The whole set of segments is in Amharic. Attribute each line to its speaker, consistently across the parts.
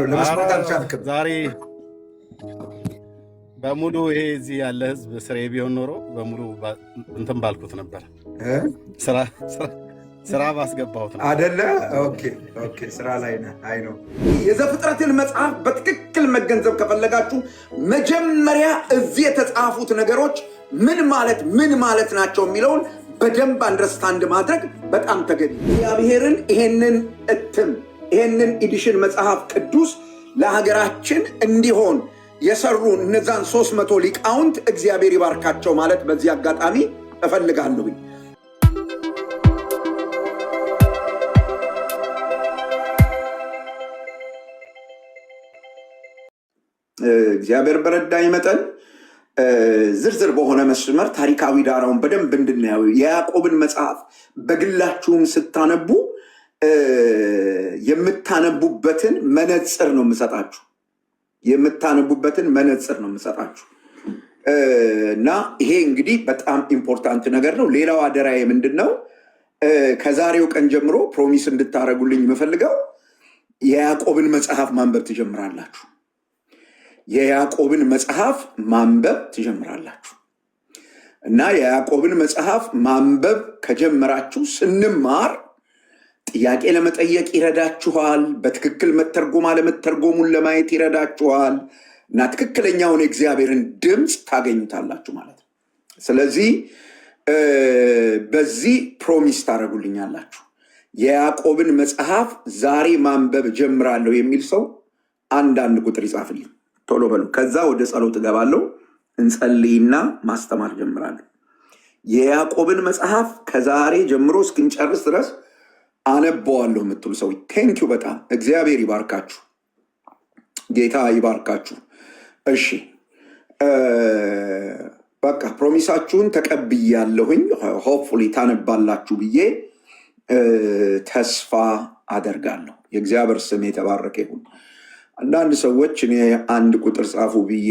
Speaker 1: ለመስማት አልቻልክም።
Speaker 2: ዛሬ በሙሉ ይሄ እዚህ ያለ ህዝብ ስሬ ቢሆን ኖሮ በሙሉ እንትን ባልኩት ነበር። ስራ ባስገባሁት ነበር
Speaker 1: አይደለ? ኦኬ ስራ ላይ ነህ። አይ ነው የዘፍጥረትን መጽሐፍ በትክክል መገንዘብ ከፈለጋችሁ መጀመሪያ እዚህ የተጻፉት ነገሮች ምን ማለት ናቸው የሚለውን በደንብ አንደርስታንድ ማድረግ በጣም ተገቢ። እግዚአብሔርን ይሄንን ኤዲሽን መጽሐፍ ቅዱስ ለሀገራችን እንዲሆን የሰሩ እነዛን 300 ሊቃውንት እግዚአብሔር ይባርካቸው ማለት በዚህ አጋጣሚ እፈልጋለሁ። እግዚአብሔር በረዳኝ መጠን ዝርዝር በሆነ መስመር ታሪካዊ ዳራውን በደንብ እንድናየው የያዕቆብን መጽሐፍ በግላችሁም ስታነቡ የምታነቡበትን መነጽር ነው የምሰጣችሁ። እና ይሄ እንግዲህ በጣም ኢምፖርታንት ነገር ነው። ሌላው አደራዬ ምንድነው? ከዛሬው ቀን ጀምሮ ፕሮሚስ እንድታረጉልኝ የምፈልገው የያዕቆብን መጽሐፍ ማንበብ ትጀምራላችሁ። የያዕቆብን መጽሐፍ ማንበብ ትጀምራላችሁ እና የያዕቆብን መጽሐፍ ማንበብ ከጀመራችሁ ስንማር ጥያቄ ለመጠየቅ ይረዳችኋል። በትክክል መተርጎም አለመተርጎሙን ለማየት ይረዳችኋል እና ትክክለኛውን የእግዚአብሔርን ድምፅ ታገኙታላችሁ ማለት ነው። ስለዚህ በዚህ ፕሮሚስ ታደርጉልኛላችሁ። የያዕቆብን መጽሐፍ ዛሬ ማንበብ ጀምራለሁ የሚል ሰው አንዳንድ ቁጥር ይጻፍልኝ። ቶሎ በሉ። ከዛ ወደ ጸሎት እገባለሁ። እንጸልይና ማስተማር ጀምራለሁ። የያዕቆብን መጽሐፍ ከዛሬ ጀምሮ እስክንጨርስ ድረስ አነበዋለሁ የምትሉ ሰው ቴንኪው፣ በጣም እግዚአብሔር ይባርካችሁ፣ ጌታ ይባርካችሁ። እሺ በቃ ፕሮሚሳችሁን ተቀብያለሁኝ። ሆፕፉሊ ታነባላችሁ ብዬ ተስፋ አደርጋለሁ። የእግዚአብሔር ስም የተባረከ ይሁን። አንዳንድ ሰዎች እኔ አንድ ቁጥር ጻፉ ብዬ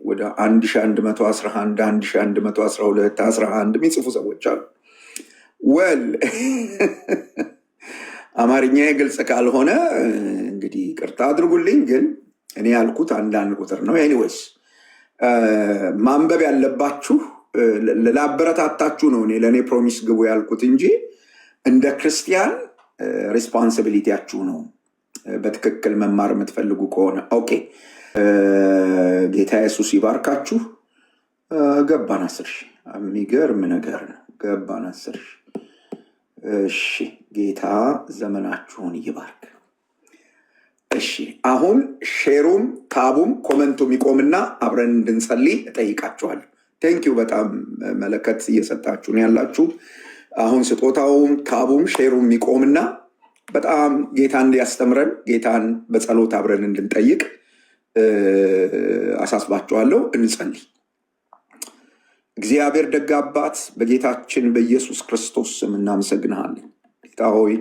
Speaker 1: ወደ 1111 1112 11 የሚጽፉ ሰዎች አሉ። ወል አማርኛ ግልጽ ካልሆነ እንግዲህ ቅርታ አድርጉልኝ፣ ግን እኔ ያልኩት አንዳንድ ቁጥር ነው። ኤኒዌይስ ማንበብ ያለባችሁ ላበረታታችሁ ነው። ለእኔ ፕሮሚስ ግቡ ያልኩት እንጂ እንደ ክርስቲያን ሬስፖንሲቢሊቲያችሁ ነው። በትክክል መማር የምትፈልጉ ከሆነ ኦኬ። ጌታ ኢየሱስ ይባርካችሁ። ገባን 10 ሺህ የሚገርም ነገር ነው። ገባን 10 ሺህ። እሺ ጌታ ዘመናችሁን ይባርክ። እሺ አሁን ሼሩም ታቡም ኮመንቱም ይቆምና አብረን እንድንጸልይ እጠይቃችኋለሁ። ቴንኪው፣ በጣም መለከት እየሰጣችሁን ያላችሁ። አሁን ስጦታውም ታቡም ሼሩም ይቆምና በጣም ጌታ እንዲያስተምረን ጌታን በጸሎት አብረን እንድንጠይቅ አሳስባችኋለሁ። እንጸልይ። እግዚአብሔር ደግ አባት በጌታችን በኢየሱስ ክርስቶስ ስም እናመሰግንሃለን። ጌታ ሆይ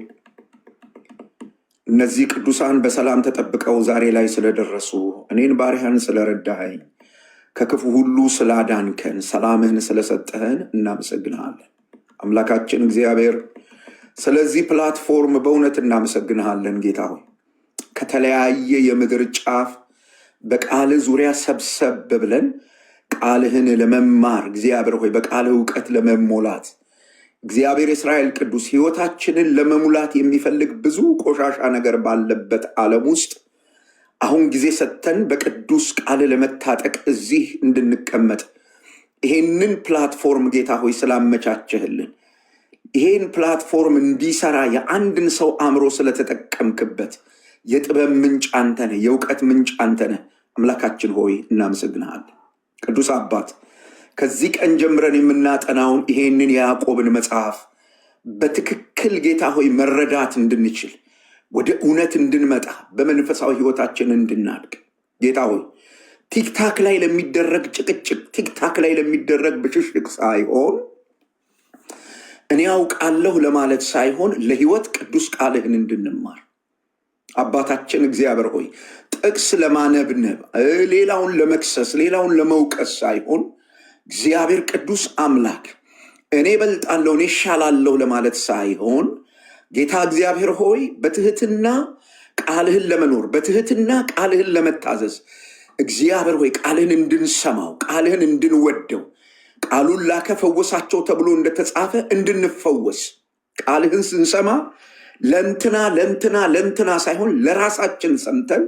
Speaker 1: እነዚህ ቅዱሳን በሰላም ተጠብቀው ዛሬ ላይ ስለደረሱ እኔን ባሪያን ስለረዳኸኝ ከክፉ ሁሉ ስላዳንከን ሰላምህን ስለሰጠህን እናመሰግንሃለን። አምላካችን እግዚአብሔር ስለዚህ ፕላትፎርም በእውነት እናመሰግንሃለን። ጌታ ሆይ ከተለያየ የምድር ጫፍ በቃል ዙሪያ ሰብሰብ ብለን ቃልህን ለመማር እግዚአብሔር ሆይ በቃል እውቀት ለመሞላት እግዚአብሔር እስራኤል ቅዱስ ህይወታችንን ለመሙላት የሚፈልግ ብዙ ቆሻሻ ነገር ባለበት ዓለም ውስጥ አሁን ጊዜ ሰጥተን በቅዱስ ቃል ለመታጠቅ እዚህ እንድንቀመጥ ይሄንን ፕላትፎርም ጌታ ሆይ ስላመቻቸህልን ይሄን ፕላትፎርም እንዲሰራ የአንድን ሰው አእምሮ ስለተጠቀምክበት የጥበብ ምንጭ አንተ ነህ፣ የእውቀት ምንጭ አንተ ነህ። አምላካችን ሆይ እናመሰግንሃለን። ቅዱስ አባት ከዚህ ቀን ጀምረን የምናጠናውን ይሄንን የያዕቆብን መጽሐፍ በትክክል ጌታ ሆይ መረዳት እንድንችል ወደ እውነት እንድንመጣ በመንፈሳዊ ህይወታችን እንድናድግ ጌታ ሆይ ቲክታክ ላይ ለሚደረግ ጭቅጭቅ፣ ቲክታክ ላይ ለሚደረግ ብሽሽቅ ሳይሆን እኔ አውቃለሁ ለማለት ሳይሆን ለህይወት ቅዱስ ቃልህን እንድንማር አባታችን እግዚአብሔር ሆይ ጥቅስ ለማነብነብ ሌላውን ለመክሰስ ሌላውን ለመውቀስ ሳይሆን እግዚአብሔር ቅዱስ አምላክ እኔ በልጣለሁ እኔ ሻላለሁ ለማለት ሳይሆን ጌታ እግዚአብሔር ሆይ በትህትና ቃልህን ለመኖር በትህትና ቃልህን ለመታዘዝ እግዚአብሔር ሆይ ቃልህን እንድንሰማው ቃልህን እንድንወደው ቃሉን ላከ ፈወሳቸው ተብሎ እንደተጻፈ እንድንፈወስ ቃልህን ስንሰማ ለእንትና ሳይሆን ለራሳችን ሰምተን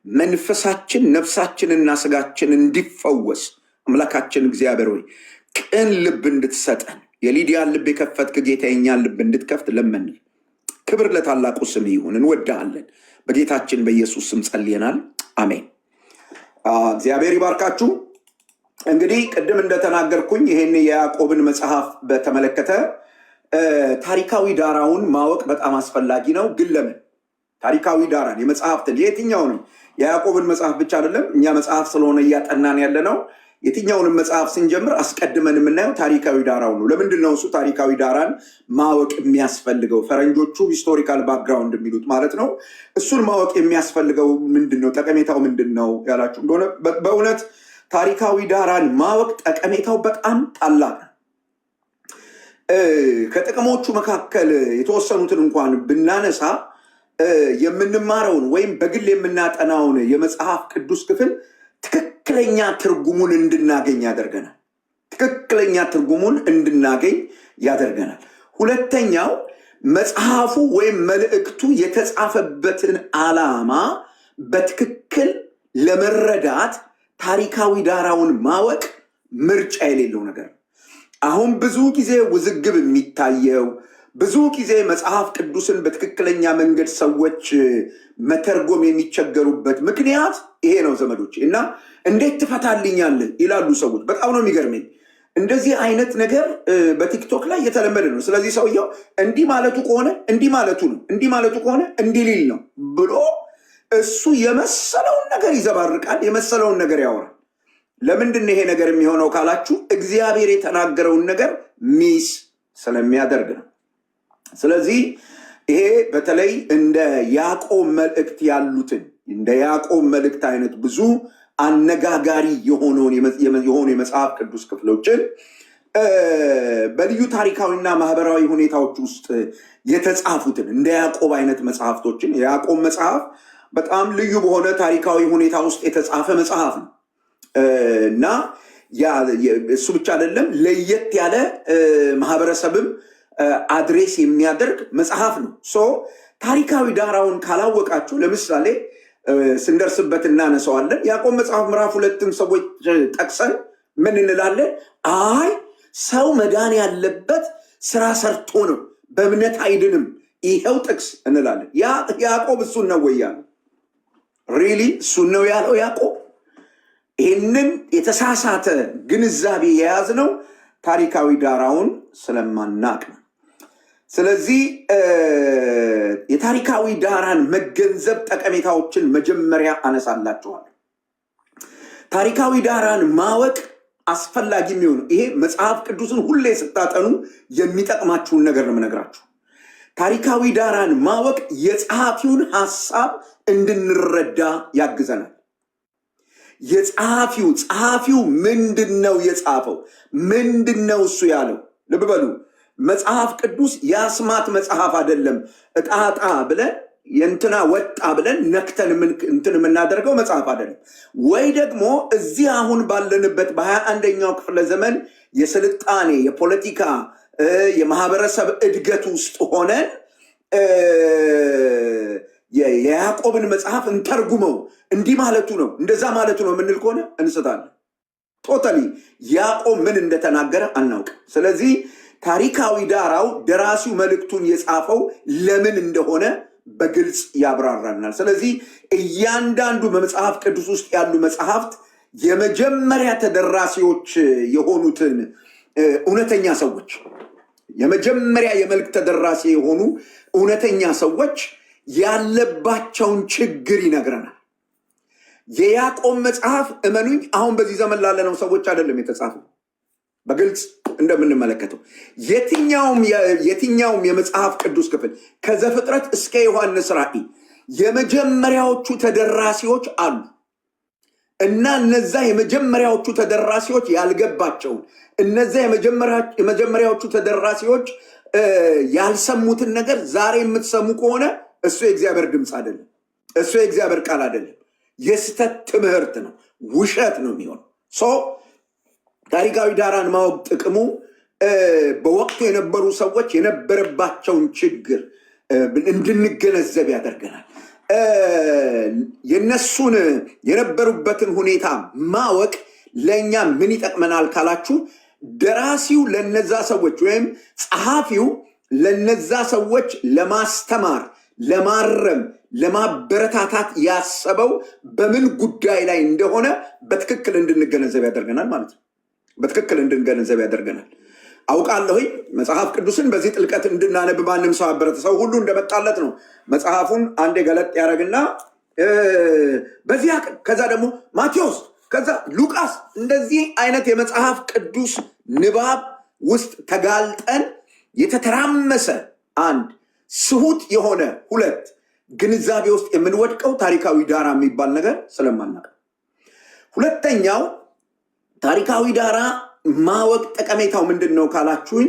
Speaker 1: መንፈሳችን ነፍሳችንና ስጋችን እንዲፈወስ አምላካችን እግዚአብሔር ሆይ ቅን ልብ እንድትሰጠን የሊዲያን ልብ የከፈትክ ጌታ የኛን ልብ እንድትከፍት ለምን። ክብር ለታላቁ ስም ይሁን። እንወዳለን። በጌታችን በኢየሱስ ስም ጸልየናል። አሜን። እግዚአብሔር ይባርካችሁ። እንግዲህ ቅድም እንደተናገርኩኝ ይሄን የያዕቆብን መጽሐፍ በተመለከተ ታሪካዊ ዳራውን ማወቅ በጣም አስፈላጊ ነው። ግን ለምን ታሪካዊ ዳራን የመጽሐፍትን የትኛውንም የያዕቆብን መጽሐፍ ብቻ አይደለም እኛ መጽሐፍ ስለሆነ እያጠናን ያለ ነው። የትኛውንም መጽሐፍ ስንጀምር አስቀድመን የምናየው ታሪካዊ ዳራው ነው። ለምንድን ነው እሱ ታሪካዊ ዳራን ማወቅ የሚያስፈልገው? ፈረንጆቹ ሂስቶሪካል ባክግራውንድ የሚሉት ማለት ነው። እሱን ማወቅ የሚያስፈልገው ምንድን ነው? ጠቀሜታው ምንድን ነው ያላችሁ እንደሆነ በእውነት ታሪካዊ ዳራን ማወቅ ጠቀሜታው በጣም ታላቅ ነው። ከጥቅሞቹ መካከል የተወሰኑትን እንኳን ብናነሳ የምንማረውን ወይም በግል የምናጠናውን የመጽሐፍ ቅዱስ ክፍል ትክክለኛ ትርጉሙን እንድናገኝ ያደርገናል። ትክክለኛ ትርጉሙን እንድናገኝ ያደርገናል። ሁለተኛው መጽሐፉ ወይም መልእክቱ የተጻፈበትን ዓላማ በትክክል ለመረዳት ታሪካዊ ዳራውን ማወቅ ምርጫ የሌለው ነገር ነው። አሁን ብዙ ጊዜ ውዝግብ የሚታየው ብዙ ጊዜ መጽሐፍ ቅዱስን በትክክለኛ መንገድ ሰዎች መተርጎም የሚቸገሩበት ምክንያት ይሄ ነው ዘመዶች። እና እንዴት ትፈታልኛለህ ይላሉ ሰዎች። በጣም ነው የሚገርመኝ። እንደዚህ አይነት ነገር በቲክቶክ ላይ የተለመደ ነው። ስለዚህ ሰውየው እንዲህ ማለቱ ከሆነ እንዲህ ማለቱ ነው፣ እንዲህ ማለቱ ከሆነ እንዲህ ሊል ነው ብሎ እሱ የመሰለውን ነገር ይዘባርቃል፣ የመሰለውን ነገር ያወራል። ለምንድን ነው ይሄ ነገር የሚሆነው ካላችሁ እግዚአብሔር የተናገረውን ነገር ሚስ ስለሚያደርግ ነው። ስለዚህ ይሄ በተለይ እንደ ያዕቆብ መልእክት ያሉትን እንደ ያዕቆብ መልእክት አይነት ብዙ አነጋጋሪ የሆኑ የመጽሐፍ ቅዱስ ክፍሎችን በልዩ ታሪካዊና ማህበራዊ ሁኔታዎች ውስጥ የተጻፉትን እንደ ያዕቆብ አይነት መጽሐፍቶችን የያዕቆብ መጽሐፍ በጣም ልዩ በሆነ ታሪካዊ ሁኔታ ውስጥ የተጻፈ መጽሐፍ ነው እና እሱ ብቻ አይደለም፣ ለየት ያለ ማህበረሰብም አድሬስ የሚያደርግ መጽሐፍ ነው። ታሪካዊ ዳራውን ካላወቃችሁ ለምሳሌ ስንደርስበት እናነሳዋለን። ያዕቆብ መጽሐፍ ምዕራፍ 2 ሰዎች ጠቅሰን ምን እንላለን? አይ ሰው መዳን ያለበት ስራ ሰርቶ ነው፣ በእምነት አይድንም፣ ይሄው ጥቅስ እንላለን። ያዕቆብ እሱን ነው ወይ ያለው? ሪሊ እሱን ነው ያለው ያዕቆብ? ይህንን የተሳሳተ ግንዛቤ የያዝነው ታሪካዊ ዳራውን ስለማናቅ ነው። ስለዚህ የታሪካዊ ዳራን መገንዘብ ጠቀሜታዎችን መጀመሪያ አነሳላችኋል። ታሪካዊ ዳራን ማወቅ አስፈላጊ የሚሆነው ይሄ መጽሐፍ ቅዱስን ሁሌ ስታጠኑ የሚጠቅማችሁን ነገር ነው የምነግራችሁ። ታሪካዊ ዳራን ማወቅ የጸሐፊውን ሐሳብ እንድንረዳ ያግዘናል። ጸሐፊው ምንድነው የጻፈው? ምንድነው እሱ ያለው? ልብ በሉ፣ መጽሐፍ ቅዱስ የአስማት መጽሐፍ አይደለም። እጣጣ ብለን የእንትና ወጣ ብለን ነክተን እንትን የምናደርገው መጽሐፍ አይደለም። ወይ ደግሞ እዚህ አሁን ባለንበት በ21ኛው ክፍለ ዘመን የስልጣኔ የፖለቲካ የማህበረሰብ እድገት ውስጥ ሆነን የያዕቆብን መጽሐፍ እንተርጉመው እንዲህ ማለቱ ነው እንደዛ ማለቱ ነው የምንል ከሆነ እንስታለን። ቶታሊ ያዕቆብ ምን እንደተናገረ አናውቅም። ስለዚህ ታሪካዊ ዳራው ደራሲው መልእክቱን የጻፈው ለምን እንደሆነ በግልጽ ያብራራናል። ስለዚህ እያንዳንዱ በመጽሐፍ ቅዱስ ውስጥ ያሉ መጽሐፍት የመጀመሪያ ተደራሲዎች የሆኑትን እውነተኛ ሰዎች የመጀመሪያ የመልእክት ተደራሲ የሆኑ እውነተኛ ሰዎች ያለባቸውን ችግር ይነግረናል። የያዕቆብ መጽሐፍ እመኑኝ አሁን በዚህ ዘመን ላለነው ሰዎች አይደለም የተጻፈው። በግልጽ እንደምንመለከተው የትኛውም የመጽሐፍ ቅዱስ ክፍል ከዘፍጥረት እስከ ዮሐንስ ራእይ የመጀመሪያዎቹ ተደራሲዎች አሉ እና እነዛ የመጀመሪያዎቹ ተደራሲዎች ያልገባቸውን እነዛ የመጀመሪያዎቹ ተደራሲዎች ያልሰሙትን ነገር ዛሬ የምትሰሙ ከሆነ እሱ የእግዚአብሔር ድምፅ አይደለም። እሱ የእግዚአብሔር ቃል አይደለም፣ የስተት ትምህርት ነው፣ ውሸት ነው የሚሆነው። ታሪካዊ ዳራን ማወቅ ጥቅሙ በወቅቱ የነበሩ ሰዎች የነበረባቸውን ችግር እንድንገነዘብ ያደርገናል። የነሱን የነበሩበትን ሁኔታ ማወቅ ለእኛ ምን ይጠቅመናል ካላችሁ፣ ደራሲው ለነዛ ሰዎች ወይም ጸሐፊው ለነዛ ሰዎች ለማስተማር፣ ለማረም፣ ለማበረታታት ያሰበው በምን ጉዳይ ላይ እንደሆነ በትክክል እንድንገነዘብ ያደርገናል ማለት ነው። በትክክል እንድንገነዘብ ያደርገናል። አውቃለሁኝ መጽሐፍ ቅዱስን በዚህ ጥልቀት እንድናነብ ማንም ሰው አበረተ። ሰው ሁሉ እንደመጣለት ነው መጽሐፉን አንዴ ገለጥ ያደረግና በዚያ ከዛ ደግሞ ማቴዎስ ከዛ ሉቃስ እንደዚህ አይነት የመጽሐፍ ቅዱስ ንባብ ውስጥ ተጋልጠን የተተራመሰ አንድ ስሁት የሆነ ሁለት ግንዛቤ ውስጥ የምንወድቀው ታሪካዊ ዳራ የሚባል ነገር ስለማናውቅ። ሁለተኛው ታሪካዊ ዳራ ማወቅ ጠቀሜታው ምንድን ነው ካላችሁኝ፣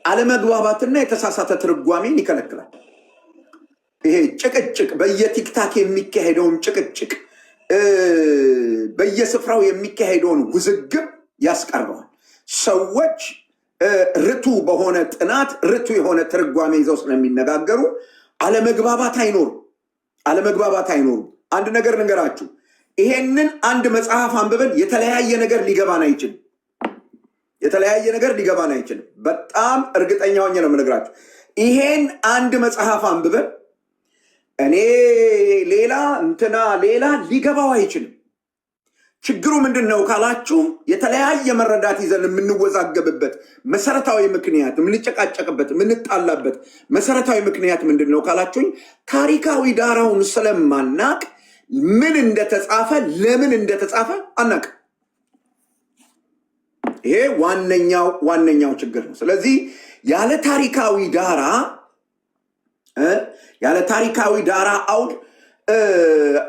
Speaker 1: አለመግባባትና የተሳሳተ ትርጓሜን ይከለክላል። ይሄ ጭቅጭቅ፣ በየቲክታክ የሚካሄደውን ጭቅጭቅ፣ በየስፍራው የሚካሄደውን ውዝግብ ያስቀረዋል። ሰዎች ርቱ በሆነ ጥናት ርቱ የሆነ ትርጓሜ ይዘው ስለሚነጋገሩ አለመግባባት አይኖሩም። አንድ ነገር ንገራችሁ፣ ይሄንን አንድ መጽሐፍ አንብበን የተለያየ ነገር ሊገባን አይችልም። በጣም እርግጠኛ ሆኜ ነው የምነግራችሁ። ይሄን አንድ መጽሐፍ አንብበን እኔ ሌላ እንትና ሌላ ሊገባው አይችልም። ችግሩ ምንድን ነው ካላችሁ፣ የተለያየ መረዳት ይዘን የምንወዛገብበት መሰረታዊ ምክንያት፣ የምንጨቃጨቅበት፣ የምንጣላበት መሰረታዊ ምክንያት ምንድን ነው ካላችሁኝ፣ ታሪካዊ ዳራውን ስለማናቅ ምን እንደተጻፈ ለምን እንደተጻፈ አናቅ። ይሄ ዋነኛው ችግር ነው። ስለዚህ ያለ ታሪካዊ ዳራ አውድ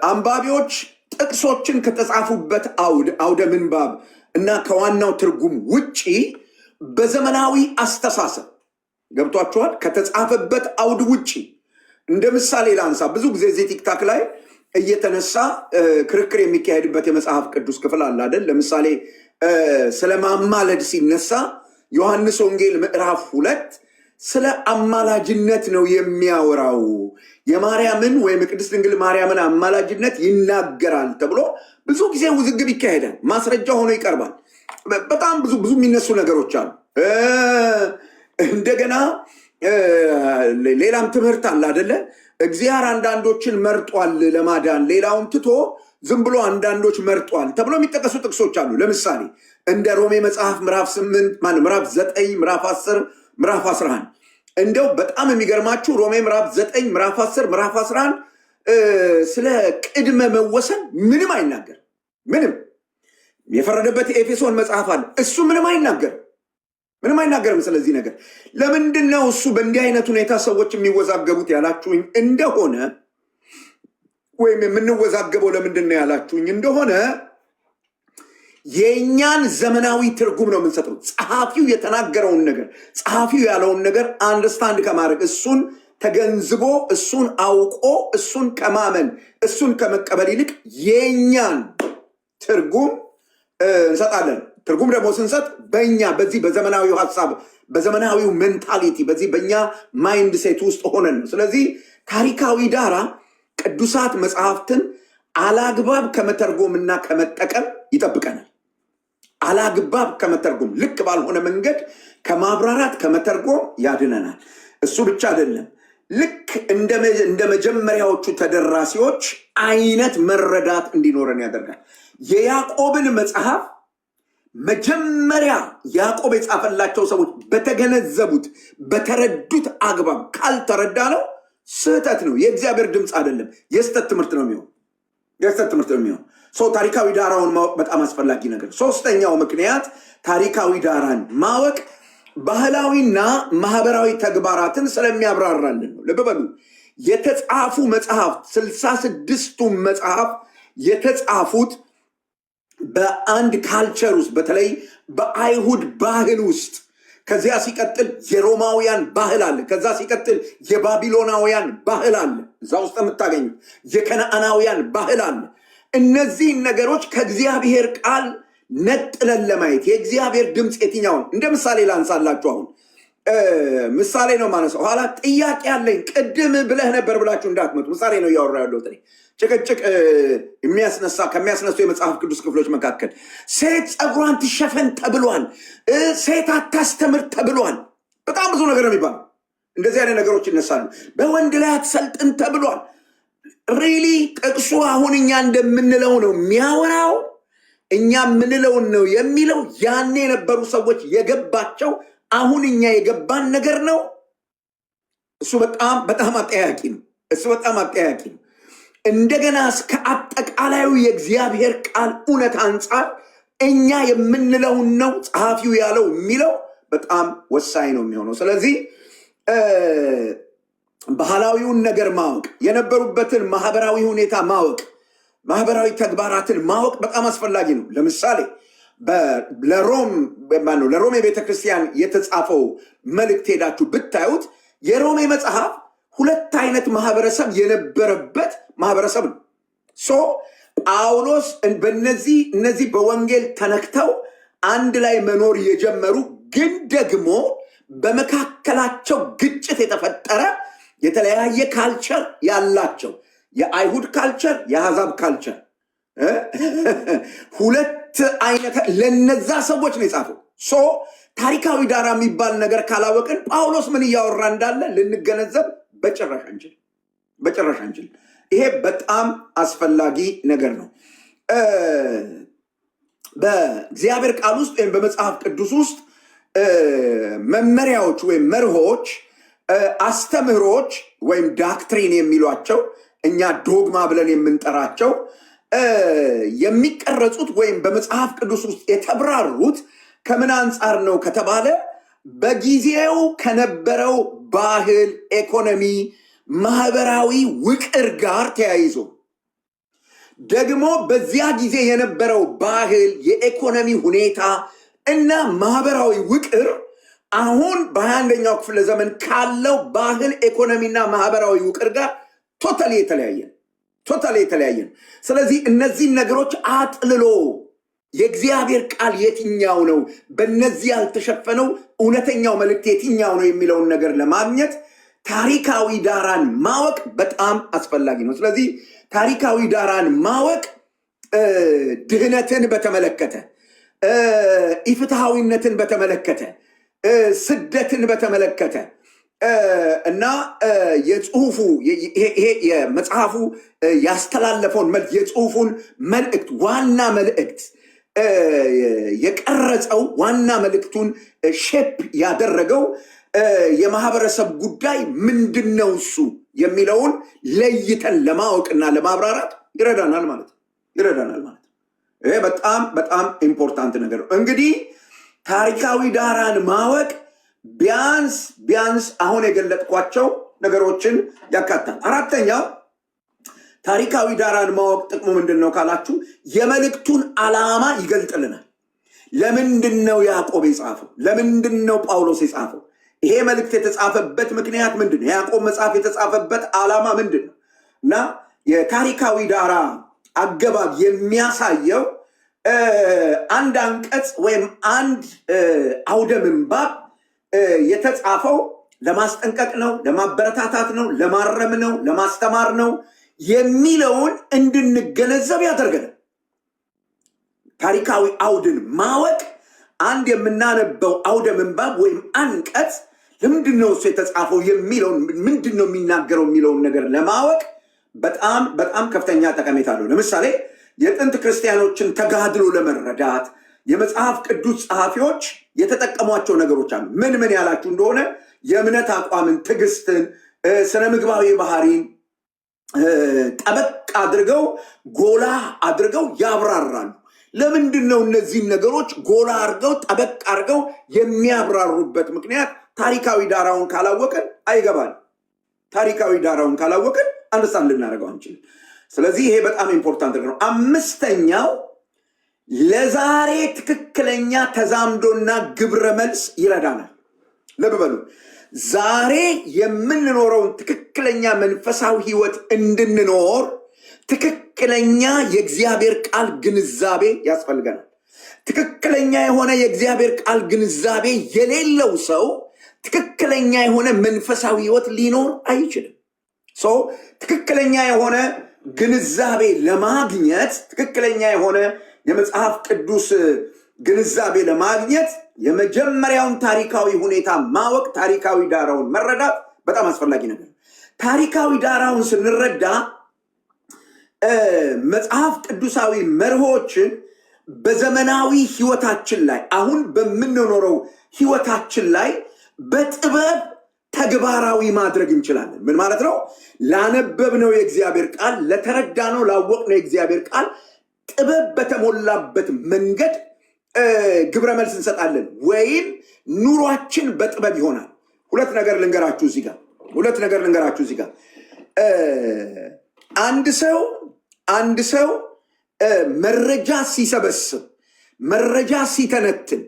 Speaker 1: አንባቢዎች ጥቅሶችን ከተጻፉበት አውደ ምንባብ እና ከዋናው ትርጉም ውጪ በዘመናዊ አስተሳሰብ ገብቷችኋል፣ ከተጻፈበት አውድ ውጪ እንደ ምሳሌ ላንሳ። ብዙ ጊዜ እዚህ ቲክታክ ላይ እየተነሳ ክርክር የሚካሄድበት የመጽሐፍ ቅዱስ ክፍል አለ አይደል? ለምሳሌ ስለ ማማለድ ሲነሳ ዮሐንስ ወንጌል ምዕራፍ 2 ስለ አማላጅነት ነው የሚያወራው። የማርያምን ወይም ቅድስት ድንግል ማርያምን አማላጅነት ይናገራል ተብሎ ብዙ ጊዜ ውዝግብ ይካሄዳል። ማስረጃ ሆኖ ይቀርባል። በጣም ብዙ የሚነሱ ነገሮች አሉ። እንደገና ሌላም ትምህርት አለ አይደለ? እግዚአብሔር አንዳንዶችን መርጧል ለማዳን፣ ሌላውን ትቶ ዝም ብሎ አንዳንዶች መርጧል ተብሎ የሚጠቀሱ ጥቅሶች አሉ። ለምሳሌ እንደ ሮሜ መጽሐፍ ምዕራፍ 8 ምዕራፍ 9 ምዕራፍ 10 ምዕራፍ 11። እንደው በጣም የሚገርማችሁ ሮሜ ምዕራፍ 9 ምዕራፍ 10 ምዕራፍ 11 ስለ ቅድመ መወሰን ምንም አይናገር። ምንም የፈረደበት የኤፌሶን መጽሐፍ አለ፣ እሱ ምንም አይናገርም ስለዚህ ነገር። ለምንድን ነው እሱ በእንዲህ አይነት ሁኔታ ሰዎች የሚወዛገቡት ያላችሁኝ እንደሆነ፣ ወይም የምንወዛገበው ለምንድን ነው ያላችሁኝ እንደሆነ፣ የእኛን ዘመናዊ ትርጉም ነው የምንሰጠው። ጸሐፊው የተናገረውን ነገር፣ ጸሐፊው ያለውን ነገር አንደርስታንድ ከማድረግ፣ እሱን ተገንዝቦ እሱን አውቆ እሱን ከማመን እሱን ከመቀበል ይልቅ የእኛን ትርጉም እንሰጣለን። ትርጉም ደግሞ ስንሰጥ በእኛ በዚህ በዘመናዊው ሀሳብ፣ በዘመናዊው ሜንታሊቲ፣ በዚህ በእኛ ማይንድ ሴት ውስጥ ሆነን ነው። ስለዚህ ታሪካዊ ዳራ ቅዱሳት መጽሐፍትን አላግባብ ከመተርጎምና ከመጠቀም ይጠብቀናል። አላግባብ ከመተርጎም፣ ልክ ባልሆነ መንገድ ከማብራራት ከመተርጎም ያድነናል። እሱ ብቻ አይደለም፣ ልክ እንደ መጀመሪያዎቹ ተደራሲዎች አይነት መረዳት እንዲኖረን ያደርጋል። የያዕቆብን መጽሐፍ መጀመሪያ ያዕቆብ የጻፈላቸው ሰዎች በተገነዘቡት በተረዱት አግባብ ካልተረዳ ነው ስህተት ነው። የእግዚአብሔር ድምፅ አይደለም፣ የስህተት ትምህርት ነው የሚሆን። ሰው ታሪካዊ ዳራውን ማወቅ በጣም አስፈላጊ ነገር። ሶስተኛው ምክንያት ታሪካዊ ዳራን ማወቅ ባህላዊና ማህበራዊ ተግባራትን ስለሚያብራራልን ነው። ልብ በሉ፣ የተጻፉ መጽሐፍ 66ቱ መጽሐፍ የተጻፉት በአንድ ካልቸር ውስጥ፣ በተለይ በአይሁድ ባህል ውስጥ፣ ከዚያ ሲቀጥል የሮማውያን ባህል አለ፣ ከዛ ሲቀጥል የባቢሎናውያን ባህል አለ። እዛ ውስጥ የምታገኙ የከነዓናውያን ባህል አለ። እነዚህን ነገሮች ከእግዚአብሔር ቃል ነጥለን ለማየት የእግዚአብሔር ድምፅ የትኛውን እንደ ምሳሌ ላንሳላችሁ። አሁን ምሳሌ ነው ማነሳው። ኋላ ጥያቄ አለኝ ቅድም ብለህ ነበር ብላችሁ እንዳትመጡ። ምሳሌ ነው እያወራ ያለሁት እኔ። ጭቅጭቅ ከሚያስነሱ የመጽሐፍ ቅዱስ ክፍሎች መካከል ሴት ፀጉሯን ትሸፈን ተብሏል፣ ሴት አታስተምር ተብሏል። በጣም ብዙ ነገር ነው የሚባለው። እንደዚህ አይነት ነገሮች ይነሳሉ። በወንድ ላይ አትሰልጥን ተብሏል። ሪሊ ጥቅሱ አሁን እኛ እንደምንለው ነው የሚያወራው? እኛ የምንለውን ነው የሚለው? ያኔ የነበሩ ሰዎች የገባቸው አሁን እኛ የገባን ነገር ነው? እሱ በጣም አጠያቂ ነው። እሱ በጣም አጠያቂ ነው። እንደገና እስከ አጠቃላዩ የእግዚአብሔር ቃል እውነት አንጻር እኛ የምንለውን ነው ጸሐፊው ያለው የሚለው በጣም ወሳኝ ነው የሚሆነው። ስለዚህ ባህላዊውን ነገር ማወቅ፣ የነበሩበትን ማህበራዊ ሁኔታ ማወቅ፣ ማህበራዊ ተግባራትን ማወቅ በጣም አስፈላጊ ነው። ለምሳሌ ለሮሜ ቤተክርስቲያን የተጻፈው መልእክት ሄዳችሁ ብታዩት የሮሜ መጽሐፍ ሁለት አይነት ማህበረሰብ የነበረበት ማህበረሰብ ነው። ጳውሎስ እነዚህ በወንጌል ተነክተው አንድ ላይ መኖር የጀመሩ ግን ደግሞ በመካከላቸው ግጭት የተፈጠረ የተለያየ ካልቸር ያላቸው የአይሁድ ካልቸር፣ የአሕዛብ ካልቸር ሁለት አይነት ለነዛ ሰዎች ነው የጻፈው። ታሪካዊ ዳራ የሚባል ነገር ካላወቅን ጳውሎስ ምን እያወራ እንዳለ ልንገነዘብ በጭራሽ አንችል። ይሄ በጣም አስፈላጊ ነገር ነው። በእግዚአብሔር ቃል ውስጥ ወይም በመጽሐፍ ቅዱስ ውስጥ መመሪያዎች ወይም መርሆች፣ አስተምህሮች ወይም ዳክትሪን የሚሏቸው እኛ ዶግማ ብለን የምንጠራቸው የሚቀረጹት ወይም በመጽሐፍ ቅዱስ ውስጥ የተብራሩት ከምን አንጻር ነው ከተባለ በጊዜው ከነበረው ባህል፣ ኢኮኖሚ፣ ማህበራዊ ውቅር ጋር ተያይዞ ደግሞ በዚያ ጊዜ የነበረው ባህል፣ የኢኮኖሚ ሁኔታ እና ማህበራዊ ውቅር አሁን በ21ኛው ክፍለ ዘመን ካለው ባህል፣ ኢኮኖሚና ማህበራዊ ውቅር ጋር ቶታሊ የተለያየ ነው። ስለዚህ እነዚህን ነገሮች አጥልሎ የእግዚአብሔር ቃል የትኛው ነው፣ በእነዚህ ያልተሸፈነው እውነተኛው መልእክት የትኛው ነው የሚለውን ነገር ለማግኘት ታሪካዊ ዳራን ማወቅ በጣም አስፈላጊ ነው። ስለዚህ ታሪካዊ ዳራን ማወቅ ድህነትን በተመለከተ፣ ኢፍትሐዊነትን በተመለከተ፣ ስደትን በተመለከተ እና የጽሁፉ የመጽሐፉ ያስተላለፈውን የጽሁፉን መልእክት ዋና መልእክት የቀረጸው ዋና መልእክቱን ሼፕ ያደረገው የማህበረሰብ ጉዳይ ምንድነው እሱ የሚለውን ለይተን ለማወቅና ለማብራራት ይረዳናል ማለት ነው። ይሄ በጣም ኢምፖርታንት ነገር ነው። እንግዲህ ታሪካዊ ዳራን ማወቅ ቢያንስ አሁን የገለጥኳቸው ነገሮችን ያካታል። አራተኛው ታሪካዊ ዳራን ማወቅ ጥቅሙ ምንድን ነው ካላችሁ የመልእክቱን ዓላማ ይገልጥልናል። ለምንድን ነው ያዕቆብ የጻፈው? ለምንድን ነው ጳውሎስ የጻፈው? ይሄ መልእክት የተጻፈበት ምክንያት ምንድን ነው? የያዕቆብ መጽሐፍ የተጻፈበት ዓላማ ምንድን ነው? እና የታሪካዊ ዳራ አገባብ የሚያሳየው አንድ አንቀጽ ወይም አንድ አውደ ምንባብ የተጻፈው ለማስጠንቀቅ ነው፣ ለማበረታታት ነው፣ ለማረም ነው፣ ለማስተማር ነው የሚለውን እንድንገነዘብ ያደርገናል። ታሪካዊ አውድን ማወቅ አንድ የምናነበው አውደ ምንባብ ወይም አንቀጽ ለምንድን ነው እሱ የተጻፈው የሚለውን ምንድን ነው የሚናገረው የሚለውን ነገር ለማወቅ በጣም ከፍተኛ ጠቀሜታ አለው። ለምሳሌ የጥንት ክርስቲያኖችን ተጋድሎ ለመረዳት የመጽሐፍ ቅዱስ ጸሐፊዎች የተጠቀሟቸው ነገሮች አሉ። ምን ያላችሁ እንደሆነ የእምነት አቋምን፣ ትዕግስትን፣ ስነ ምግባዊ ባህሪን ጠበቅ አድርገው ጎላ አድርገው ያብራራሉ። ለምንድን ነው እነዚህን ነገሮች ጎላ አድርገው ጠበቅ አድርገው የሚያብራሩበት ምክንያት ታሪካዊ ዳራውን ካላወቅን አይገባል። ታሪካዊ ዳራውን ካላወቅን አንደርስታንድ ልናደርገው አንችልም። ስለዚህ ይሄ በጣም ኢምፖርታንት ነው። አምስተኛው ለዛሬ ትክክለኛ ተዛምዶና ግብረ መልስ ይረዳናል። ልብ በሉ፣ ዛሬ የምንኖረውን ትክክለኛ መንፈሳዊ ህይወት እንድንኖር ትክክለኛ የእግዚአብሔር ቃል ግንዛቤ ያስፈልገናል። ትክክለኛ የሆነ የእግዚአብሔር ቃል ግንዛቤ የሌለው ሰው ትክክለኛ የሆነ መንፈሳዊ ህይወት ሊኖር አይችልም። ትክክለኛ የሆነ ግንዛቤ ለማግኘት ትክክለኛ የሆነ የመጽሐፍ ቅዱስ ግንዛቤ ለማግኘት የመጀመሪያውን ታሪካዊ ሁኔታ ማወቅ፣ ታሪካዊ ዳራውን መረዳት በጣም አስፈላጊ ነገር። ታሪካዊ ዳራውን ስንረዳ መጽሐፍ ቅዱሳዊ መርሆችን በዘመናዊ ህይወታችን ላይ አሁን በምንኖረው ህይወታችን ላይ በጥበብ ተግባራዊ ማድረግ እንችላለን። ምን ማለት ነው? ላነበብነው የእግዚአብሔር ቃል፣ ለተረዳነው ላወቅነው የእግዚአብሔር ቃል ጥበብ በተሞላበት መንገድ ግብረ መልስ እንሰጣለን፣ ወይም ኑሯችን በጥበብ ይሆናል። ሁለት ነገር ልንገራችሁ እዚህ ጋር አንድ ሰው መረጃ ሲሰበስብ፣ መረጃ ሲተነትን፣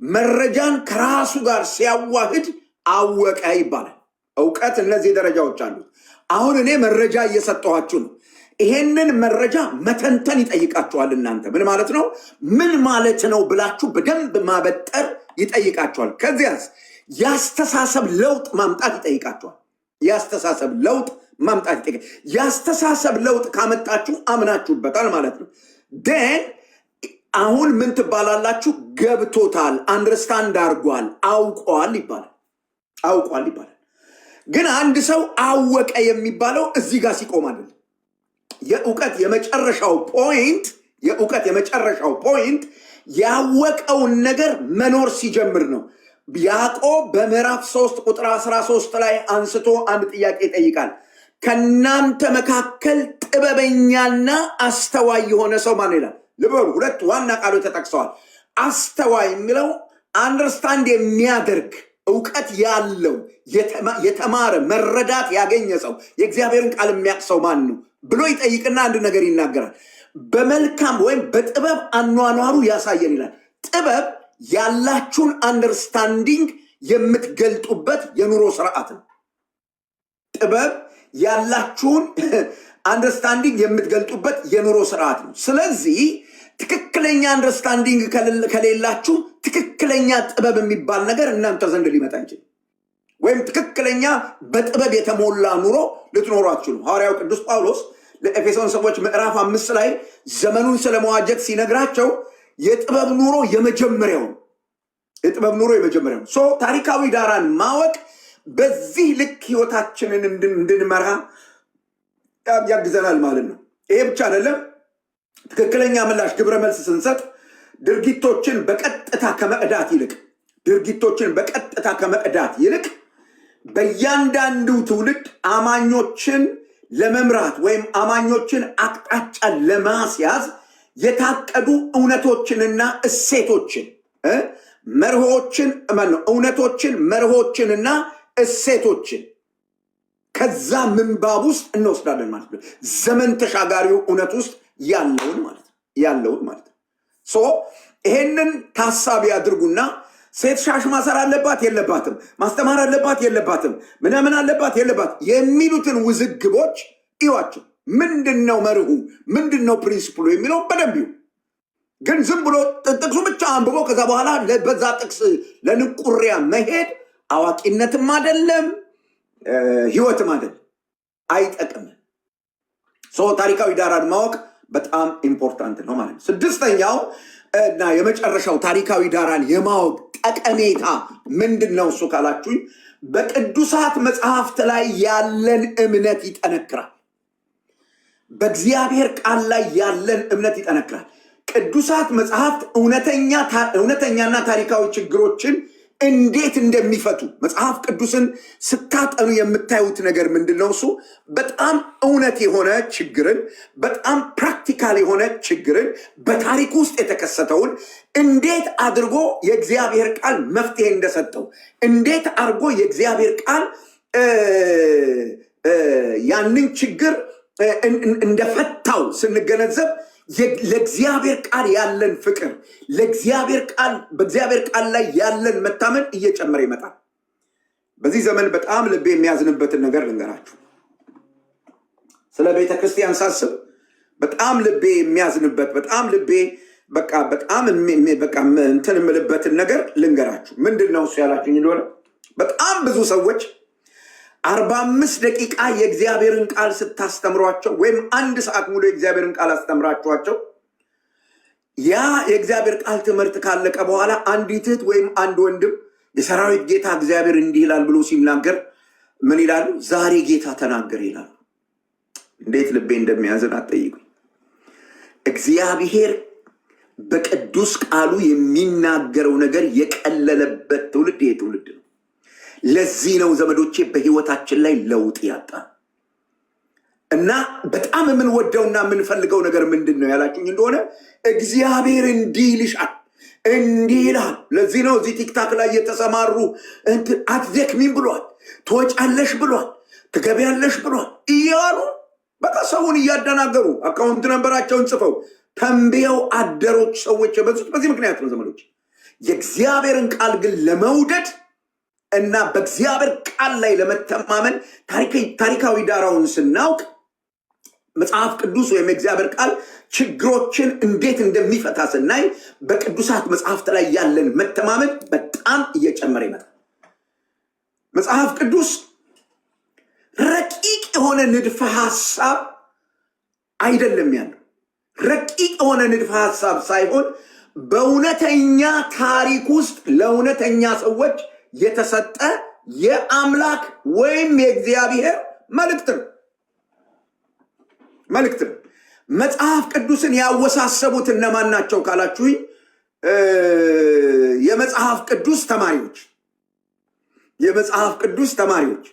Speaker 1: መረጃን ከራሱ ጋር ሲያዋህድ አወቀ ይባላል። እውቀት እነዚህ ደረጃዎች አሉት። አሁን እኔ መረጃ እየሰጠኋችሁ ነው። ይሄንን መረጃ መተንተን ይጠይቃችኋል። እናንተ ምን ማለት ነው ብላችሁ በደንብ ማበጠር ይጠይቃችኋል። ከዚያስ ያስተሳሰብ ለውጥ ማምጣት ይጠይቃችኋል። ያስተሳሰብ ለውጥ ካመጣችሁ አምናችሁበታል ማለት ነው። ደን አሁን ምን ትባላላችሁ? ገብቶታል፣ አንደርስታንድ አድርጓል፣ አውቋል ይባላል። ግን አንድ ሰው አወቀ የሚባለው እዚህ ጋር ሲቆም አይደለም። የእውቀት የመጨረሻው ፖይንት ያወቀውን ነገር መኖር ሲጀምር ነው። ያዕቆብ በምዕራፍ 3 ቁጥር 13 ላይ አንስቶ አንድ ጥያቄ ይጠይቃል። ከናንተ መካከል ጥበበኛና አስተዋይ የሆነ ሰው ማን ይላል? ልበሉ፣ ሁለት ዋና ቃሎች ተጠቅሰዋል። አስተዋይ የሚለው አንደርስታንድ የሚያደርግ እውቀት ያለው የተማረ መረዳት ያገኘ ሰው፣ የእግዚአብሔርን ቃል የሚያውቅ ሰው ማን ነው ብሎ ይጠይቅና አንድ ነገር ይናገራል። በመልካም ወይም በጥበብ አኗኗሩ ያሳየን ይላል። ጥበብ ያላችሁን አንደርስታንዲንግ የምትገልጡበት የኑሮ ስርዓት ነው። ጥበብ ያላችሁን አንደርስታንዲንግ የምትገልጡበት የኑሮ ስርዓት ነው። ስለዚህ ትክክለኛ አንደርስታንዲንግ ከሌላችሁ ትክክለኛ ጥበብ የሚባል ነገር እናንተ ዘንድ ሊመጣ አይችልም። ወይም ትክክለኛ በጥበብ የተሞላ ኑሮ ልትኖሩ አትችሉም። ሐዋርያው ቅዱስ ጳውሎስ ለኤፌሶን ሰዎች ምዕራፍ 5 ላይ ዘመኑን ስለመዋጀት ሲነግራቸው የጥበብ ኑሮ የመጀመሪያው ታሪካዊ ዳራን ማወቅ በዚህ ልክ ህይወታችንን እንድንመራ ያግዘናል ማለት ነው። ይሄ ብቻ አይደለም። ትክክለኛ ምላሽ ግብረ መልስ ስንሰጥ ድርጊቶችን በቀጥታ ከመቅዳት ይልቅ በእያንዳንዱ ትውልድ አማኞችን ለመምራት ወይም አማኞችን አቅጣጫ ለማስያዝ የታቀዱ እውነቶችንና እሴቶችን መርሆችንና እሴቶችን ከዛ ምንባብ ውስጥ እንወስዳለን ማለት ነው። ዘመን ተሻጋሪው እውነት ውስጥ ያለውን ማለት ነው። ይሄንን ታሳቢ አድርጉና ሴት ሻሽ ማሰር አለባት የለባትም፣ ማስተማር አለባት የለባትም፣ ምናምን አለባት የለባት የሚሉትን ውዝግቦች እዩዋቸው። ምንድነው መርሁ፣ ምንድነው ፕሪንሲፕሉ የሚለው በደንብ ይሁ። ግን ዝም ብሎ ጥቅሱ ብቻ አንብቦ ከዛ በኋላ በዛ ጥቅስ ለንቁሪያ መሄድ አዋቂነትም አይደለም፣ ህይወትም አይደለም፣ አይጠቅምም። ታሪካዊ ዳራን ማወቅ በጣም ኢምፖርታንት ነው ማለት ነው። ስድስተኛው እና የመጨረሻው ታሪካዊ ዳራን የማወቅ ጠቀሜታ ምንድን ነው? እሱ ካላችሁኝ በቅዱሳት መጽሐፍት ላይ ያለን እምነት ይጠነክራል። በእግዚአብሔር ቃል ላይ ያለን እምነት ይጠነክራል። ቅዱሳት መጽሐፍት እውነተኛና ታሪካዊ ችግሮችን እንዴት እንደሚፈቱ መጽሐፍ ቅዱስን ስታጠኑ የምታዩት ነገር ምንድን ነው? እሱ በጣም እውነት የሆነ ችግርን፣ በጣም ፕራክቲካል የሆነ ችግርን፣ በታሪክ ውስጥ የተከሰተውን እንዴት አድርጎ የእግዚአብሔር ቃል መፍትሄ እንደሰጠው፣ እንዴት አድርጎ የእግዚአብሔር ቃል ያንን ችግር እንደፈታው ስንገነዘብ ለእግዚአብሔር ቃል ያለን ፍቅር፣ በእግዚአብሔር ቃል ላይ ያለን መታመን እየጨመረ ይመጣል። በዚህ ዘመን በጣም ልቤ የሚያዝንበትን ነገር ልንገራችሁ። ስለ ቤተ ክርስቲያን ሳስብ በጣም ልቤ የሚያዝንበት በጣም ልቤ በጣም እንትን የምልበትን ነገር ልንገራችሁ። ምንድነው እሱ ያላችሁኝ እንደሆነ በጣም ብዙ ሰዎች 45 ደቂቃ የእግዚአብሔርን ቃል ስታስተምሯቸው ወይም 1 ሰዓት ሙሉ የእግዚአብሔርን ቃል አስተምራችኋቸው ያ የእግዚአብሔር ቃል ትምህርት ካለቀ በኋላ አንዲት እህት ወይም አንድ ወንድም የሰራዊት ጌታ እግዚአብሔር እንዲህ ይላል ብሎ ሲናገር ምን ይላሉ? ዛሬ ጌታ ተናገር ይላሉ። እንዴት ልቤ እንደሚያዝን አትጠይቁኝ። እግዚአብሔር በቅዱስ ቃሉ የሚናገረው ነገር የቀለለበት ትውልድ ይሄ ትውልድ ነው። ለዚህ ነው ዘመዶቼ በህይወታችን ላይ ለውጥ ያጣ እና በጣም የምንወደውና የምንፈልገው ነገር ምንድን ነው ያላችሁኝ እንደሆነ እግዚአብሔር እንዲህ ይልሻል እንዲህ ይላል። ለዚህ ነው እዚህ ቲክታክ ላይ የተሰማሩ አትደክሚም ብሏል፣ ትወጫለሽ ብሏል፣ ትገቢያለሽ ብሏል እያሉ በቃ ሰውን እያደናገሩ አካውንት ነንበራቸውን ጽፈው ተንብየው አደሮች ሰዎች የበዙት በዚህ ምክንያት ነው ዘመዶች። የእግዚአብሔርን ቃል ግን ለመውደድ እና በእግዚአብሔር ቃል ላይ ለመተማመን ታሪካዊ ዳራውን ስናውቅ መጽሐፍ ቅዱስ ወይም የእግዚአብሔር ቃል ችግሮችን እንዴት እንደሚፈታ ስናይ በቅዱሳት መጽሐፍት ላይ ያለን መተማመን በጣም እየጨመረ ይመጣል። መጽሐፍ ቅዱስ ረቂቅ የሆነ ንድፈ ሐሳብ አይደለም ያለው። ረቂቅ የሆነ ንድፈ ሐሳብ ሳይሆን በእውነተኛ ታሪክ ውስጥ ለእውነተኛ ሰዎች የተሰጠ የአምላክ ወይም የእግዚአብሔር መልእክት ነው። መጽሐፍ ቅዱስን ያወሳሰቡት እነማን ናቸው ካላችሁኝ የመጽሐፍ ቅዱስ ተማሪዎች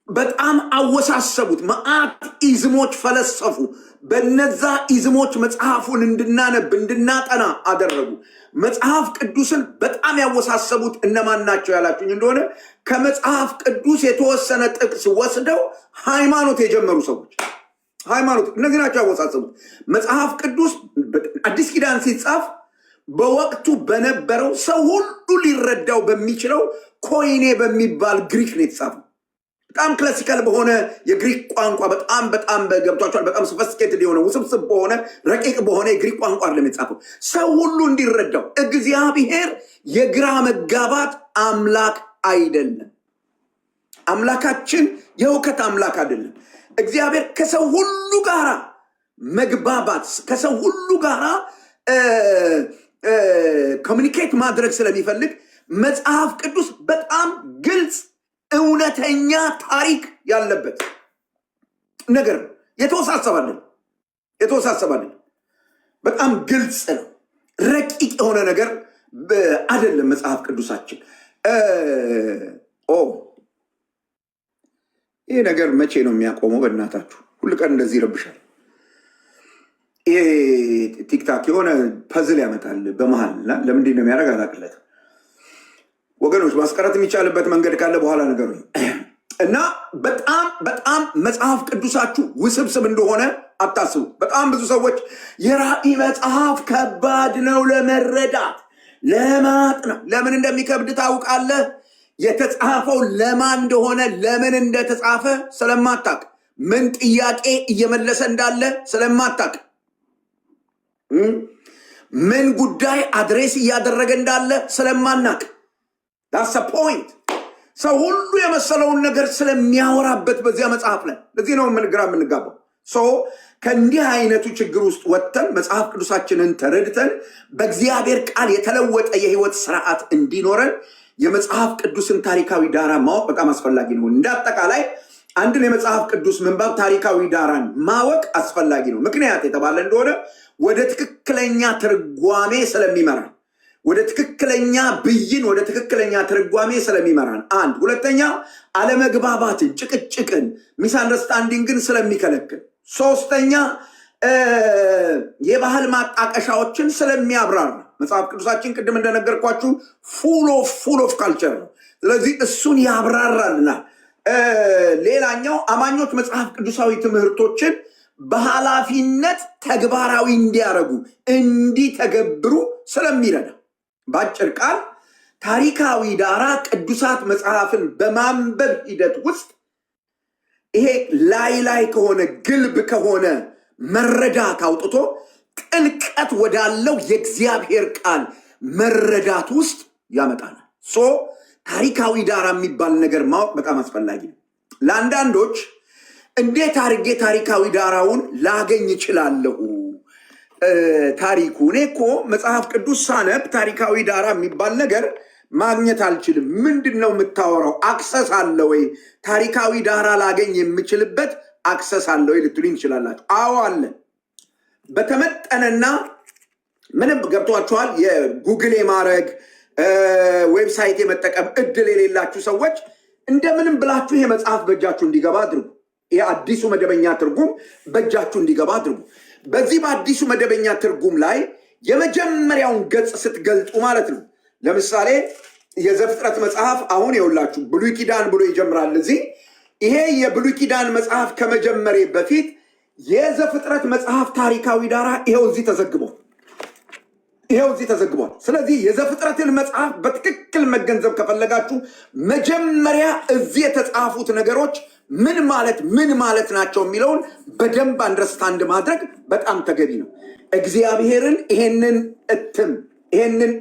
Speaker 1: በጣም አወሳሰቡት። መዓት ኢዝሞች ፈለሰፉ። በነዛ ኢዝሞች መጽሐፉን እንድናነብ እንድናጠና አደረጉ። መጽሐፍ ቅዱስን በጣም ያወሳሰቡት እነማን ናቸው ያላችሁኝ እንደሆነ ከመጽሐፍ ቅዱስ የተወሰነ ጥቅስ ወስደው ሃይማኖት የጀመሩ ሰዎች እነዚህ ናቸው ያወሳሰቡት። መጽሐፍ ቅዱስ አዲስ ኪዳን ሲጻፍ በወቅቱ በነበረው ሰው ሁሉ ሊረዳው በሚችለው ኮይኔ በሚባል ግሪክ ነው የተጻፈው። በጣም ክላሲካል በሆነ የግሪክ ቋንቋ በጣም ገብቷቸዋል። በጣም ሶፊስቲኬትድ የሆነ ውስብስብ በሆነ ረቂቅ በሆነ የግሪክ ቋንቋ አይደለም የተጻፈው፣ ሰው ሁሉ እንዲረዳው። እግዚአብሔር የግራ መጋባት አምላክ አይደለም። አምላካችን የእውከት አምላክ አይደለም። እግዚአብሔር ከሰው ሁሉ ጋራ መግባባት ከሰው ሁሉ ጋራ ኮሚኒኬት ማድረግ ስለሚፈልግ መጽሐፍ ቅዱስ በጣም ግልጽ እውነተኛ ታሪክ ያለበት ነገር ነው። የተወሳሰባለን በጣም ግልጽ ነው። ረቂቅ የሆነ ነገር አይደለም መጽሐፍ ቅዱሳችን። ይሄ ነገር መቼ ነው የሚያቆመው? በእናታችሁ ሁሉ ቀን እንደዚህ ይረብሻል። ይሄ ቲክታክ የሆነ ፐዝል ያመጣል በመሃል እና ለምንድን ነው የሚያደርግ አላቅለት ወገኖች። ማስቀረት የሚቻልበት መንገድ ካለ በኋላ ነገሩ እና በጣም መጽሐፍ ቅዱሳችሁ ውስብስብ እንደሆነ አታስቡ። በጣም ብዙ ሰዎች የራእይ መጽሐፍ ከባድ ነው ለመረዳት ለማጥናት። ለምን እንደሚከብድ ታውቃለህ? የተጻፈው ለማን እንደሆነ ለምን እንደተጻፈ ስለማታቅ፣ ምን ጥያቄ እየመለሰ እንዳለ ስለማታቅ፣ ምን ጉዳይ አድሬስ እያደረገ እንዳለ ስለማናቅ። that's the point። ሰው ሁሉ የመሰለውን ነገር ስለሚያወራበት በዚያ መጽሐፍ ላይ ለዚህ ነው ግራ የምንጋባው። ከእንዲህ አይነቱ ችግር ውስጥ ወጥተን መጽሐፍ ቅዱሳችንን ተረድተን በእግዚአብሔር ቃል የተለወጠ የህይወት ስርዓት እንዲኖረን የመጽሐፍ ቅዱስን ታሪካዊ ዳራ ማወቅ በጣም አስፈላጊ ነው። እንዳጠቃላይ አንድን የመጽሐፍ ቅዱስ ምንባብ ታሪካዊ ዳራን ማወቅ አስፈላጊ ነው። ምክንያት የተባለ እንደሆነ ወደ ትክክለኛ ትርጓሜ ስለሚመራን፣ ወደ ትክክለኛ ብይን፣ ወደ ትክክለኛ ትርጓሜ ስለሚመራን፣ አንድ ሁለተኛ አለመግባባትን፣ ጭቅጭቅን፣ ሚስ አንደርስታንዲንግን ስለሚከለክል፣ ሶስተኛ የባህል ማጣቀሻዎችን ስለሚያብራራ። መጽሐፍ ቅዱሳችን ቅድም እንደነገርኳችሁ ፉል ኦፍ ካልቸር ነው። ስለዚህ እሱን ያብራራልናል። ሌላኛው አማኞች መጽሐፍ ቅዱሳዊ ትምህርቶችን በኃላፊነት ተግባራዊ እንዲያደርጉ እንዲተገብሩ ስለሚረዳ፣ በአጭር ቃል ታሪካዊ ዳራ ቅዱሳት መጽሐፍን በማንበብ ሂደት ውስጥ ይሄ ላይ ከሆነ ግልብ ከሆነ መረዳት አውጥቶ ጥልቀት ወዳለው የእግዚአብሔር ቃል መረዳት ውስጥ ያመጣናል። ታሪካዊ ዳራ የሚባል ነገር ማወቅ በጣም አስፈላጊ ነው። ለአንዳንዶች እንዴት አድርጌ ታሪካዊ ዳራውን ላገኝ እችላለሁ? እኔ እኮ መጽሐፍ ቅዱስ ሳነብ ታሪካዊ ዳራ የሚባል ነገር ማግኘት አልችልም። ምንድን ነው የምታወራው? አክሰስ አለ ወይ? ታሪካዊ ዳራ ላገኝ የምችልበት አክሰስ አለ ወይ ልትሉኝ ትችላላችሁ። አዎ አለ። በተመጠነና ምንም ገብቷችኋል። የጉግል የማድረግ ዌብሳይት የመጠቀም እድል የሌላችሁ ሰዎች እንደምንም ብላችሁ ይሄ መጽሐፍ በእጃችሁ እንዲገባ አድርጉ። ይሄ አዲሱ መደበኛ ትርጉም በእጃችሁ እንዲገባ አድርጉ። በዚህ በአዲሱ መደበኛ ትርጉም ላይ የመጀመሪያውን ገጽ ስትገልጡ ማለት ነው። ለምሳሌ የዘፍጥረት መጽሐፍ አሁን የውላችሁ ብሉይ ኪዳን ብሎ ይጀምራል። እዚህ ይሄ የብሉይ ኪዳን መጽሐፍ ከመጀመሬ በፊት የዘፍጥረት መጽሐፍ ታሪካዊ ዳራ ይሄው እዚህ ተዘግቧል። ስለዚህ የዘፍጥረትን መጽሐፍ በትክክል መገንዘብ ከፈለጋችሁ መጀመሪያ እዚህ የተጻፉት ነገሮች ምን ማለት ናቸው የሚለውን በደንብ አንደርስታንድ ማድረግ በጣም ተገቢ ነው። እግዚአብሔርን ይሄንን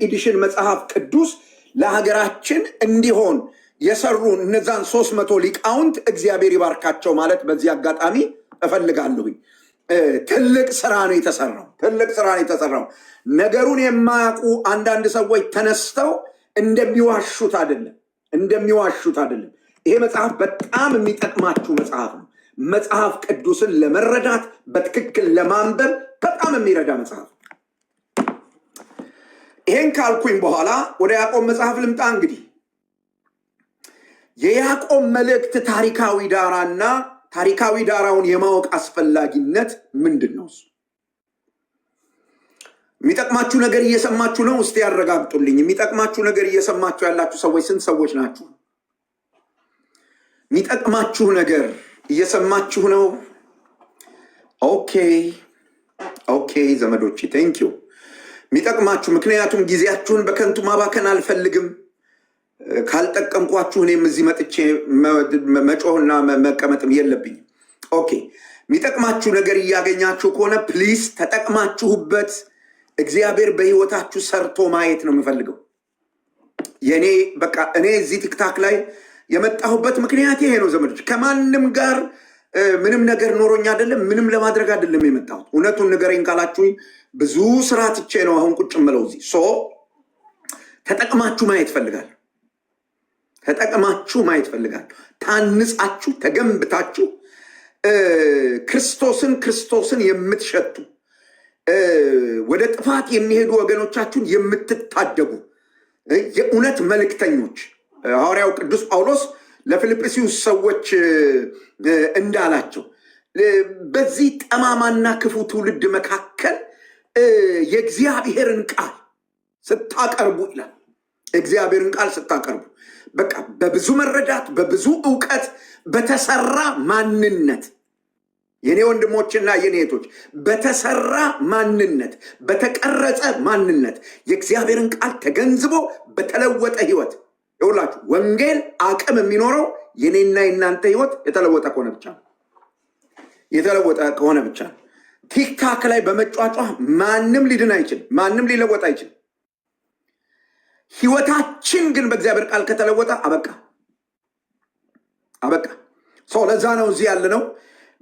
Speaker 1: ኤዲሽን መጽሐፍ ቅዱስ ለሀገራችን እንዲሆን የሰሩ እነዛን 300 ሊቃውንት እግዚአብሔር ይባርካቸው ማለት በዚህ አጋጣሚ እፈልጋለሁኝ። ትልቅ ስራ ነው የተሰራው። ነገሩን የማያውቁ አንዳንድ ሰዎች ተነስተው እንደሚዋሹት አይደለም። ይሄ መጽሐፍ በጣም የሚጠቅማችሁ መጽሐፍ ነው። መጽሐፍ ቅዱስን ለመረዳት በትክክል ለማንበብ በጣም የሚረዳ መጽሐፍ። ይሄን ካልኩኝ በኋላ ወደ ያዕቆብ መጽሐፍ ልምጣ። እንግዲህ የያዕቆብ መልእክት ታሪካዊ ዳራና ታሪካዊ ዳራውን የማወቅ አስፈላጊነት ምንድን ነው? የሚጠቅማችሁ ነገር እየሰማችሁ ነው? እስቲ ያረጋግጡልኝ። የሚጠቅማችሁ ነገር እየሰማችሁ ያላችሁ ሰዎች ስንት ሰዎች ናችሁ? የሚጠቅማችሁ ነገር እየሰማችሁ ነው? ኦኬ ዘመዶቼ ቴንኪዩ። የሚጠቅማችሁ፣ ምክንያቱም ጊዜያችሁን በከንቱ ማባከን አልፈልግም። ካልጠቀምኳችሁ እኔም እዚህ መጥቼ መጮህና መቀመጥም የለብኝም። የሚጠቅማችሁ ነገር እያገኛችሁ ከሆነ ፕሊዝ ተጠቅማችሁበት። እግዚአብሔር በህይወታችሁ ሰርቶ ማየት ነው የምፈልገው። እኔ እዚህ ቲክታክ ላይ የመጣሁበት ምክንያት ይሄ ነው ዘመዶች። ከማንም ጋር ምንም ነገር ኖሮኝ አይደለም፣ ምንም ለማድረግ አይደለም የመጣሁት። እውነቱን ንገረኝ ካላችሁኝ ብዙ ስራ ትቼ ነው አሁን ቁጭ ምለው እዚህ። ተጠቅማችሁ ማየት ፈልጋለሁ። ታንጻችሁ ተገንብታችሁ ክርስቶስን የምትሸቱ ወደ ጥፋት የሚሄዱ ወገኖቻችሁን የምትታደጉ የእውነት መልእክተኞች ሐዋርያው ቅዱስ ጳውሎስ ለፊልጵስዩስ ሰዎች እንዳላቸው በዚህ ጠማማና ክፉ ትውልድ መካከል የእግዚአብሔርን ቃል ስታቀርቡ ይላል። እግዚአብሔርን ቃል ስታቀርቡ በብዙ መረዳት፣ በብዙ ዕውቀት፣ በተሰራ ማንነት የኔ ወንድሞችና የኔ እህቶች በተሰራ ማንነት፣ በተቀረጸ ማንነት የእግዚአብሔርን ቃል ተገንዝቦ በተለወጠ ህይወት ይውላችሁ። ወንጌል አቅም የሚኖረው የኔና የናንተ ህይወት የተለወጠ ከሆነ ብቻ ነው። ቲክታክ ላይ በመጫጫ ማንም ሊድን አይችልም። ማንም ሊለወጥ አይችልም። ህይወታችን ግን በእግዚአብሔር ቃል ከተለወጠ አበቃ። ለዛ ነው እዚህ ያለ ነው።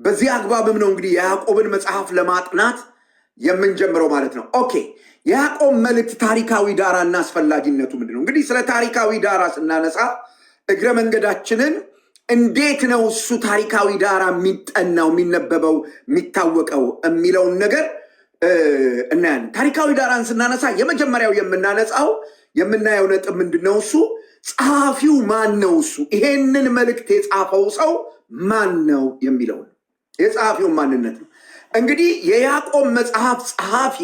Speaker 1: በዚህ አግባብም ነው እንግዲህ የያዕቆብን መጽሐፍ ለማጥናት የምንጀምረው ማለት ነው። የያዕቆብ መልእክት ታሪካዊ ዳራ እና አስፈላጊነቱ ምንድን ነው? እንግዲህ ስለ ታሪካዊ ዳራ ስናነሳ እግረ መንገዳችንን እንዴት ነው እሱ ታሪካዊ ዳራ የሚጠናው፣ የሚነበበው፣ የሚታወቀው የሚለውን ነገር እናያለን። ታሪካዊ ዳራን ስናነሳ የመጀመሪያው የምናየው ነጥብ ምንድን ነው? እሱ ጸሐፊው ማን ነው? እሱ ይሄንን መልእክት የጻፈው ሰው ማን ነው የሚለው የጸሐፊውን ማንነት ነው። እንግዲህ የያዕቆብ መጽሐፍ ጸሐፊ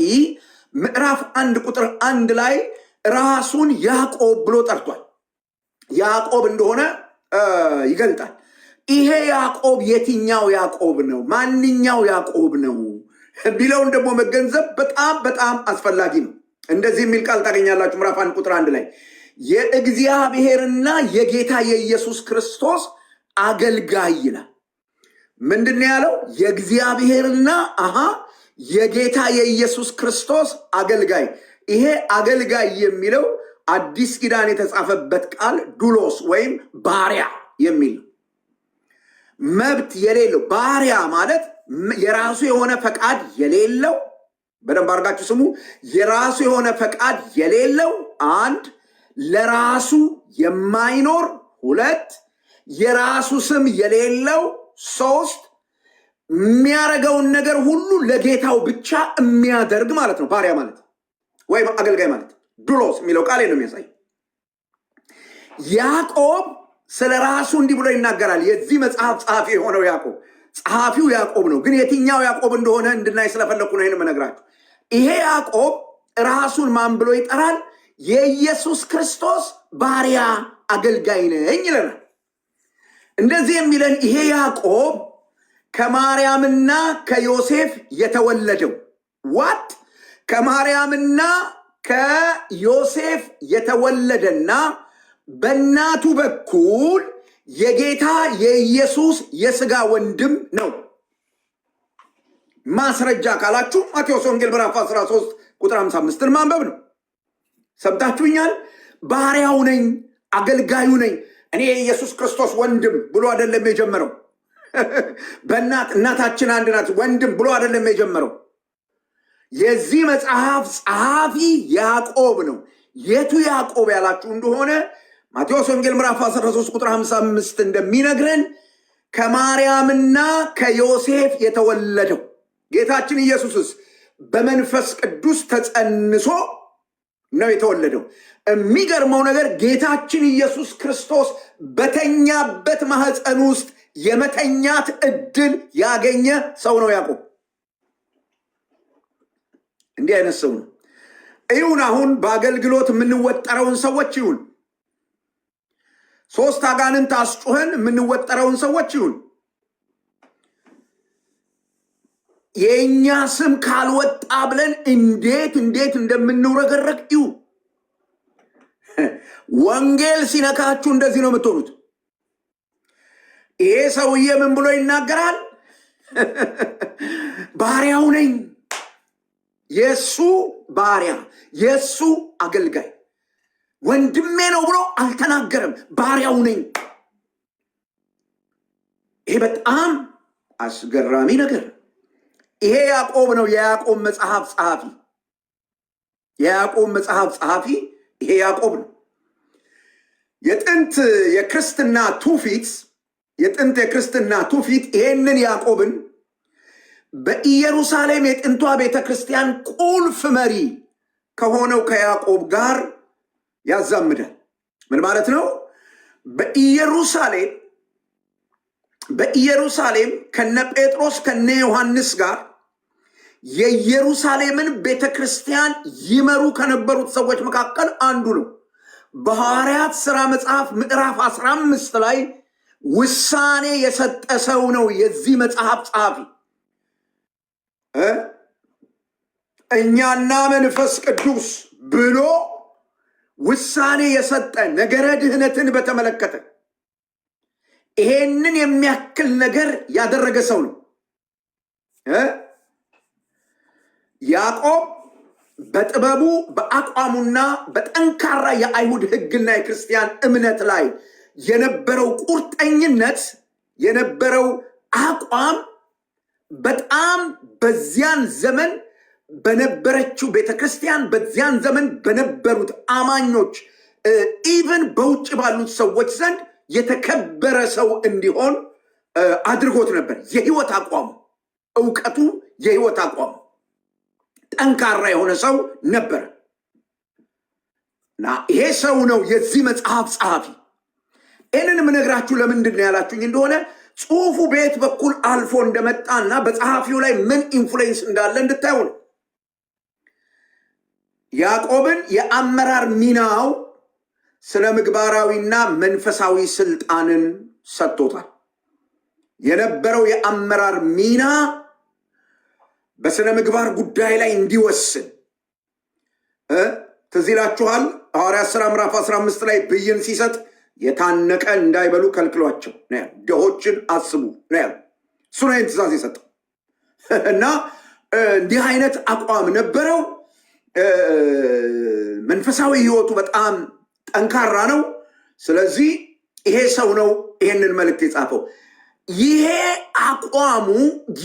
Speaker 1: ምዕራፍ 1 ቁጥር 1 ላይ ራሱን ያዕቆብ ብሎ ጠርቷል። ያዕቆብ እንደሆነ ይገልጣል። ይሄ ያዕቆብ የትኛው ያዕቆብ ነው? ማንኛው ያዕቆብ ነው ቢለውን ደግሞ መገንዘብ በጣም በጣም አስፈላጊ ነው። እንደዚህ የሚል ቃል ታገኛላችሁ ምዕራፍ 1 ቁጥር 1 ላይ የእግዚአብሔርና የጌታ የኢየሱስ ክርስቶስ አገልጋይ ይላል። ምንድነው ያለው? የእግዚአብሔርና የጌታ የኢየሱስ ክርስቶስ አገልጋይ። ይሄ አገልጋይ የሚለው አዲስ ኪዳን የተጻፈበት ቃል ዱሎስ ወይም ባሪያ የሚል ነው። መብት የሌለው ባሪያ ማለት የራሱ የሆነ ፈቃድ የሌለው፣ በደንብ አድርጋችሁ ስሙ። የራሱ የሆነ ፈቃድ የሌለው አንድ፣ ለራሱ የማይኖር ሁለት፣ የራሱ ስም የሌለው ሶስት፣ የሚያደርገውን ነገር ሁሉ ለጌታው ብቻ የሚያደርግ ማለት ነው ባሪያ ማለት ወይም አገልጋይ ማለት። ዱሎስ የሚለው ቃል ነው የሚያሳይ። ያዕቆብ ስለ ራሱ እንዲህ ብሎ ይናገራል። የዚህ መጽሐፍ ጸሐፊ የሆነው ያዕቆብ፣ ጸሐፊው ያዕቆብ ነው። ግን የትኛው ያዕቆብ እንደሆነ እንድናይ ስለፈለኩ ነው ይህን የምነግራችሁ። ይሄ ያዕቆብ ራሱን ማን ብሎ ይጠራል? የኢየሱስ ክርስቶስ ባሪያ አገልጋይ ነኝ ይለናል። እንደዚህ የሚለን ይሄ ያዕቆብ ከማርያምና ከዮሴፍ የተወለደው ዋት ከማርያምና ከዮሴፍ የተወለደና በእናቱ በኩል የጌታ የኢየሱስ የሥጋ ወንድም ነው። ማስረጃ ካላችሁ ማቴዎስ ወንጌል ምዕራፍ 13 ቁጥር 55ን ማንበብ ነው። ሰምታችሁኛል። ባሪያው ነኝ፣ አገልጋዩ ነኝ። እኔ የኢየሱስ ክርስቶስ ወንድም ብሎ አይደለም የጀመረው። እናታችን አንድ ናት፣ ወንድም ብሎ አይደለም የጀመረው። የዚህ መጽሐፍ ጸሐፊ ያዕቆብ ነው። የቱ ያዕቆብ ያላችሁ እንደሆነ ማቴዎስ ወንጌል ምዕራፍ 13 ቁጥር 55 እንደሚነግረን ከማርያምና ከዮሴፍ የተወለደው ጌታችን ኢየሱስስ በመንፈስ ቅዱስ ተጸንሶ ነው የተወለደው። የሚገርመው ነገር ጌታችን ኢየሱስ ክርስቶስ በተኛበት ማህፀን ውስጥ የመተኛት እድል ያገኘ ሰው ነው ያዕቆብ። እንዲህ አይነት ሰው ነው። ይሁን አሁን በአገልግሎት የምንወጠረውን ሰዎች ይሁን፣ ሶስት አጋንንት አስጮኸን የምንወጠረውን ሰዎች ይሁን፣ የእኛ ስም ካልወጣ ብለን እንዴት እንደምንውረገረግ ይሁን። ወንጌል ሲነካችሁ እንደዚህ ነው የምትሆኑት። ይሄ ሰውዬ ምን ብሎ ይናገራል? ባሪያው ነኝ፣ የሱ ባሪያ፣ የሱ አገልጋይ። ወንድሜ ነው ብሎ አልተናገረም። ባሪያው ነኝ። ይሄ በጣም አስገራሚ ነገር። ይሄ ያዕቆብ ነው፣ የያዕቆብ መጽሐፍ ጸሐፊ። የያዕቆብ መጽሐፍ ጸሐፊ ይሄ ያዕቆብ ነው። የጥንት የክርስትና ትውፊት ይሄንን ያዕቆብን በኢየሩሳሌም የጥንቷ ቤተ ክርስቲያን ቁልፍ መሪ ከሆነው ከያዕቆብ ጋር ያዛምዳል። ምን ማለት ነው? በኢየሩሳሌም ከነ ጴጥሮስ ከነ ዮሐንስ ጋር የኢየሩሳሌምን ቤተ ክርስቲያን ይመሩ ከነበሩት ሰዎች መካከል አንዱ ነው። በሐዋርያት ሥራ መጽሐፍ ምዕራፍ 15 ላይ ውሳኔ የሰጠ ሰው ነው የዚህ መጽሐፍ ጸሐፊ። እኛና መንፈስ ቅዱስ ብሎ ውሳኔ የሰጠ ነገረ ድህነትን በተመለከተ ይሄንን የሚያክል ነገር ያደረገ ሰው ነው። ያዕቆብ በጥበቡ በአቋሙና በጠንካራ የአይሁድ ሕግና የክርስቲያን እምነት ላይ የነበረው ቁርጠኝነት፣ የነበረው አቋም በጣም በዚያን ዘመን በነበረችው ቤተክርስቲያን፣ በዚያን ዘመን በነበሩት አማኞች፣ ኢቭን በውጭ ባሉት ሰዎች ዘንድ የተከበረ ሰው እንዲሆን አድርጎት ነበር። የህይወት አቋሙ፣ እውቀቱ፣ የህይወት አቋሙ ጠንካራ የሆነ ሰው ነበር እና ይሄ ሰው ነው የዚህ መጽሐፍ ጸሐፊ። ይህንን የምነግራችሁ ለምንድን ነው ያላችሁኝ እንደሆነ ጽሑፉ በየት በኩል አልፎ እንደመጣና በጸሐፊው ላይ ምን ኢንፍሉዌንስ እንዳለ እንድታዩ ነው። ያዕቆብን የአመራር ሚናው ስነ ምግባራዊና መንፈሳዊ ስልጣንን ሰጥቶታል። የነበረው የአመራር ሚና በስነ ምግባር ጉዳይ ላይ እንዲወስን ትዝ ይላችኋል። ሐዋርያት ሥራ ምዕራፍ 15 ላይ ብይን ሲሰጥ የታነቀ እንዳይበሉ ከልክሏቸው ነው ያለው። ድሆችን አስቡ ነው ያለው። እሱ ነው ትእዛዝ የሰጠው እና እንዲህ አይነት አቋም ነበረው። መንፈሳዊ ህይወቱ በጣም ጠንካራ ነው። ስለዚህ ይሄ ሰው ነው ይሄንን መልእክት የጻፈው። ይሄ አቋሙ፣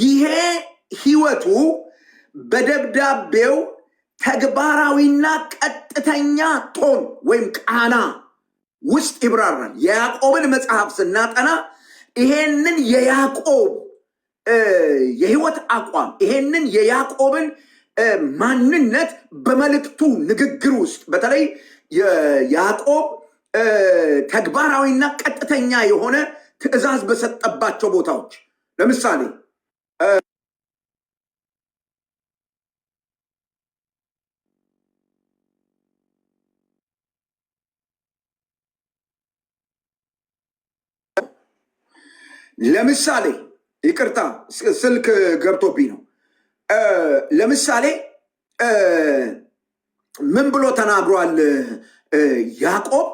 Speaker 1: ይሄ ህይወቱ በደብዳቤው ተግባራዊና ቀጥተኛ ቶን ወይም ቃና ውስጥ ይብራራል። የያዕቆብን መጽሐፍ ስናጠና ይሄንን የያዕቆብ የህይወት አቋም፣ ይሄንን የያዕቆብን ማንነት በመልእክቱ ንግግር ውስጥ በተለይ ያዕቆብ ተግባራዊና ቀጥተኛ የሆነ ትእዛዝ በሰጠባቸው ቦታዎች ለምሳሌ ይቅርታ ስልክ ገብቶብኝ ነው። ለምሳሌ ምን ብሎ ተናግሯል? ያዕቆብ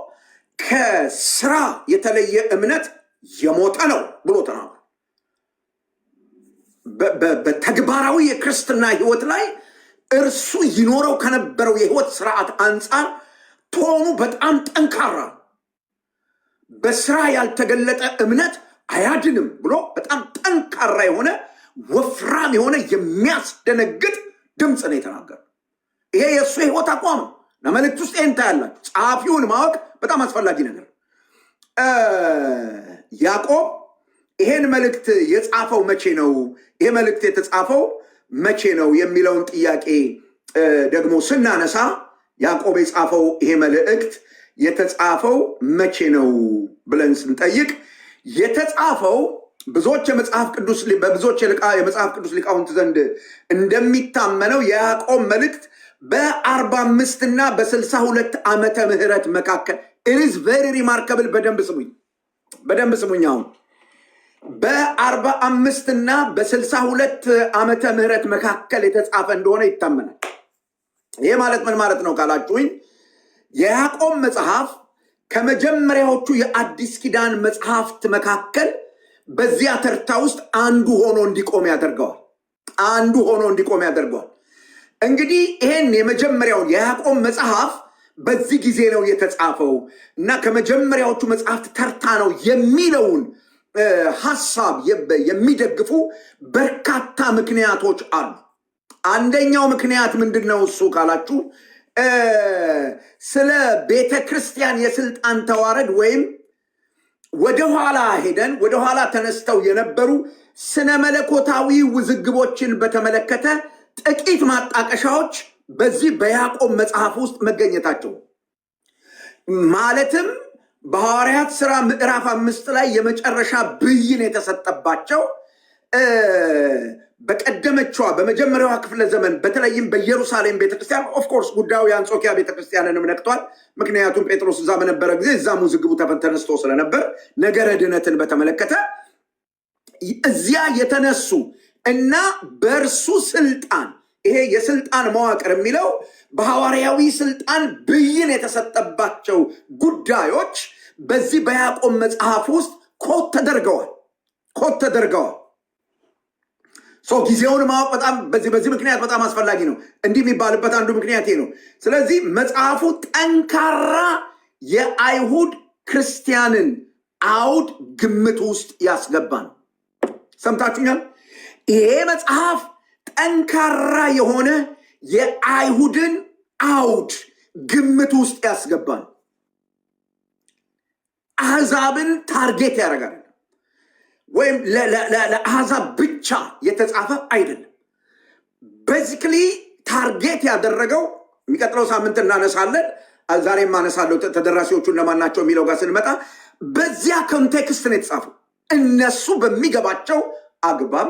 Speaker 1: ከስራ የተለየ እምነት የሞተ ነው ብሎ ተናግሯል። በተግባራዊ የክርስትና ህይወት ላይ እርሱ ይኖረው ከነበረው የህይወት ስርዓት አንጻር ቶኑ በጣም ጠንካራ፣ በስራ ያልተገለጠ እምነት አያድንም ብሎ በጣም ጠንካራ የሆነ ወፍራም የሆነ የሚያስደነግጥ ድምፅ ነው የተናገረው። ይሄ የእሱ የህይወት አቋም ነው። ለመልእክት ውስጥ ይህን ታያላችሁ። ጸሐፊውን ማወቅ በጣም አስፈላጊ ነገር። ያዕቆብ ይሄን መልእክት የጻፈው መቼ ነው? ይሄ መልእክት የተጻፈው መቼ ነው የሚለውን ጥያቄ ደግሞ ስናነሳ ያዕቆብ የጻፈው ይሄ መልእክት የተጻፈው መቼ ነው ብለን ስንጠይቅ የተጻፈው በብዙዎች የመጽሐፍ ቅዱስ ሊቃውንት ዘንድ እንደሚታመነው የያዕቆብ መልእክት በ45 እና በ62 ዓመተ ምህረት መካከል ኢዝ ቬሪ ሪማርከብል። በደንብ ስሙኝ። አሁን በ45 እና በ62 ዓመተ ምህረት መካከል የተጻፈ እንደሆነ ይታመናል። ይሄ ማለት ምን ማለት ነው ካላችሁኝ፣ የያዕቆብ መጽሐፍ ከመጀመሪያዎቹ የአዲስ ኪዳን መጽሐፍት መካከል በዚያ ተርታ ውስጥ አንዱ ሆኖ እንዲቆም ያደርገዋል። እንግዲህ ይሄን የመጀመሪያውን የያዕቆብ መጽሐፍ በዚህ ጊዜ ነው የተጻፈው እና ከመጀመሪያዎቹ መጽሐፍት ተርታ ነው የሚለውን ሐሳብ የሚደግፉ በርካታ ምክንያቶች አሉ። አንደኛው ምክንያት ምንድነው እሱ ካላችሁ፣ ስለ ቤተ ክርስቲያን የስልጣን ተዋረድ ወይም ወደኋላ ተነስተው የነበሩ ስነ መለኮታዊ ውዝግቦችን በተመለከተ ጥቂት ማጣቀሻዎች በዚህ በያዕቆብ መጽሐፍ ውስጥ መገኘታቸው፣ ማለትም በሐዋርያት ሥራ ምዕራፍ 5 ላይ የመጨረሻ ብይን የተሰጠባቸው በመጀመሪያዋ ክፍለ ዘመን በተለይም በኢየሩሳሌም ቤተክርስቲያን፣ ኦፍኮርስ ጉዳዩ የአንጾኪያ ቤተክርስቲያንንም ነክቷል። ምክንያቱም ጴጥሮስ እዛ በነበረ ጊዜ እዛም ውዝግቡ ተነስቶ ስለነበር ነገረ ድነትን በተመለከተ እዚያ የተነሱ እና በእርሱ ስልጣን፣ ይሄ የስልጣን መዋቅር የሚለው በሐዋርያዊ ስልጣን ብይን የተሰጠባቸው ጉዳዮች በዚህ በያዕቆብ መጽሐፍ ውስጥ ኮት ተደርገዋል። ጊዜውን ማወቅ በጣም በዚህ ምክንያት በጣም አስፈላጊ ነው። እንዲህ የሚባልበት አንዱ ምክንያት ነው። ስለዚህ መጽሐፉ ጠንካራ የአይሁድ ክርስቲያንን አውድ ግምት ውስጥ ያስገባ ነው። ሰምታችሁኛል? ይሄ መጽሐፍ ጠንካራ የሆነ የአይሁድን አውድ ግምት ውስጥ ያስገባ ነው። አሕዛብን ታርጌት ያደርጋል ወይም ለአሕዛብ ብቻ የተጻፈ አይደለም። ቤዚክሊ ታርጌት ያደረገው የሚቀጥለው ሳምንት እናነሳለን፣ ዛሬም አነሳለሁ ተደራሲዎቹ እነማናቸው የሚለው ጋር ስንመጣ በዚያ ኮንቴክስት ነው የተጻፈው። እነሱ በሚገባቸው አግባብ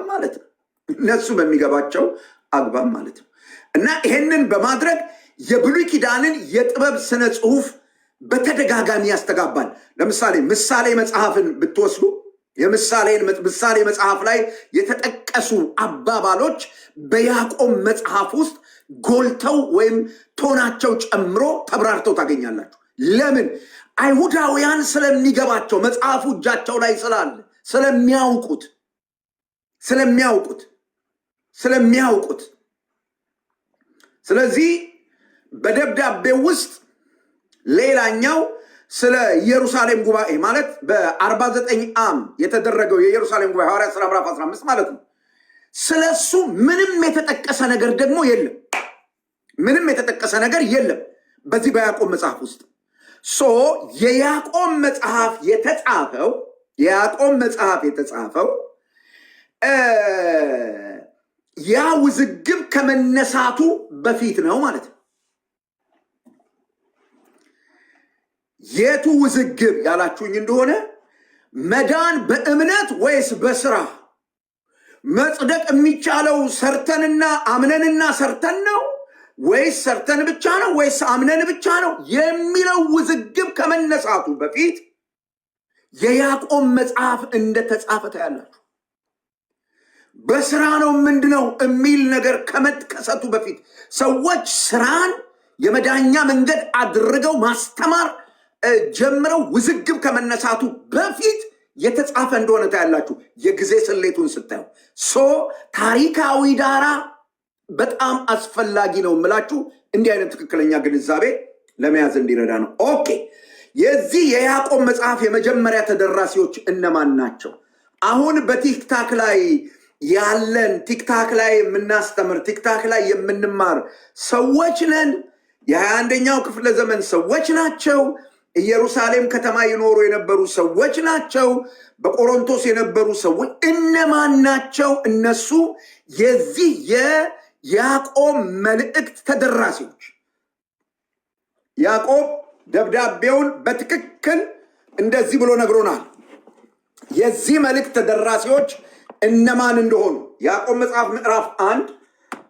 Speaker 1: ማለት ነው። እና ይሄንን በማድረግ የብሉይ ኪዳንን የጥበብ ስነ ጽሁፍ በተደጋጋሚ ያስተጋባል። ለምሳሌ ምሳሌ መጽሐፍን ብትወስዱ ምሳሌ መጽሐፍ ላይ የተጠቀሱ አባባሎች በያዕቆብ መጽሐፍ ውስጥ ጎልተው ወይም ቶናቸው ጨምሮ ተብራርተው ታገኛላችሁ። ለምን? አይሁዳውያን ስለሚገባቸው መጽሐፉ እጃቸው ላይ ስላለ ስለሚያውቁት ስለዚህ በደብዳቤው ውስጥ ሌላኛው ስለ ኢየሩሳሌም ጉባኤ ማለት በ49 ዓም የተደረገው የኢየሩሳሌም ጉባኤ ሐዋርያት ሥራ ምዕራፍ 15 ማለት ነው። ስለሱ ምንም የተጠቀሰ ነገር ደግሞ የለም። ምንም የተጠቀሰ ነገር የለም በዚህ በያዕቆብ መጽሐፍ ውስጥ። የያዕቆብ መጽሐፍ የተጻፈው ያ ውዝግብ ከመነሳቱ በፊት ነው ማለት ነው። የቱ ውዝግብ ያላችሁኝ እንደሆነ መዳን በእምነት ወይስ በስራ? መጽደቅ የሚቻለው ሰርተንና አምነንና ሰርተን ነው ወይስ ሰርተን ብቻ ነው ወይስ አምነን ብቻ ነው የሚለው ውዝግብ ከመነሳቱ በፊት የያዕቆብ መጽሐፍ እንደተጻፈ ታያላችሁ። በስራ ነው ምንድነው የሚል ነገር ከመጥቀሰቱ በፊት ሰዎች ስራን የመዳኛ መንገድ አድርገው ማስተማር ጀምረው ውዝግብ ከመነሳቱ በፊት የተጻፈ እንደሆነ ታያላችሁ። የጊዜ ስሌቱን ስታዩ ታሪካዊ ዳራ በጣም አስፈላጊ ነው የምላችሁ እንዲህ አይነት ትክክለኛ ግንዛቤ ለመያዝ እንዲረዳ ነው። ኦኬ፣ የዚህ የያዕቆብ መጽሐፍ የመጀመሪያ ተደራሲዎች እነማን ናቸው? አሁን በቲክታክ ላይ ያለን ቲክታክ ላይ የምናስተምር ቲክታክ ላይ የምንማር ሰዎች ነን። የ21ኛው ክፍለ ዘመን ሰዎች ናቸው። ኢየሩሳሌም ከተማ ይኖሩ የነበሩ ሰዎች ናቸው። በቆሮንቶስ የነበሩ ሰዎች እነማን ናቸው? እነሱ የዚህ የያዕቆብ መልእክት ተደራሲዎች። ያዕቆብ ደብዳቤውን በትክክል እንደዚህ ብሎ ነግሮናል። የዚህ መልእክት ተደራሲዎች እነማን እንደሆኑ ያዕቆብ መጽሐፍ ምዕራፍ 1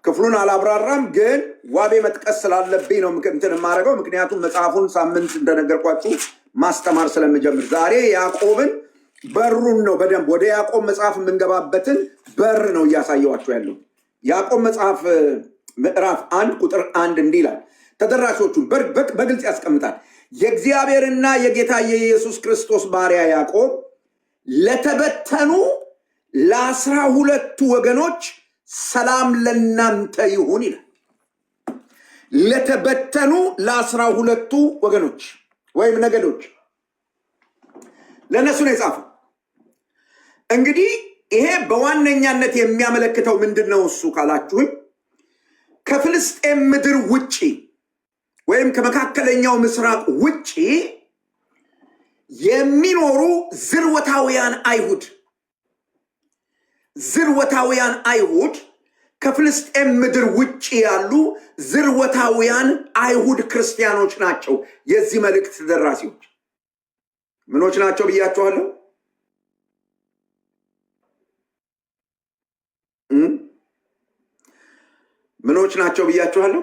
Speaker 1: ክፍሉን አላብራራም፣ ግን ዋቤ መጥቀስ ስላለብኝ ነው እንትን የማደርገው። ምክንያቱም መጽሐፉን ሳምንት እንደነገርኳችሁ ማስተማር ስለምጀምር ዛሬ ያዕቆብን በሩን ነው በደንብ ወደ ያዕቆብ መጽሐፍ የምንገባበትን በር ነው እያሳየዋችሁ ያለው። ያዕቆብ መጽሐፍ ምዕራፍ 1 ቁጥር 1 እንዲህ ይላል። ተደራሾቹን በግልጽ ያስቀምጣል። የእግዚአብሔርና የጌታ የኢየሱስ ክርስቶስ ባሪያ ያዕቆብ ለተበተኑ ለ12 ወገኖች ሰላም ለናንተ ይሁን ይላል። ለተበተኑ ለ12 ወገኖች ወይም ነገዶች ለነሱ ነው የጻፈው። እንግዲህ ይሄ በዋነኛነት የሚያመለክተው ምንድነው እሱ ካላችሁኝ ከፍልስጤም ምድር ውጪ ወይም ከመካከለኛው ምስራቅ ውጪ የሚኖሩ ዝርወታውያን አይሁድ ከፍልስጤም ምድር ውጪ ያሉ ዝርወታውያን አይሁድ ክርስቲያኖች ናቸው። የዚህ መልእክት ተደራሲዎች ምኖች ናቸው ብያቸዋለሁ? ምኖች ናቸው ብያቸዋለሁ?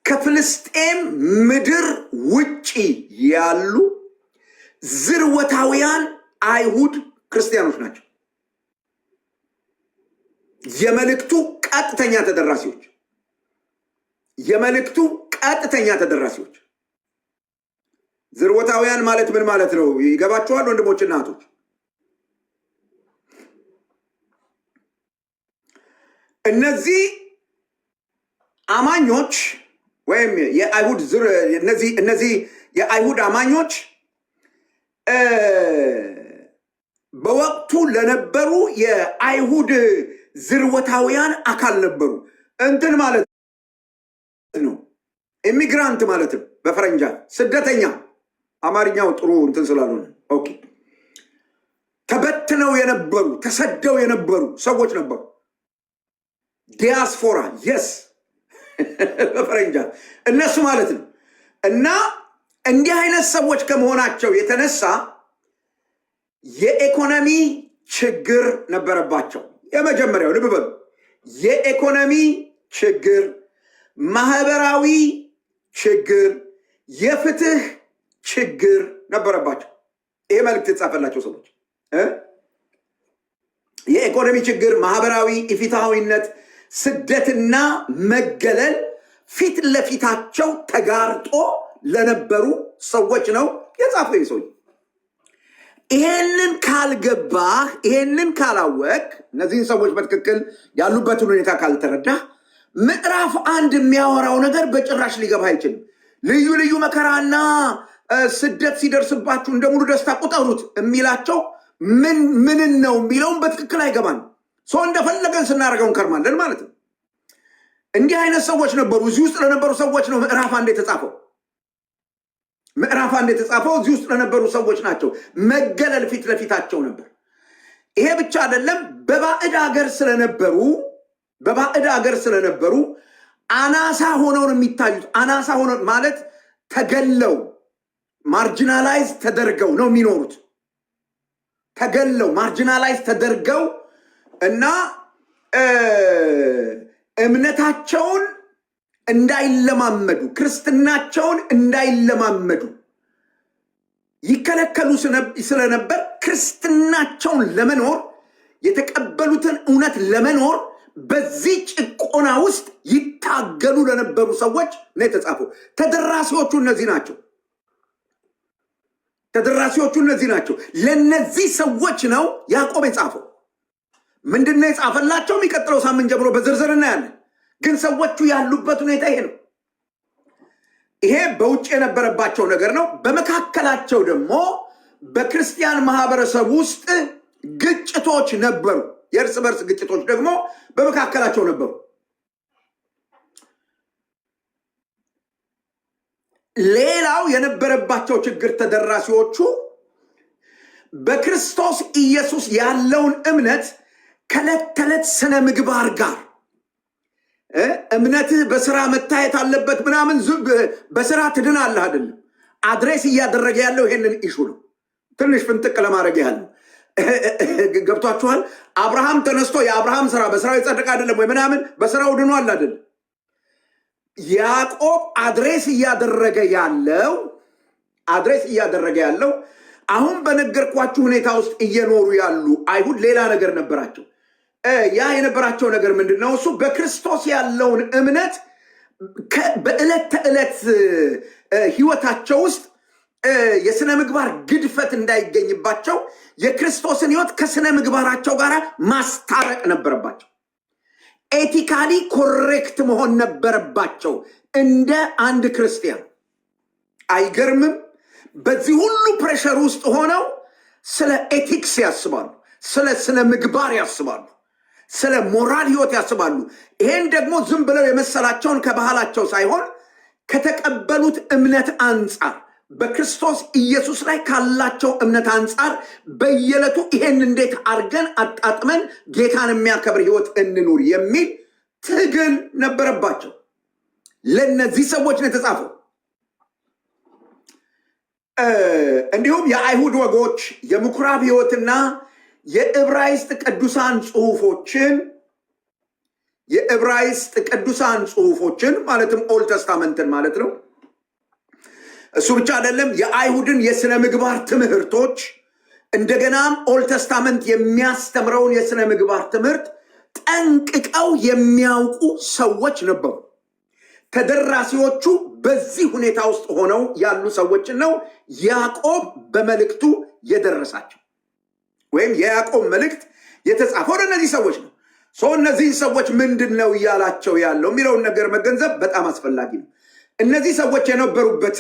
Speaker 1: ከፍልስጤም ምድር ውጪ ያሉ ዝርወታውያን አይሁድ ክርስቲያኖች ናቸው። የመልእክቱ ቀጥተኛ ተደራሲዎች ዝርወታውያን ማለት ምን ማለት ነው? ይገባችኋል ወንድሞችና እህቶች? እነዚህ አማኞች ወይም እነዚህ የአይሁድ አማኞች በወቅቱ ለነበሩ የአይሁድ ዝርወታውያን አካል ነበሩ። እንትን ማለት ነው ኢሚግራንት ማለትም በፈረንጃ ስደተኛ። አማርኛው ጥሩ እንትን ስላልሆነ ኦኬ። ተበትነው የነበሩ ተሰደው የነበሩ ሰዎች ነበሩ። ዲያስፖራ የስ በፈረንጃ እነሱ ማለት ነው። እና እንዲህ አይነት ሰዎች ከመሆናቸው የተነሳ የኢኮኖሚ ችግር ነበረባቸው። የመጀመሪያው ልብ በሉ፣ የኢኮኖሚ ችግር፣ ማህበራዊ ችግር፣ የፍትህ ችግር ነበረባቸው። ይሄ መልእክት የተጻፈላቸው ሰዎች የኢኮኖሚ ችግር፣ ማህበራዊ ኢፍትሃዊነት፣ ስደትና መገለል ፊት ለፊታቸው ተጋርጦ ለነበሩ ሰዎች ነው የጻፈው ይህ ሰውዬ። ይሄንን ካልገባህ፣ ይሄንን ካላወቅ፣ እነዚህን ሰዎች በትክክል ያሉበትን ሁኔታ ካልተረዳህ ምዕራፍ 1 የሚያወራው ነገር በጭራሽ ሊገባ አይችልም። ልዩ ልዩ መከራና ስደት ሲደርስባችሁ እንደ ሙሉ ደስታ ቁጠሩት የሚላቸው ምንን ነው የሚለውን በትክክል አይገባን። ሰው እንደፈለገን ስናደርገው እንከርማለን ማለት ነው። እንዲህ አይነት ሰዎች ነበሩ። እዚህ ውስጥ ለነበሩ ሰዎች ነው ምዕራፍ 1 የተጻፈው። ምዕራፍ 1 የተጻፈው እዚህ ውስጥ ለነበሩ ሰዎች ናቸው። መገለል ፊት ለፊታቸው ነበር። ይሄ ብቻ አይደለም። በባዕድ ሀገር ስለነበሩ አናሳ ሆነው ነው የሚታዩት። አናሳ ሆነው ማለት ተገለው ማርጂናላይዝ ተደርገው ነው የሚኖሩት። ተገለው ማርጂናላይዝ ተደርገው እና እምነታቸውን እንዳይለማመዱ፣ ክርስትናቸውን እንዳይለማመዱ ይከለከሉ ስለነበር ክርስትናቸውን ለመኖር የተቀበሉትን እውነት ለመኖር በዚህ ጭቆና ውስጥ ይታገሉ ለነበሩ ሰዎች ነው የተጻፈው። ተደራሲዎቹ እነዚህ ናቸው። ለነዚህ ሰዎች ነው ያዕቆብ የጻፈው። ምንድነው የጻፈላቸው? የሚቀጥለው ሳምንት ጀምሮ በዝርዝር እናያለን። ግን ሰዎቹ ያሉበት ሁኔታ ይሄ ነው። ይሄ በውጭ የነበረባቸው ነገር ነው። በመካከላቸው ደግሞ በክርስቲያን ማህበረሰብ ውስጥ ግጭቶች ነበሩ። የእርስ በርስ ግጭቶች ደግሞ በመካከላቸው ነበሩ። ሌላው የነበረባቸው ችግር ተደራሲዎቹ በክርስቶስ ኢየሱስ ያለውን እምነት ከዕለት ተዕለት ስነ ምግባር ጋር እምነትህ በስራ መታየት አለበት ምናምን በስራ ትድናለህ አይደለም። አድሬስ እያደረገ ያለው ይሄንን ኢሹ ነው። ትንሽ ፍንጥቅ ለማድረግ ያለው ገብቷችኋል? አብርሃም ተነስቶ የአብርሃም ስራ በስራው ይጸድቅ አይደለም ወይ ምናምን በስራው ድኗል አይደለም። ያዕቆብ አድሬስ እያደረገ ያለው አሁን በነገርኳችሁ ሁኔታ ውስጥ እየኖሩ ያሉ አይሁድ ሌላ ነገር ነበራቸው። ያ የነበራቸው ነገር ምንድነው? እሱ በክርስቶስ ያለውን እምነት በዕለት ተዕለት ህይወታቸው ውስጥ የስነ ምግባር ግድፈት እንዳይገኝባቸው የክርስቶስን ህይወት ከስነ ምግባራቸው ጋር ማስታረቅ ነበረባቸው። ኤቲካሊ ኮሬክት መሆን ነበረባቸው እንደ አንድ ክርስቲያን። አይገርምም? በዚህ ሁሉ ፕሬሸር ውስጥ ሆነው ስለ ኤቲክስ ያስባሉ፣ ስለ ስነ ምግባር ያስባሉ፣ ስለ ሞራል ህይወት ያስባሉ። ይሄን ደግሞ ዝም ብለው የመሰላቸውን ከባህላቸው ሳይሆን ከተቀበሉት እምነት አንጻር በክርስቶስ ኢየሱስ ላይ ካላቸው እምነት አንጻር በየዕለቱ ይሄን እንዴት አድርገን አጣጥመን ጌታን የሚያከብር ህይወት እንኑር የሚል ትግል ነበረባቸው። ለነዚህ ሰዎች ነው የተጻፈው። እንዲሁም የአይሁድ ወጎች፣ የምኩራብ ህይወትና የዕብራይስጥ ቅዱሳን ጽሑፎችን ማለትም ኦልድ ተስታመንትን ማለት ነው። እሱ ብቻ አይደለም፣ የአይሁድን የስነ ምግባር ትምህርቶች እንደገናም ኦልድ ተስታመንት የሚያስተምረውን የስነ ምግባር ትምህርት ጠንቅቀው የሚያውቁ ሰዎች ነበሩ። ተደራሲዎቹ በዚህ ሁኔታ ውስጥ ሆነው ያሉ ሰዎችን ነው ያዕቆብ በመልእክቱ የደረሳቸው፣ ወይም የያዕቆብ መልእክት የተጻፈው ለእነዚህ ሰዎች ነው። እነዚህ ሰዎች ምንድን ነው እያላቸው ያለው የሚለውን ነገር መገንዘብ በጣም አስፈላጊ ነው። እነዚህ ሰዎች የነበሩበት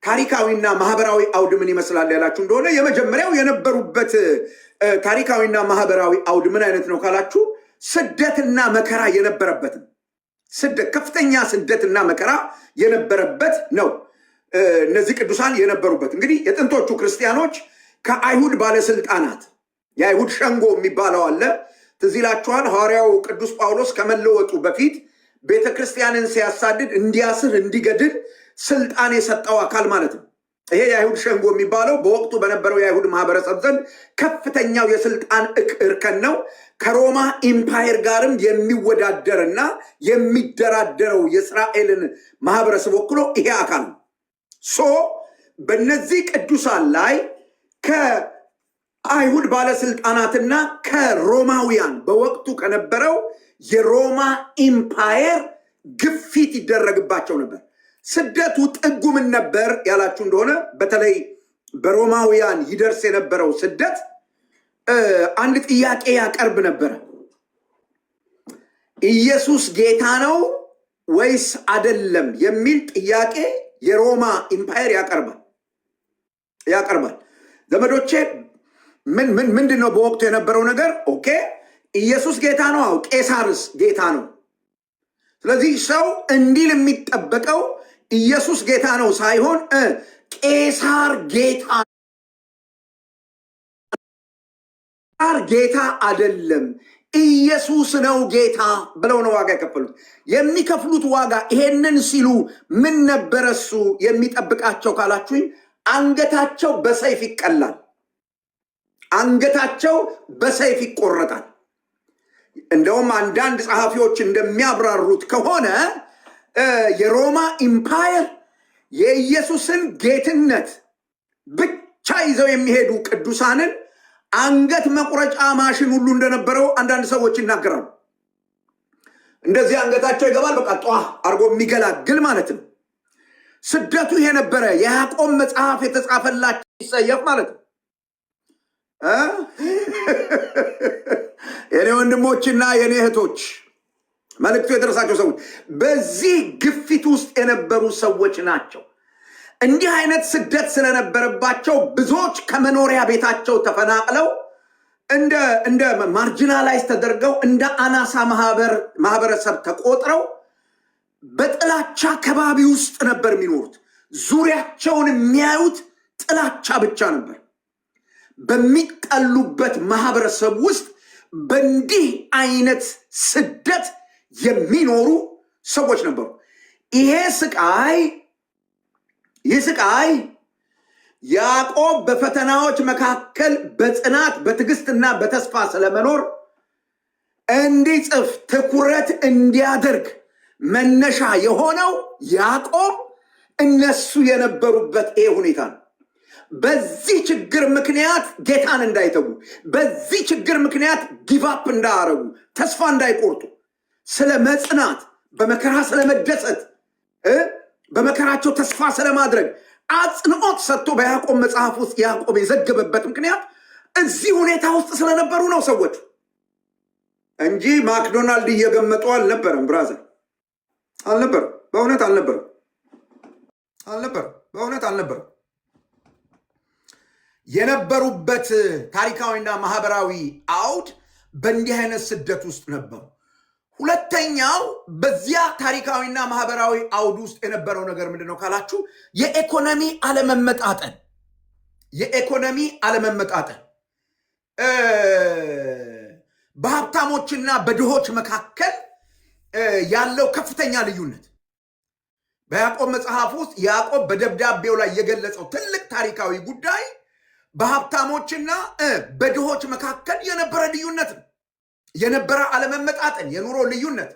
Speaker 1: ታሪካዊና ማህበራዊ አውድ ምን ይመስላል ያላችሁ እንደሆነ የመጀመሪያው የነበሩበት ታሪካዊና ማህበራዊ አውድ ምን አይነት ነው ካላችሁ ስደትና መከራ የነበረበት ነው። ከፍተኛ ስደትና መከራ የነበረበት ነው። እነዚህ ቅዱሳን የነበሩበት እንግዲህ የጥንቶቹ ክርስቲያኖች ከአይሁድ ባለስልጣናት የአይሁድ ሸንጎ የሚባለው አለ። ትዝ ይላችኋል። ሐዋርያው ቅዱስ ጳውሎስ ከመለወጡ በፊት ቤተክርስቲያንን ሲያሳድድ፣ እንዲያስር፣ እንዲገድል ስልጣን የሰጠው አካል ማለት ነው። ይሄ የአይሁድ ሸንጎ የሚባለው በወቅቱ በነበረው የአይሁድ ማህበረሰብ ዘንድ ከፍተኛው የስልጣን እርከን ነው። ከሮማ ኢምፓየር ጋርም የሚወዳደርና የሚደራደረው የእስራኤልን ማህበረሰብ ወክሎ ይሄ አካል ነው። በእነዚህ ቅዱሳን ላይ ከአይሁድ ባለስልጣናትና ከሮማውያን በወቅቱ ከነበረው የሮማ ኢምፓየር ግፊት ይደረግባቸው ነበር። ስደቱ ጥጉ ምን ነበር ያላችሁ እንደሆነ በተለይ በሮማውያን ይደርስ የነበረው ስደት አንድ ጥያቄ ያቀርብ ነበረ። ኢየሱስ ጌታ ነው ወይስ አይደለም የሚል ጥያቄ የሮማ ኢምፓየር ያቀርባል። ዘመዶቼ ምንድን ነው በወቅቱ የነበረው ነገር? ኦኬ ኢየሱስ ጌታ ነው፣ አው ቄሳርስ ጌታ ነው። ስለዚህ ሰው እንዲል የሚጠበቀው ኢየሱስ ጌታ ነው ሳይሆን ቄሳር ጌታ አይደለም፣ ኢየሱስ ነው ጌታ ብለው ነው ዋጋ የከፈሉት። የሚከፍሉት ዋጋ ይሄንን ሲሉ ምን ነበረ እሱ የሚጠብቃቸው ካላችሁኝ፣ አንገታቸው በሰይፍ ይቀላል፣ አንገታቸው በሰይፍ ይቆረጣል። እንደውም አንዳንድ ጸሐፊዎች እንደሚያብራሩት ከሆነ የሮማ ኢምፓየር የኢየሱስን ጌትነት ብቻ ይዘው የሚሄዱ ቅዱሳንን አንገት መቁረጫ ማሽን ሁሉ እንደነበረው አንዳንድ ሰዎች ይናገራሉ። እንደዚህ አንገታቸው ይገባል፣ በቃ ጧ አርጎ የሚገላግል ማለት ነው። ስደቱ ይሄ ነበረ። የያዕቆብ መጽሐፍ የተጻፈላቸው ይሰየፍ ማለት ነው። የኔ ወንድሞችና የኔ እህቶች መልእክቱ የደረሳቸው ሰዎች በዚህ ግፊት ውስጥ የነበሩ ሰዎች ናቸው። እንዲህ አይነት ስደት ስለነበረባቸው ብዙዎች ከመኖሪያ ቤታቸው ተፈናቅለው እንደ ማርጂናላይዝ ተደርገው እንደ አናሳ ማህበረሰብ ተቆጥረው በጥላቻ ከባቢ ውስጥ ነበር የሚኖሩት። ዙሪያቸውን የሚያዩት ጥላቻ ብቻ ነበር። በሚጠሉበት ማህበረሰብ ውስጥ በእንዲህ አይነት ስደት የሚኖሩ ሰዎች ነበሩ። ይህ ስቃይ ያዕቆብ በፈተናዎች መካከል በጽናት በትዕግስትና በተስፋ ስለመኖር እንዲጽፍ ትኩረት እንዲያደርግ መነሻ የሆነው ያዕቆብ እነሱ የነበሩበት ይሄ ሁኔታ ነው። በዚህ ችግር ምክንያት ጌታን እንዳይተዉ፣ በዚህ ችግር ምክንያት ጊቫፕ እንዳያረጉ፣ ተስፋ እንዳይቆርጡ፣ ስለ መጽናት፣ በመከራ ስለመደሰት፣ በመከራቸው ተስፋ ስለማድረግ አጽንዖት ሰጥቶ በያዕቆብ መጽሐፍ ውስጥ ያዕቆብ የዘገበበት ምክንያት እዚህ ሁኔታ ውስጥ ስለነበሩ ነው ሰዎች እንጂ ማክዶናልድ እየገመጡ አልነበረም። ብራዘር አልነበረም። በእውነት አልነበረም። የነበሩበት ታሪካዊና ማህበራዊ አውድ በእንዲህ አይነት ስደት ውስጥ ነበሩ። ሁለተኛው በዚያ ታሪካዊና ማህበራዊ አውድ ውስጥ የነበረው ነገር ምንድን ነው ካላችሁ፣ የኢኮኖሚ አለመመጣጠን በሀብታሞችና በድሆች መካከል ያለው ከፍተኛ ልዩነት በያዕቆብ መጽሐፍ ውስጥ ያዕቆብ በደብዳቤው ላይ የገለጸው ትልቅ ታሪካዊ ጉዳይ በሀብታሞችና በድሆች መካከል የነበረ ልዩነት ነው። የነበረ አለመመጣጠን፣ የኑሮ ልዩነት።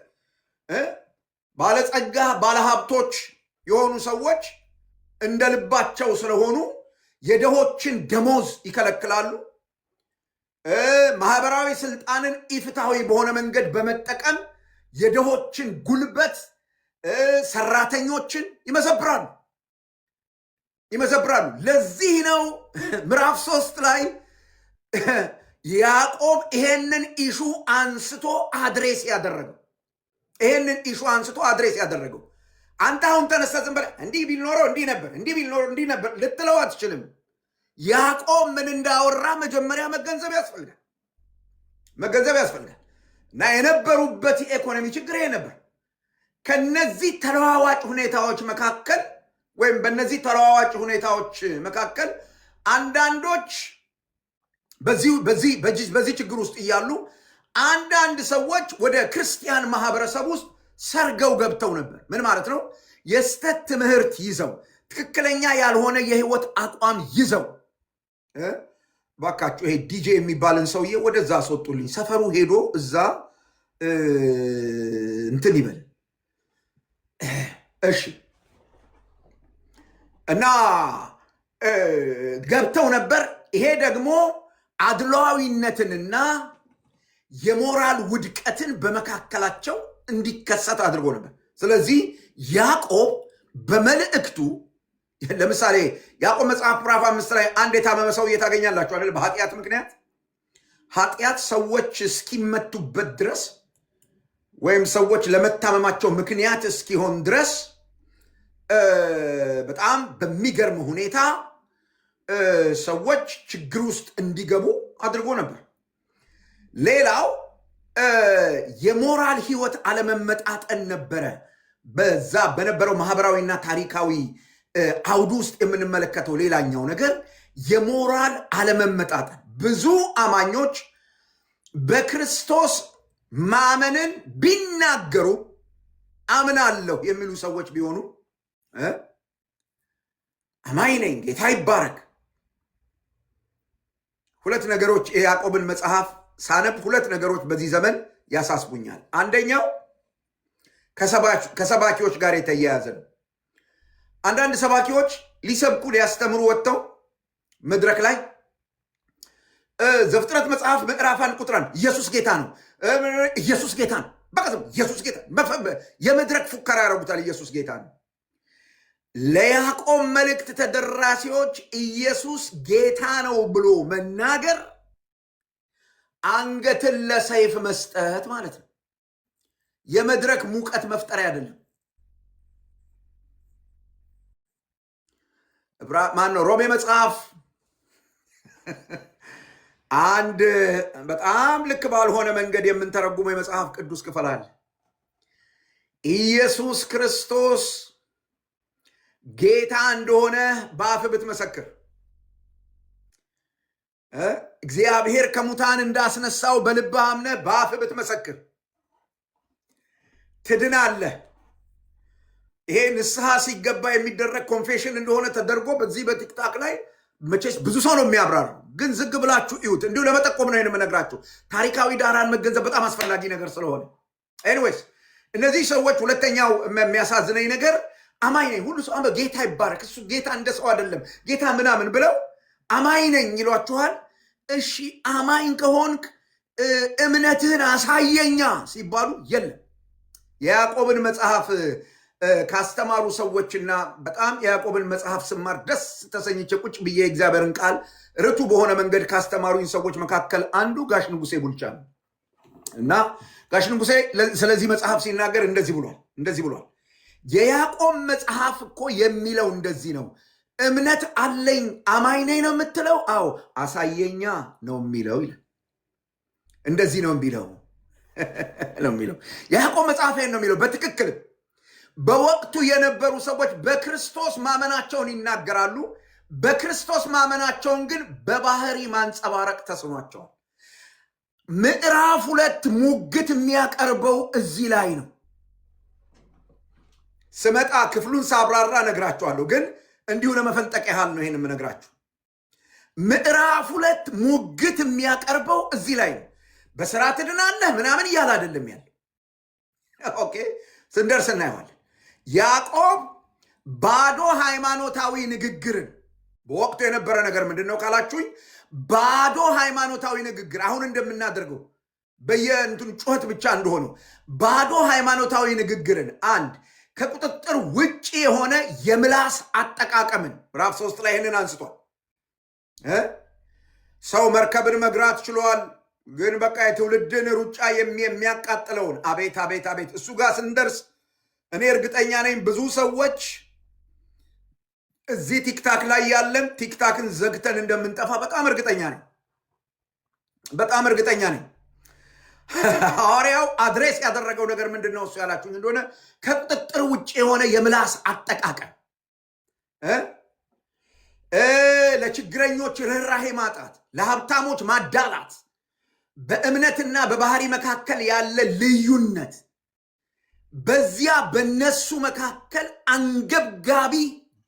Speaker 1: ባለጸጋ ባለሀብቶች የሆኑ ሰዎች እንደ ልባቸው ስለሆኑ የድሆችን ደሞዝ ይከለክላሉ። ማህበራዊ ስልጣንን ኢፍትሐዊ በሆነ መንገድ በመጠቀም የድሆችን ጉልበት፣ ሰራተኞችን ይመዘብራሉ። ለዚህ ነው ምዕራፍ 3 ላይ ያዕቆብ ይሄንን ኢሹ አንስቶ አድሬስ ያደረገው። አንተ አሁን ተነሳ ዝም ብለህ እንዲህ ቢል ኖሮ እንዲህ ነበር ልትለው አትችልም። ያዕቆብ ምን እንዳወራ መጀመሪያ መገንዘብ ያስፈልጋል። እና የነበሩበት የኢኮኖሚ ችግር ይሄ ነበር። ከነዚህ ተለዋዋጭ ሁኔታዎች መካከል ወይም በእነዚህ ተለዋዋጭ ሁኔታዎች መካከል አንዳንዶች በዚህ ችግር ውስጥ እያሉ አንዳንድ ሰዎች ወደ ክርስቲያን ማህበረሰብ ውስጥ ሰርገው ገብተው ነበር። ምን ማለት ነው? የስተት ትምህርት ይዘው፣ ትክክለኛ ያልሆነ የህይወት አቋም ይዘው። ባካችሁ ይሄ ዲጄ የሚባልን ሰውዬ ወደዛ አስወጡልኝ። ሰፈሩ ሄዶ እዛ እንትን ይበል እሺ። እና ገብተው ነበር። ይሄ ደግሞ አድሏዊነትንና የሞራል ውድቀትን በመካከላቸው እንዲከሰት አድርጎ ነበር። ስለዚህ ያዕቆብ በመልእክቱ ለምሳሌ ያዕቆብ መጽሐፍ ምዕራፍ 5 ላይ አንድ የታመመ ሰው ታገኛላችሁ አይደል? በኃጢአት ምክንያት ኃጢአት ሰዎች እስኪመቱበት ድረስ ወይም ሰዎች ለመታመማቸው ምክንያት እስኪሆን ድረስ በጣም በሚገርም ሁኔታ ሰዎች ችግር ውስጥ እንዲገቡ አድርጎ ነበር። ሌላው የሞራል ህይወት አለመመጣጠን ነበረ። በዛ በነበረው ማህበራዊና ታሪካዊ አውዱ ውስጥ የምንመለከተው ሌላኛው ነገር የሞራል አለመመጣጠን። ብዙ አማኞች በክርስቶስ ማመንን ቢናገሩ አምናለሁ የሚሉ ሰዎች ቢሆኑ አማኝ ነኝ ጌታ ይባረክ። ሁለት ነገሮች የያዕቆብን መጽሐፍ ሳነብ ሁለት ነገሮች በዚህ ዘመን ያሳስቡኛል። አንደኛው ከሰባኪዎች ጋር የተያያዘ ነው። አንዳንድ ሰባኪዎች ሊሰብኩ ሊያስተምሩ ወጥተው መድረክ ላይ ዘፍጥረት መጽሐፍ ምዕራፍ 1 ቁጥር 1 ኢየሱስ ጌታ ነው፣ ኢየሱስ ጌታ ነው፣ በቃ ኢየሱስ ጌታ የመድረክ ፉከራ ያደርጉታል። ኢየሱስ ጌታ ነው። ለያዕቆብ መልእክት ተደራሲዎች ኢየሱስ ጌታ ነው ብሎ መናገር አንገትን ለሰይፍ መስጠት ማለት ነው። የመድረክ ሙቀት መፍጠሪያ አይደለም። ማነው ሮሜ መጽሐፍ አንድ በጣም ልክ ባልሆነ መንገድ የምንተረጉመው የመጽሐፍ ቅዱስ ክፍል አለ። ኢየሱስ ክርስቶስ ጌታ እንደሆነ በአፍ ብትመሰክር፣ እግዚአብሔር ከሙታን እንዳስነሳው በልብህ አምነህ በአፍ ብትመሰክር ትድናለህ። ይሄ ንስሐ ሲገባ የሚደረግ ኮንፌሽን እንደሆነ ተደርጎ በዚህ በቲክታክ ላይ መቼስ ብዙ ሰው ነው የሚያብራራው። ግን ዝግ ብላችሁ እዩት። እንዲሁ ለመጠቆም ነው የምነግራችሁ። ታሪካዊ ዳራን መገንዘብ በጣም አስፈላጊ ነገር ስለሆነ ኤኒዌይስ እነዚህ ሰዎች ሁለተኛው የሚያሳዝነኝ ነገር አማኝ ነኝ ሁሉ ሰው ጌታ ይባረክ፣ እሱ ጌታ እንደ ሰው አይደለም ጌታ ምናምን ብለው አማኝ ነኝ ይሏችኋል። እሺ አማኝ ከሆንክ እምነትህን አሳየኛ ሲባሉ የለም። የያዕቆብን መጽሐፍ ካስተማሩ ሰዎችና በጣም የያዕቆብን መጽሐፍ ስማር ደስ ተሰኝቼ ቁጭ ብዬ እግዚአብሔርን ቃል ርቱ በሆነ መንገድ ካስተማሩኝ ሰዎች መካከል አንዱ ጋሽ ንጉሴ ቡልቻ ነው እና ጋሽ ንጉሴ ስለዚህ መጽሐፍ ሲናገር እንደዚህ ብሏል። የያዕቆብ መጽሐፍ እኮ የሚለው እንደዚህ ነው። እምነት አለኝ አማኝ ነኝ ነው የምትለው? አዎ አሳየኛ ነው የሚለው ይላል። እንደዚህ ነው የሚለው የያዕቆብ መጽሐፍ ነው የሚለው። በትክክል በወቅቱ የነበሩ ሰዎች በክርስቶስ ማመናቸውን ይናገራሉ። በክርስቶስ ማመናቸውን ግን በባህሪ ማንጸባረቅ ተስኗቸዋል። ምዕራፍ 2 ሙግት የሚያቀርበው እዚህ ላይ ነው። ስመጣ ክፍሉን ሳብራራ ነግራችኋለሁ፣ ግን እንዲሁ ለመፈንጠቅ ያህል ነው ይሄን የምነግራችሁ። ምዕራፍ 2 ሙግት የሚያቀርበው እዚህ ላይ ነው። በስራ ትድናለህ ምናምን እያለ አይደለም ያለ። ኦኬ ስንደርስ እናየዋለን። ያዕቆብ ባዶ ሃይማኖታዊ ንግግርን በወቅቱ የነበረ ነገር ምንድን ነው ካላችሁኝ፣ ባዶ ሃይማኖታዊ ንግግር አሁን እንደምናደርገው በየእንትኑ ጩኸት ብቻ እንደሆነው ባዶ ሃይማኖታዊ ንግግርን አንድ ከቁጥጥር ውጭ የሆነ የምላስ አጠቃቀምን ምዕራፍ 3 ላይ ይህንን አንስቷል። ሰው መርከብን መግራት ችሏል፣ ግን በቃ የትውልድን ሩጫ የሚያቃጥለውን አቤት አቤት አቤት እሱ ጋር ስንደርስ እኔ እርግጠኛ ነኝ ብዙ ሰዎች እዚህ ቲክታክ ላይ ያለን ቲክታክን ዘግተን እንደምንጠፋ በጣም እርግጠኛ ነኝ። ሐዋርያው አድሬስ ያደረገው ነገር ምንድን ነው እሱ ያላችሁኝ እንደሆነ ከቁጥጥር ውጭ የሆነ የምላስ አጠቃቀም፣ ለችግረኞች ርኅራሄ ማጣት፣ ለሀብታሞች ማዳላት፣ በእምነትና በባህሪ መካከል ያለ ልዩነት፣ በዚያ በነሱ መካከል አንገብጋቢ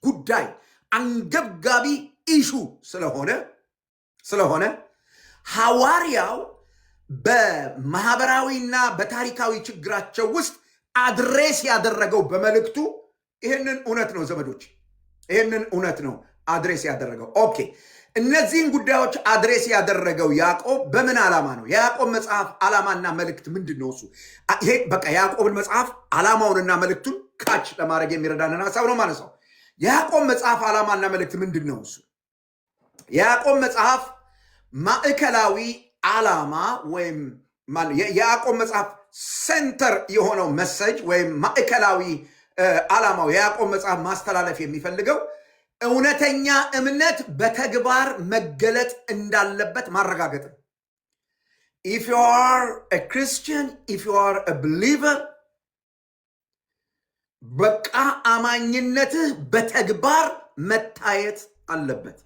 Speaker 1: ጉዳይ አንገብጋቢ ኢሹ ስለሆነ ሐዋርያው በማህበራዊና በታሪካዊ ችግራቸው ውስጥ አድሬስ ያደረገው በመልእክቱ ይህንን እውነት ነው። ዘመዶች ይህንን እውነት ነው። አድሬስ ያደረገው። ኦኬ፣ እነዚህን ጉዳዮች አድሬስ ያደረገው ያዕቆብ በምን ዓላማ ነው? የያዕቆብ መጽሐፍ ዓላማና መልእክት ምንድን ነው? እሱ ይሄ በቃ ያዕቆብን መጽሐፍ ዓላማውንና መልእክቱን ካች ለማድረግ የሚረዳንን ሀሳብ ነው ማለት ነው። የያዕቆብ መጽሐፍ ዓላማና መልእክት ምንድን ነው? እሱ የያዕቆብ መጽሐፍ ማዕከላዊ ዓላማ ወይም የያዕቆብ መጽሐፍ ሴንተር የሆነው መሰጅ ወይም ማዕከላዊ ዓላማው የያዕቆብ መጽሐፍ ማስተላለፍ የሚፈልገው እውነተኛ እምነት በተግባር መገለጥ እንዳለበት ማረጋገጥ ነው። if you are a Christian, if you are a believer, በቃ አማኝነትህ በተግባር መታየት አለበት።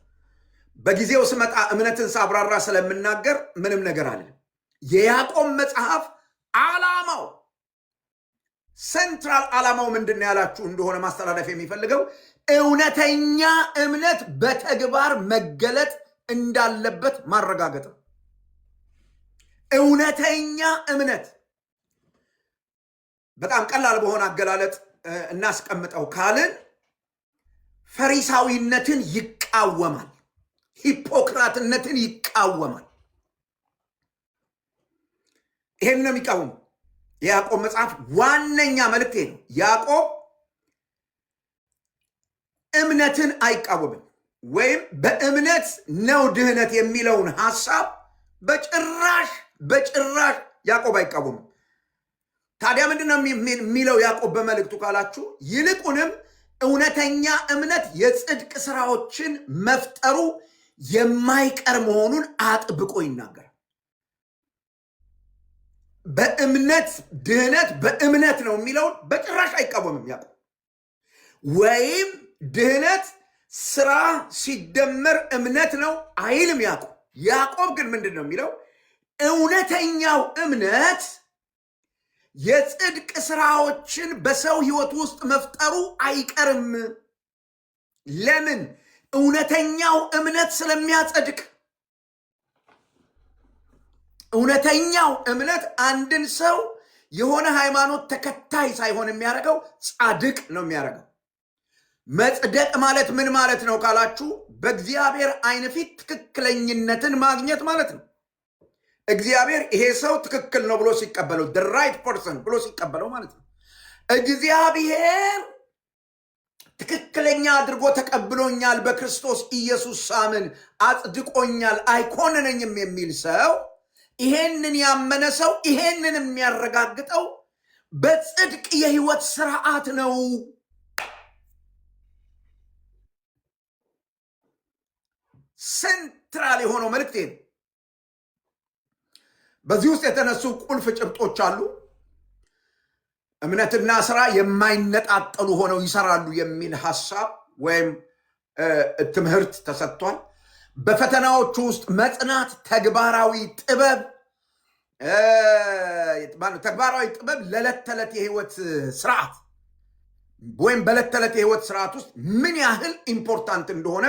Speaker 1: በጊዜው ስመጣ እምነትን ሳብራራ ስለምናገር ምንም ነገር አለ። የያዕቆብ መጽሐፍ ዓላማው ሴንትራል ዓላማው ምንድን ነው ያላችሁ እንደሆነ ማስተላለፍ የሚፈልገው እውነተኛ እምነት በተግባር መገለጥ እንዳለበት ማረጋገጥ ነው። እውነተኛ እምነት በጣም ቀላል በሆነ አገላለጥ እናስቀምጠው ካልን ፈሪሳዊነትን ይቃወማል፣ ሂፖክራትነትን ይቃወማል። ይሄን ነው የሚቃወሙ። የያዕቆብ መጽሐፍ ዋነኛ መልእክት ነው። ያዕቆብ እምነትን አይቃወምም፣ ወይም በእምነት ነው ድህነት የሚለውን ሐሳብ በጭራሽ ያዕቆብ አይቃወምም። ታዲያ ምንድን ነው የሚለው ያዕቆብ በመልእክቱ ካላችሁ፣ ይልቁንም እውነተኛ እምነት የጽድቅ ስራዎችን መፍጠሩ የማይቀር መሆኑን አጥብቆ ይናገራል። በእምነት ድህነት በእምነት ነው የሚለውን በጭራሽ አይቃወምም ያዕቆብ። ወይም ድህነት ስራ ሲደመር እምነት ነው አይልም ያዕቆብ። ያዕቆብ ግን ምንድን ነው የሚለው? እውነተኛው እምነት የጽድቅ ስራዎችን በሰው ህይወት ውስጥ መፍጠሩ አይቀርም። ለምን? እውነተኛው እምነት ስለሚያጸድቅ። እውነተኛው እምነት አንድን ሰው የሆነ ሃይማኖት ተከታይ ሳይሆን የሚያደርገው ጻድቅ ነው የሚያደርገው። መጽደቅ ማለት ምን ማለት ነው ካላችሁ፣ በእግዚአብሔር ዓይን ፊት ትክክለኝነትን ማግኘት ማለት ነው። እግዚአብሔር ይሄ ሰው ትክክል ነው ብሎ ሲቀበለው፣ the right person ብሎ ሲቀበለው ማለት ነው። እግዚአብሔር ትክክለኛ አድርጎ ተቀብሎኛል፣ በክርስቶስ ኢየሱስ ሳምን አጽድቆኛል፣ አይኮንነኝም የሚል ሰው፣ ይሄንን ያመነ ሰው ይሄንን የሚያረጋግጠው በጽድቅ የህይወት ስርዓት ነው። ሴንትራል የሆነው መልእክት ነው። በዚህ ውስጥ የተነሱ ቁልፍ ጭብጦች አሉ። እምነትና ስራ የማይነጣጠሉ ሆነው ይሰራሉ የሚል ሐሳብ ወይም ትምህርት ተሰጥቷል። በፈተናዎቹ ውስጥ መጽናት፣ ተግባራዊ ጥበብ ለዕለት ተዕለት የህይወት ስርዓት ወይም በዕለት ተዕለት የህይወት ስርዓት ውስጥ ምን ያህል ኢምፖርታንት እንደሆነ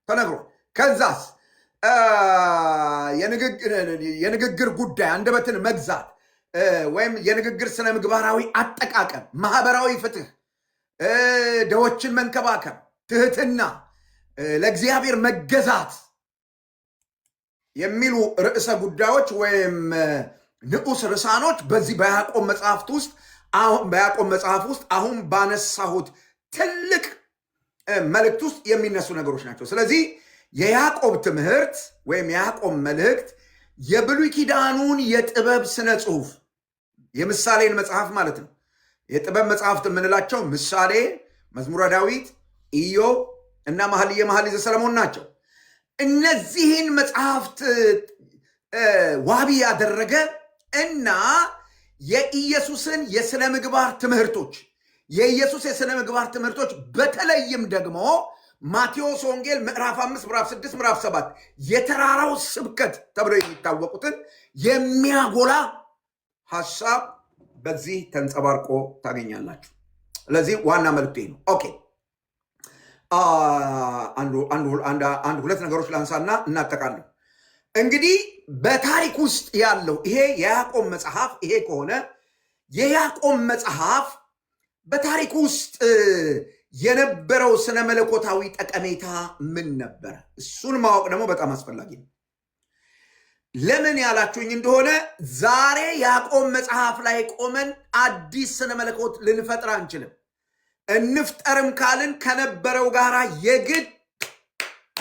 Speaker 1: ተነግሯል። ከዛስ የንግግር ጉዳይ፣ አንደበትን መግዛት ወይም የንግግር ስነ ምግባራዊ አጠቃቀም፣ ማህበራዊ ፍትህ፣ ደዎችን መንከባከብ፣ ትህትና፣ ለእግዚአብሔር መገዛት የሚሉ ርዕሰ ጉዳዮች ወይም ንዑስ ርዕሳኖች በዚህ በያዕቆብ መጽሐፍ ውስጥ አሁን ባነሳሁት ትልቅ መልእክት ውስጥ የሚነሱ ነገሮች ናቸው። ስለዚህ የያዕቆብ ትምህርት ወይም የያዕቆብ መልእክት የብሉይ ኪዳኑን የጥበብ ስነ ጽሁፍ፣ የምሳሌን መጽሐፍ ማለት ነው። የጥበብ መጽሐፍት የምንላቸው ምሳሌ፣ መዝሙረ ዳዊት፣ ኢዮብ እና መኃልየ መኃልይ ዘሰሎሞን ናቸው። እነዚህን መጽሐፍት ዋቢ ያደረገ እና የኢየሱስን የሥነ ምግባር ትምህርቶች የኢየሱስ የሥነ ምግባር ትምህርቶች በተለይም ደግሞ ማቴዎስ ወንጌል ምዕራፍ 5 ምዕራፍ 6 ምዕራፍ 7 የተራራው ስብከት ተብለው የሚታወቁትን የሚያጎላ ሐሳብ በዚህ ተንጸባርቆ ታገኛላችሁ። ስለዚህ ዋና መልእክቱ ነው። ኦኬ፣ አንድ ሁለት ነገሮች ላንሳና እናጠቃለን። እንግዲህ በታሪክ ውስጥ ያለው ይሄ የያዕቆብ መጽሐፍ ይሄ ከሆነ የያዕቆብ መጽሐፍ በታሪክ ውስጥ የነበረው ስነ መለኮታዊ ጠቀሜታ ምን ነበረ? እሱን ማወቅ ደግሞ በጣም አስፈላጊ ነው። ለምን ያላችሁኝ እንደሆነ ዛሬ ያዕቆብ መጽሐፍ ላይ ቆመን አዲስ ስነ መለኮት ልንፈጥር አንችልም። እንፍጠርም ካልን ከነበረው ጋር የግድ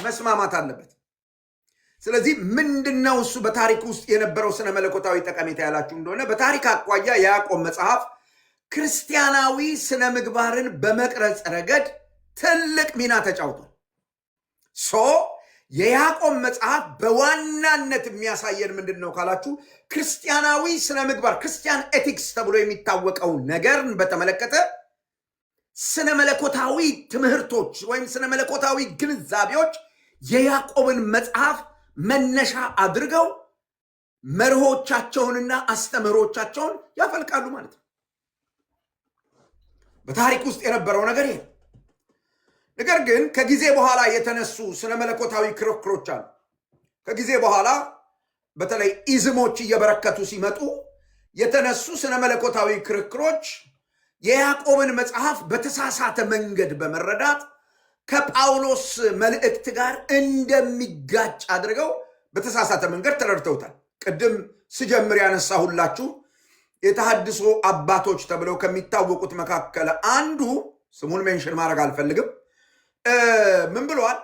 Speaker 1: መስማማት አለበት። ስለዚህ ምንድነው እሱ በታሪክ ውስጥ የነበረው ስነ መለኮታዊ ጠቀሜታ ያላችሁ እንደሆነ በታሪክ አኳያ የያዕቆብ መጽሐፍ ክርስቲያናዊ ስነ ምግባርን በመቅረጽ ረገድ ትልቅ ሚና ተጫውቷል። የያዕቆብ መጽሐፍ በዋናነት የሚያሳየን ምንድን ነው ካላችሁ ክርስቲያናዊ ስነ ምግባር ክርስቲያን ኤቲክስ ተብሎ የሚታወቀው ነገርን በተመለከተ ስነ መለኮታዊ ትምህርቶች ወይም ስነ መለኮታዊ ግንዛቤዎች የያዕቆብን መጽሐፍ መነሻ አድርገው መርሆቻቸውንና አስተምህሮቻቸውን ያፈልቃሉ ማለት ነው። በታሪክ ውስጥ የነበረው ነገር ይሄ። ነገር ግን ከጊዜ በኋላ የተነሱ ስነ መለኮታዊ ክርክሮች አሉ። ከጊዜ በኋላ በተለይ ኢዝሞች እየበረከቱ ሲመጡ የተነሱ ስነ መለኮታዊ ክርክሮች የያዕቆብን መጽሐፍ በተሳሳተ መንገድ በመረዳት ከጳውሎስ መልእክት ጋር እንደሚጋጭ አድርገው በተሳሳተ መንገድ ተረድተውታል። ቅድም ስጀምር ያነሳሁላችሁ የተሐድሶ አባቶች ተብለው ከሚታወቁት መካከል አንዱ ስሙን ሜንሽን ማድረግ አልፈልግም፣ ምን ብለዋል?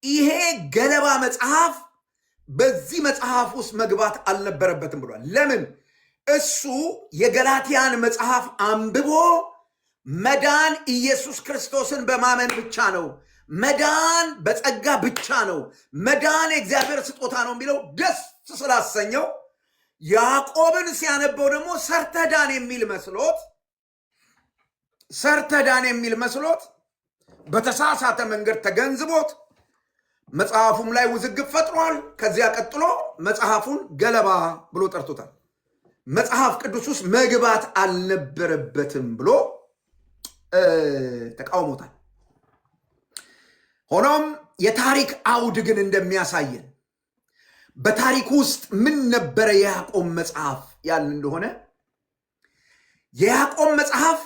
Speaker 1: ይሄ ገለባ መጽሐፍ በዚህ መጽሐፍ ውስጥ መግባት አልነበረበትም ብሏል። ለምን? እሱ የገላትያን መጽሐፍ አንብቦ መዳን ኢየሱስ ክርስቶስን በማመን ብቻ ነው፣ መዳን በጸጋ ብቻ ነው፣ መዳን የእግዚአብሔር ስጦታ ነው የሚለው ደስ ስላሰኘው ያዕቆብን ሲያነበው ደግሞ ሰርተዳን የሚል መስሎት በተሳሳተ መንገድ ተገንዝቦት መጽሐፉም ላይ ውዝግብ ፈጥሯል። ከዚያ ቀጥሎ መጽሐፉን ገለባ ብሎ ጠርቶታል። መጽሐፍ ቅዱስ ውስጥ መግባት አልነበረበትም ብሎ ተቃውሞታል። ሆኖም የታሪክ አውድ ግን እንደሚያሳየን በታሪክ ውስጥ ምን ነበረ የያዕቆብ መጽሐፍ ያልን እንደሆነ የያዕቆብ መጽሐፍ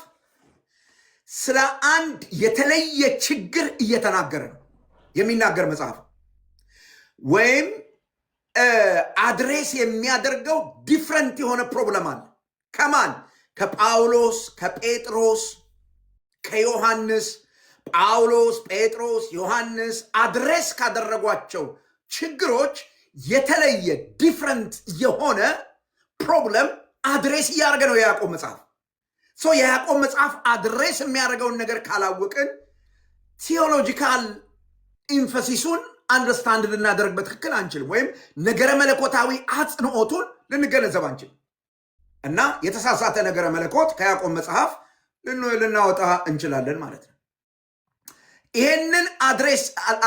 Speaker 1: ስለ አንድ የተለየ ችግር እየተናገረ ነው የሚናገር መጽሐፍ ወይም አድሬስ የሚያደርገው ዲፍረንት የሆነ ፕሮብለም አለ። ከማን? ከጳውሎስ፣ ከጴጥሮስ፣ ከዮሐንስ። ጳውሎስ፣ ጴጥሮስ፣ ዮሐንስ አድሬስ ካደረጓቸው ችግሮች የተለየ ዲፍረንት የሆነ ፕሮብለም አድሬስ እያደረገ ነው የያዕቆብ መጽሐፍ። የያዕቆብ መጽሐፍ አድሬስ የሚያደርገውን ነገር ካላወቅን ቲዮሎጂካል ኢንፈሲሱን አንደርስታንድ ልናደርግ በትክክል አንችልም፣ ወይም ነገረ መለኮታዊ አጽንኦቱን ልንገነዘብ አንችልም እና የተሳሳተ ነገረ መለኮት ከያዕቆብ መጽሐፍ ልናወጣ እንችላለን ማለት ነው። ይሄንን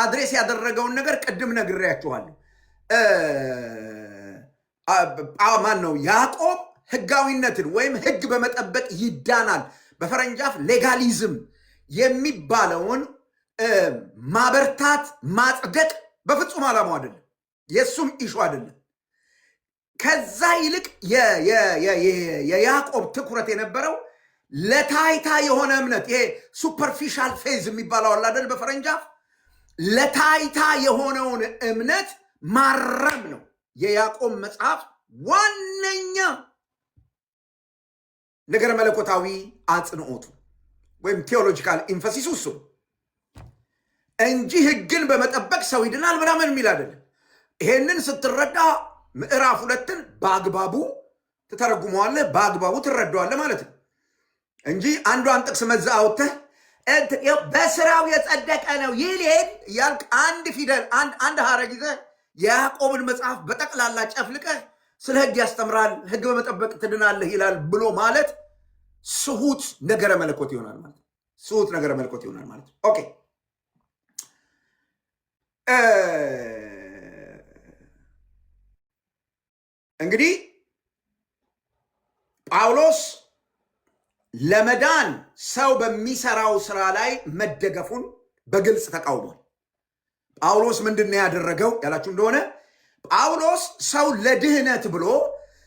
Speaker 1: አድሬስ ያደረገውን ነገር ቅድም ነግሬያችኋለሁ። ማን ነው? ያዕቆብ ህጋዊነትን ወይም ህግ በመጠበቅ ይዳናል። በፈረንጃፍ ሌጋሊዝም የሚባለውን ማበርታት ማጽደቅ በፍጹም ዓላማው አይደለም፣ የእሱም ኢሹ አይደለም። ከዛ ይልቅ የያዕቆብ ትኩረት የነበረው ለታይታ የሆነ እምነት፣ ይሄ ሱፐርፊሻል ፌዝ የሚባለው አለ አይደል በፈረንጃፍ፣ ለታይታ የሆነውን እምነት ማረም ነው የያዕቆብ መጽሐፍ ዋነኛ ነገረ መለኮታዊ አጽንኦቱ ወይም ቴዎሎጂካል ኢንፈሲሱ እሱ እንጂ ህግን በመጠበቅ ሰው ይድናል ምናምን የሚል አይደለም። ይሄንን ስትረዳ ምዕራፍ 2ን በአግባቡ ትተረጉመዋለህ፣ በአግባቡ ትረዳዋለህ ማለት ነው እንጂ አንዷን ጥቅስ መዛ አውጥተህ በስራው የጸደቀ ነው ይልሄድ እያልክ አንድ ፊደል አንድ ሐረግ ይዘህ የያዕቆብን መጽሐፍ በጠቅላላ ጨፍልቀህ ስለ ህግ ያስተምራል፣ ህግ በመጠበቅ ትድናለህ ይላል ብሎ ማለት ስሁት ነገረ መለኮት ይሆናል ማለት ነው። ስሁት ነገረ መለኮት ይሆናል ማለት ነው። ኦኬ እንግዲህ ጳውሎስ ለመዳን ሰው በሚሰራው ስራ ላይ መደገፉን በግልጽ ተቃውሟል። ጳውሎስ ምንድነው ያደረገው ያላችሁ እንደሆነ ጳውሎስ ሰው ለድህነት ብሎ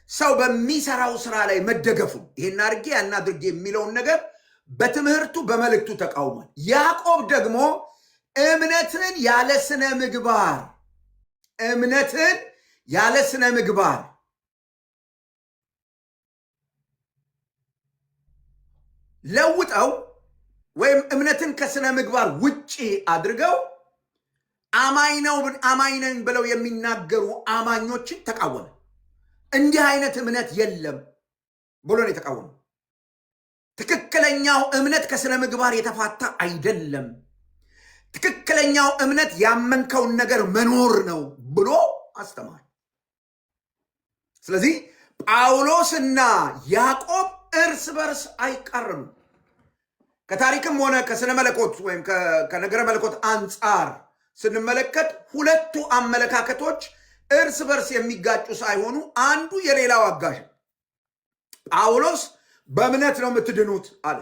Speaker 1: ሰው በሚሰራው ስራ ላይ መደገፉን ይሄን አድርጌ ያን አድርጌ የሚለውን ነገር በትምህርቱ በመልእክቱ ተቃውሟል። ያዕቆብ ደግሞ እምነትን ያለ ስነ ምግባር ለውጠው ወይም እምነትን ከስነ ምግባር ውጪ አድርገው አማኝ ነን ብለው የሚናገሩ አማኞችን ተቃወመ። እንዲህ አይነት እምነት የለም ብሎ ነው የተቃወመው። ትክክለኛው እምነት ከስነ ምግባር የተፋታ አይደለም። ትክክለኛው እምነት ያመንከውን ነገር መኖር ነው ብሎ አስተማር። ስለዚህ ጳውሎስና ያዕቆብ እርስ በርስ አይቃረኑም። ከታሪክም ሆነ ከስነ መለኮት ወይም ከነገረ መለኮት አንጻር ስንመለከት ሁለቱ አመለካከቶች እርስ በርስ የሚጋጩ ሳይሆኑ አንዱ የሌላው አጋዥ። ጳውሎስ በእምነት ነው የምትድኑት አለ።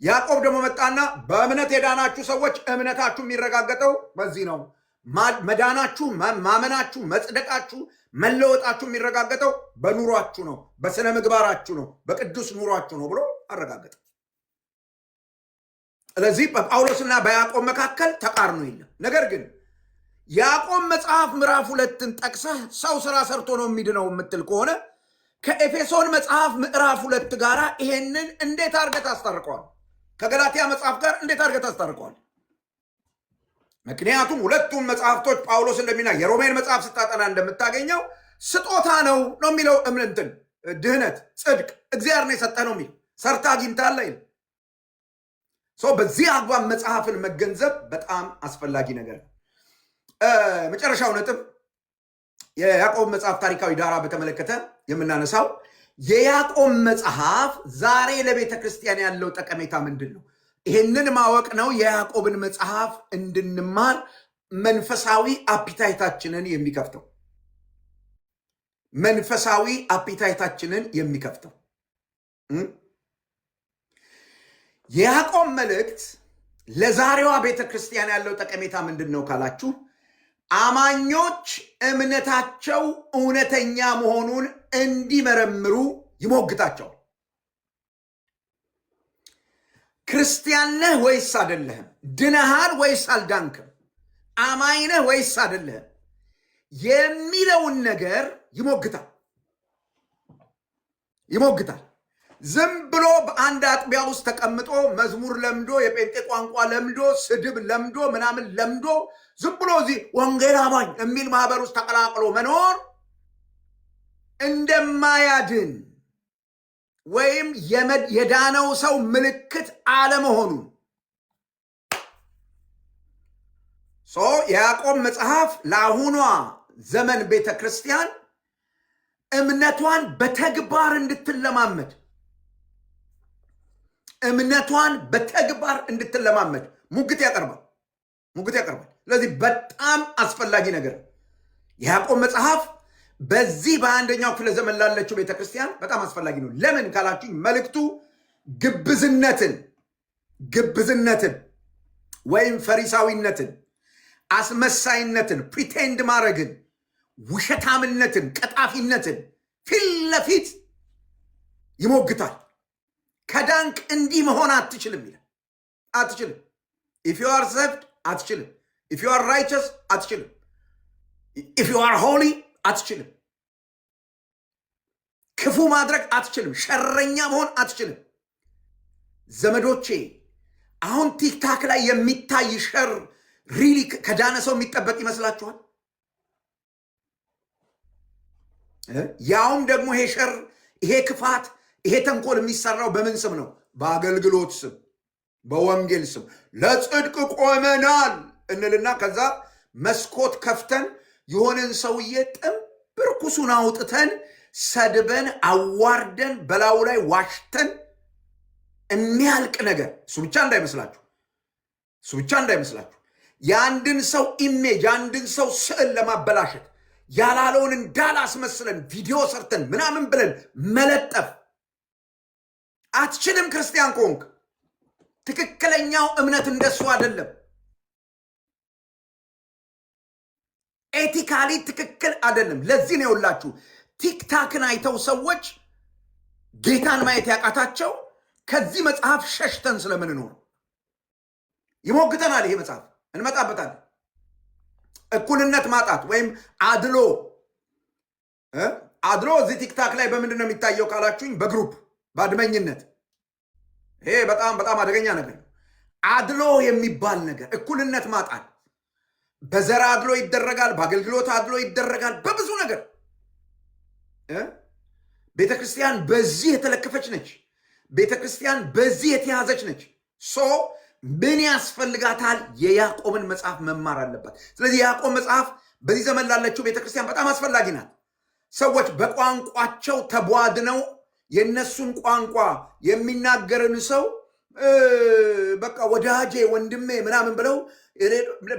Speaker 1: ያዕቆብ ደግሞ መጣና በእምነት የዳናችሁ ሰዎች እምነታችሁ የሚረጋገጠው በዚህ ነው። መዳናችሁ፣ ማመናችሁ፣ መጽደቃችሁ፣ መለወጣችሁ የሚረጋገጠው በኑሯችሁ ነው፣ በስነ ምግባራችሁ ነው፣ በቅዱስ ኑሯችሁ ነው ብሎ አረጋገጠ። ስለዚህ በጳውሎስና በያዕቆብ መካከል ተቃርኖ የለም። ነገር ግን ያዕቆብ መጽሐፍ ምዕራፍ 2ን ጠቅሰህ ሰው ስራ ሰርቶ ነው የሚድነው የምትል ከሆነ ከኤፌሶን መጽሐፍ ምዕራፍ 2 ጋር ይሄንን እንዴት አድርገህ ታስታርቀዋል? ከገላትያ መጽሐፍ ጋር እንዴት አድርገህ ታስታርቀዋል? ምክንያቱም ሁለቱም መጽሐፍቶች ጳውሎስ የሮሜን መጽሐፍ ስታጠና እንደምታገኘው ስጦታ ነው የሚለው። እምነትን፣ ድህነት፣ ጽድቅ እግዚአብሔር ነው የሰጠህ ነው የሚል ሰርታ አግኝታለህ ይል። በዚህ አግባብ መጽሐፍን መገንዘብ በጣም አስፈላጊ ነገር ነው። መጨረሻው ነጥብ የያዕቆብ መጽሐፍ ታሪካዊ ዳራ በተመለከተ የምናነሳው የያዕቆብ መጽሐፍ ዛሬ ለቤተ ክርስቲያን ያለው ጠቀሜታ ምንድን ነው? ይህንን ማወቅ ነው የያዕቆብን መጽሐፍ እንድንማር መንፈሳዊ አፒታይታችንን የሚከፍተው የያዕቆብ መልእክት ለዛሬዋ ቤተ ክርስቲያን ያለው ጠቀሜታ ምንድን ነው ካላችሁ፣ አማኞች እምነታቸው እውነተኛ መሆኑን እንዲመረምሩ ይሞግታቸዋል። ክርስቲያን ነህ ወይስ አይደለህም? ድነሃል ወይስ አልዳንክም? አማኝ ነህ ወይስ አይደለህም የሚለውን ነገር ይሞግታል። ዝም ብሎ በአንድ አጥቢያ ውስጥ ተቀምጦ መዝሙር ለምዶ የጴንጤ ቋንቋ ለምዶ ስድብ ለምዶ ምናምን ለምዶ ዝም ብሎ እዚህ ወንጌል አማኝ የሚል ማህበር ውስጥ ተቀላቅሎ መኖር እንደማያድን ወይም የዳነው ሰው ምልክት አለመሆኑን የያዕቆብ መጽሐፍ ለአሁኗ ዘመን ቤተ ክርስቲያን እምነቷን በተግባር እንድትለማመድ ሙግት ያቀርባል። ስለዚህ በጣም አስፈላጊ ነገር የያዕቆብ መጽሐፍ በዚህ በአንደኛው ክፍለ ዘመን ላለችው ቤተክርስቲያን በጣም አስፈላጊ ነው። ለምን ካላችሁ መልእክቱ ግብዝነትን ወይም ፈሪሳዊነትን፣ አስመሳይነትን፣ ፕሪቴንድ ማድረግን፣ ውሸታምነትን፣ ቀጣፊነትን ፊት ለፊት ይሞግታል። ከዳንክ እንዲህ መሆን አትችልም ይላል። አትችልም። ኢፍ ዩ አር ሰቭድ አትችልም። ኢፍ ዩ አር ራይቸስ አትችልም። ኢፍ ዩ አር ሆሊ አትችልም። ክፉ ማድረግ አትችልም። ሸረኛ መሆን አትችልም። ዘመዶቼ አሁን ቲክታክ ላይ የሚታይ ሸር ሪሊ ከዳነ ሰው የሚጠበቅ ይመስላችኋል? ያውም ደግሞ ይሄ ሸር፣ ይሄ ክፋት፣ ይሄ ተንኮል የሚሰራው በምን ስም ነው? በአገልግሎት ስም፣ በወንጌል ስም። ለጽድቅ ቆመናል እንልና ከዛ መስኮት ከፍተን የሆነን ሰውዬ ጥንብርኩሱን አውጥተን ሰድበን አዋርደን በላዩ ላይ ዋሽተን የሚያልቅ ነገር። እሱ ብቻ እንዳይመስላችሁ የአንድን ሰው ኢሜጅ፣ የአንድን ሰው ስዕል ለማበላሸት ያላለውን እንዳላስመስለን ቪዲዮ ሰርተን ምናምን ብለን መለጠፍ አትችልም። ክርስቲያን ከሆንክ ትክክለኛው እምነት እንደሱ አይደለም። ኤቲካሊ ትክክል አይደለም። ለዚህ ነው የውላችሁ ቲክታክን አይተው ሰዎች ጌታን ማየት ያቃታቸው ከዚህ መጽሐፍ ሸሽተን ስለምንኖር ይሞግተናል። ይሄ መጽሐፍ እንመጣበታለን። እኩልነት ማጣት ወይም አድሎ እዚህ ቲክታክ ላይ በምንድን ነው የሚታየው ካላችሁኝ፣ በግሩፕ በአድመኝነት። ይሄ በጣም በጣም አደገኛ ነገር ነው። አድሎ የሚባል ነገር፣ እኩልነት ማጣት፣ በዘር አድሎ ይደረጋል፣ በአገልግሎት አድሎ ይደረጋል፣ በብዙ ነገር ቤተክርስቲያን በዚህ የተለከፈች ነች። ቤተክርስቲያን በዚህ የተያዘች ነች። ምን ያስፈልጋታል? የያዕቆብን መጽሐፍ መማር አለባት። ስለዚህ የያዕቆብ መጽሐፍ በዚህ ዘመን ላለችው ቤተክርስቲያን በጣም አስፈላጊ ናት። ሰዎች በቋንቋቸው ተቧድነው የነሱን ቋንቋ የሚናገርን ሰው በቃ ወዳጄ ወንድሜ ምናምን ብለው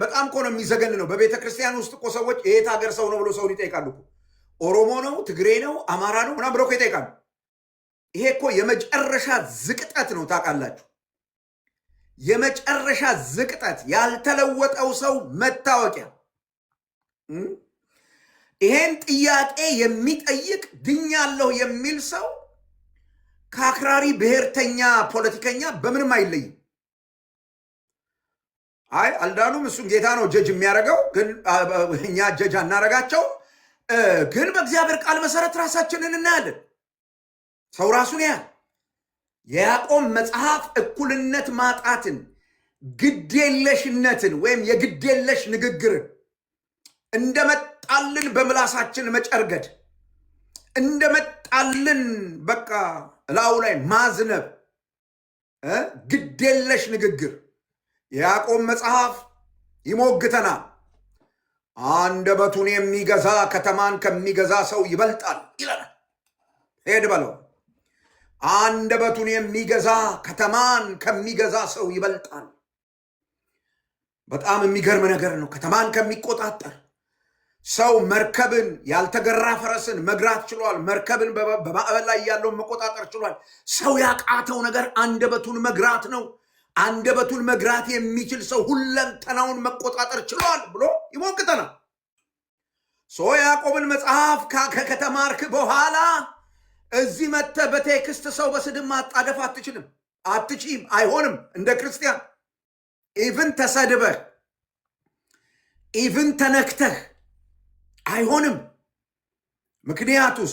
Speaker 1: በጣም እኮ ነው የሚዘገን ነው። በቤተ ክርስቲያን ውስጥ እኮ ሰዎች የት ሀገር ሰው ነው ብሎ ሰውን ይጠይቃሉ። ኦሮሞ ነው፣ ትግሬ ነው፣ አማራ ነው ምናምን ብለው ይጠይቃሉ። ይሄ እኮ የመጨረሻ ዝቅጠት ነው። ታውቃላችሁ? የመጨረሻ ዝቅጠት፣ ያልተለወጠው ሰው መታወቂያ። ይሄን ጥያቄ የሚጠይቅ ድኛለሁ የሚል ሰው ከአክራሪ ብሔርተኛ ፖለቲከኛ በምንም አይለይም። አይ አልዳኑም፣ እሱም ጌታ ነው ጀጅ የሚያደርገው፣ ግን እኛ ጀጅ አናረጋቸው። ግን በእግዚአብሔር ቃል መሰረት ራሳችንን እናያለን። ሰው ራሱን ያህል የያዕቆብ መጽሐፍ እኩልነት ማጣትን፣ ግዴለሽነትን ወይም የግዴለሽ ንግግርን እንደመጣልን በምላሳችን መጨርገድ፣ እንደመጣልን በቃ እላው ላይ ማዝነብ፣ ግዴለሽ ንግግር የያዕቆብ መጽሐፍ ይሞግተናል። አንደበቱን የሚገዛ ከተማን ከሚገዛ ሰው ይበልጣል ይለናል። ሄድ በለው። አንደበቱን የሚገዛ ከተማን ከሚገዛ ሰው ይበልጣል። በጣም የሚገርም ነገር ነው። ከተማን ከሚቆጣጠር ሰው መርከብን፣ ያልተገራ ፈረስን መግራት ችሏል። መርከብን በማዕበል ላይ ያለውን መቆጣጠር ችሏል። ሰው ያቃተው ነገር አንደበቱን መግራት ነው። አንደበቱን መግራት የሚችል ሰው ሁለንተናውን መቆጣጠር ችሏል ብሎ ይሞግተናል። ያዕቆብን መጽሐፍ ከተማርክ በኋላ እዚህ መጥተህ በቴክስት ሰው በስድብ ማጣደፍ አትችልም፣ አትችይም፣ አይሆንም። እንደ ክርስቲያን ኢቭን ተሰድበህ ኢቭን ተነክተህ አይሆንም። ምክንያቱስ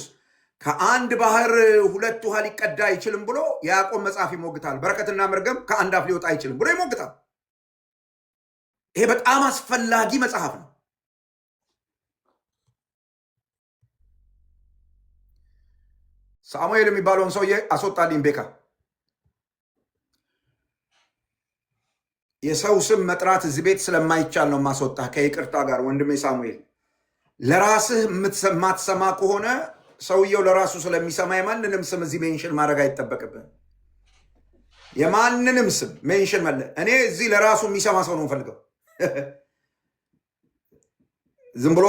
Speaker 1: ከአንድ ባህር ሁለት ውሃ ሊቀዳ አይችልም ብሎ የያዕቆብ መጽሐፍ ይሞግታል። በረከትና መርገም ከአንድ አፍ ሊወጣ አይችልም ብሎ ይሞግታል። ይሄ በጣም አስፈላጊ መጽሐፍ ነው። ሳሙኤል የሚባለውን ሰውዬ አስወጣልኝ ቤካ። የሰው ስም መጥራት እዚህ ቤት ስለማይቻል ነው ማስወጣ። ከይቅርታ ጋር ወንድሜ ሳሙኤል፣ ለራስህ የማትሰማ ከሆነ ሰውየው ለራሱ ስለሚሰማ የማንንም ስም እዚህ ሜንሽን ማድረግ አይጠበቅብን። የማንንም ስም ሜንሽን መለ እኔ እዚህ ለራሱ የሚሰማ ሰው ነው ፈልገው። ዝም ብሎ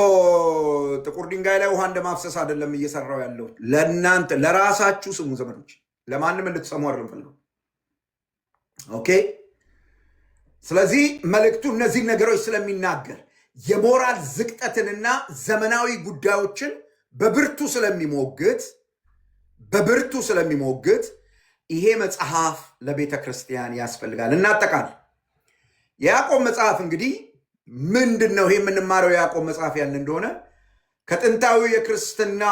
Speaker 1: ጥቁር ድንጋይ ላይ ውሃ እንደማፍሰስ አይደለም እየሰራው ያለው። ለእናንተ ለራሳችሁ ስሙ ዘመዶች፣ ለማንም እንድትሰሙ አይደለም ፈልገው። ኦኬ። ስለዚህ መልእክቱ እነዚህ ነገሮች ስለሚናገር የሞራል ዝቅጠትንና ዘመናዊ ጉዳዮችን በብርቱ ስለሚሞግት ይሄ መጽሐፍ ለቤተ ክርስቲያን ያስፈልጋል። እናጠቃል። የያዕቆብ መጽሐፍ እንግዲህ ምንድን ነው? ይሄ የምንማረው የያዕቆብ መጽሐፍ ያለ እንደሆነ ከጥንታዊ የክርስትና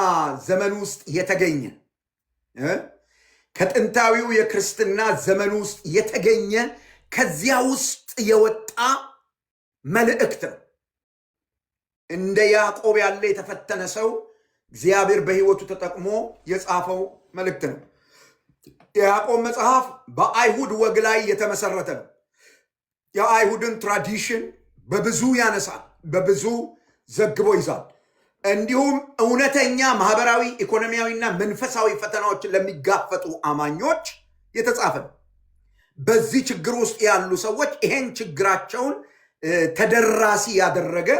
Speaker 1: ዘመን ውስጥ የተገኘ ከዚያ ውስጥ የወጣ መልእክት ነው። እንደ ያዕቆብ ያለ የተፈተነ ሰው እግዚአብሔር በሕይወቱ ተጠቅሞ የጻፈው መልእክት ነው። የያዕቆብ መጽሐፍ በአይሁድ ወግ ላይ የተመሰረተ ነው። የአይሁድን ትራዲሽን በብዙ ያነሳል፣ በብዙ ዘግቦ ይዛል። እንዲሁም እውነተኛ ማህበራዊ፣ ኢኮኖሚያዊና መንፈሳዊ ፈተናዎችን ለሚጋፈጡ አማኞች የተጻፈ ነው። በዚህ ችግር ውስጥ ያሉ ሰዎች ይሄን ችግራቸውን ተደራሲ ያደረገ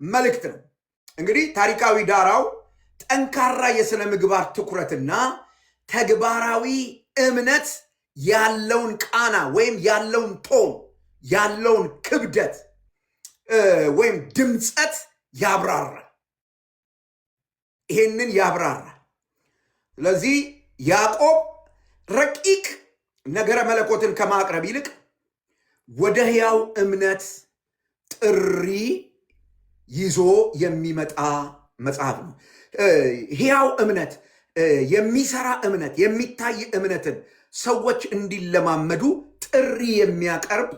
Speaker 1: መልእክት ነው። እንግዲህ ታሪካዊ ዳራው ጠንካራ የሥነ ምግባር ትኩረትና ተግባራዊ እምነት ያለውን ቃና ወይም ያለውን ቶን ያለውን ክብደት ወይም ድምፀት ያብራራል። ይሄንን ያብራራል። ስለዚህ ያዕቆብ ረቂቅ ነገረ መለኮትን ከማቅረብ ይልቅ ወደ ሕያው እምነት ጥሪ ይዞ የሚመጣ መጽሐፍ ነው። ሕያው እምነት፣ የሚሰራ እምነት፣ የሚታይ እምነትን ሰዎች እንዲለማመዱ ጥሪ የሚያቀርብ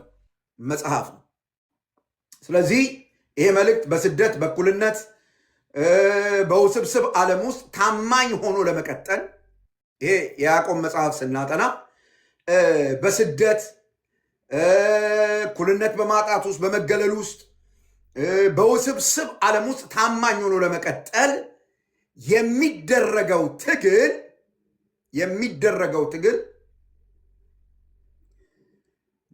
Speaker 1: መጽሐፍ ነው። ስለዚህ ይሄ መልእክት በስደት በእኩልነት በውስብስብ ዓለም ውስጥ ታማኝ ሆኖ ለመቀጠል ይሄ የያዕቆብ መጽሐፍ ስናጠና በስደት እኩልነት በማጣት ውስጥ በመገለል ውስጥ በውስብስብ ዓለም ውስጥ ታማኝ ሆኖ ለመቀጠል የሚደረገው ትግል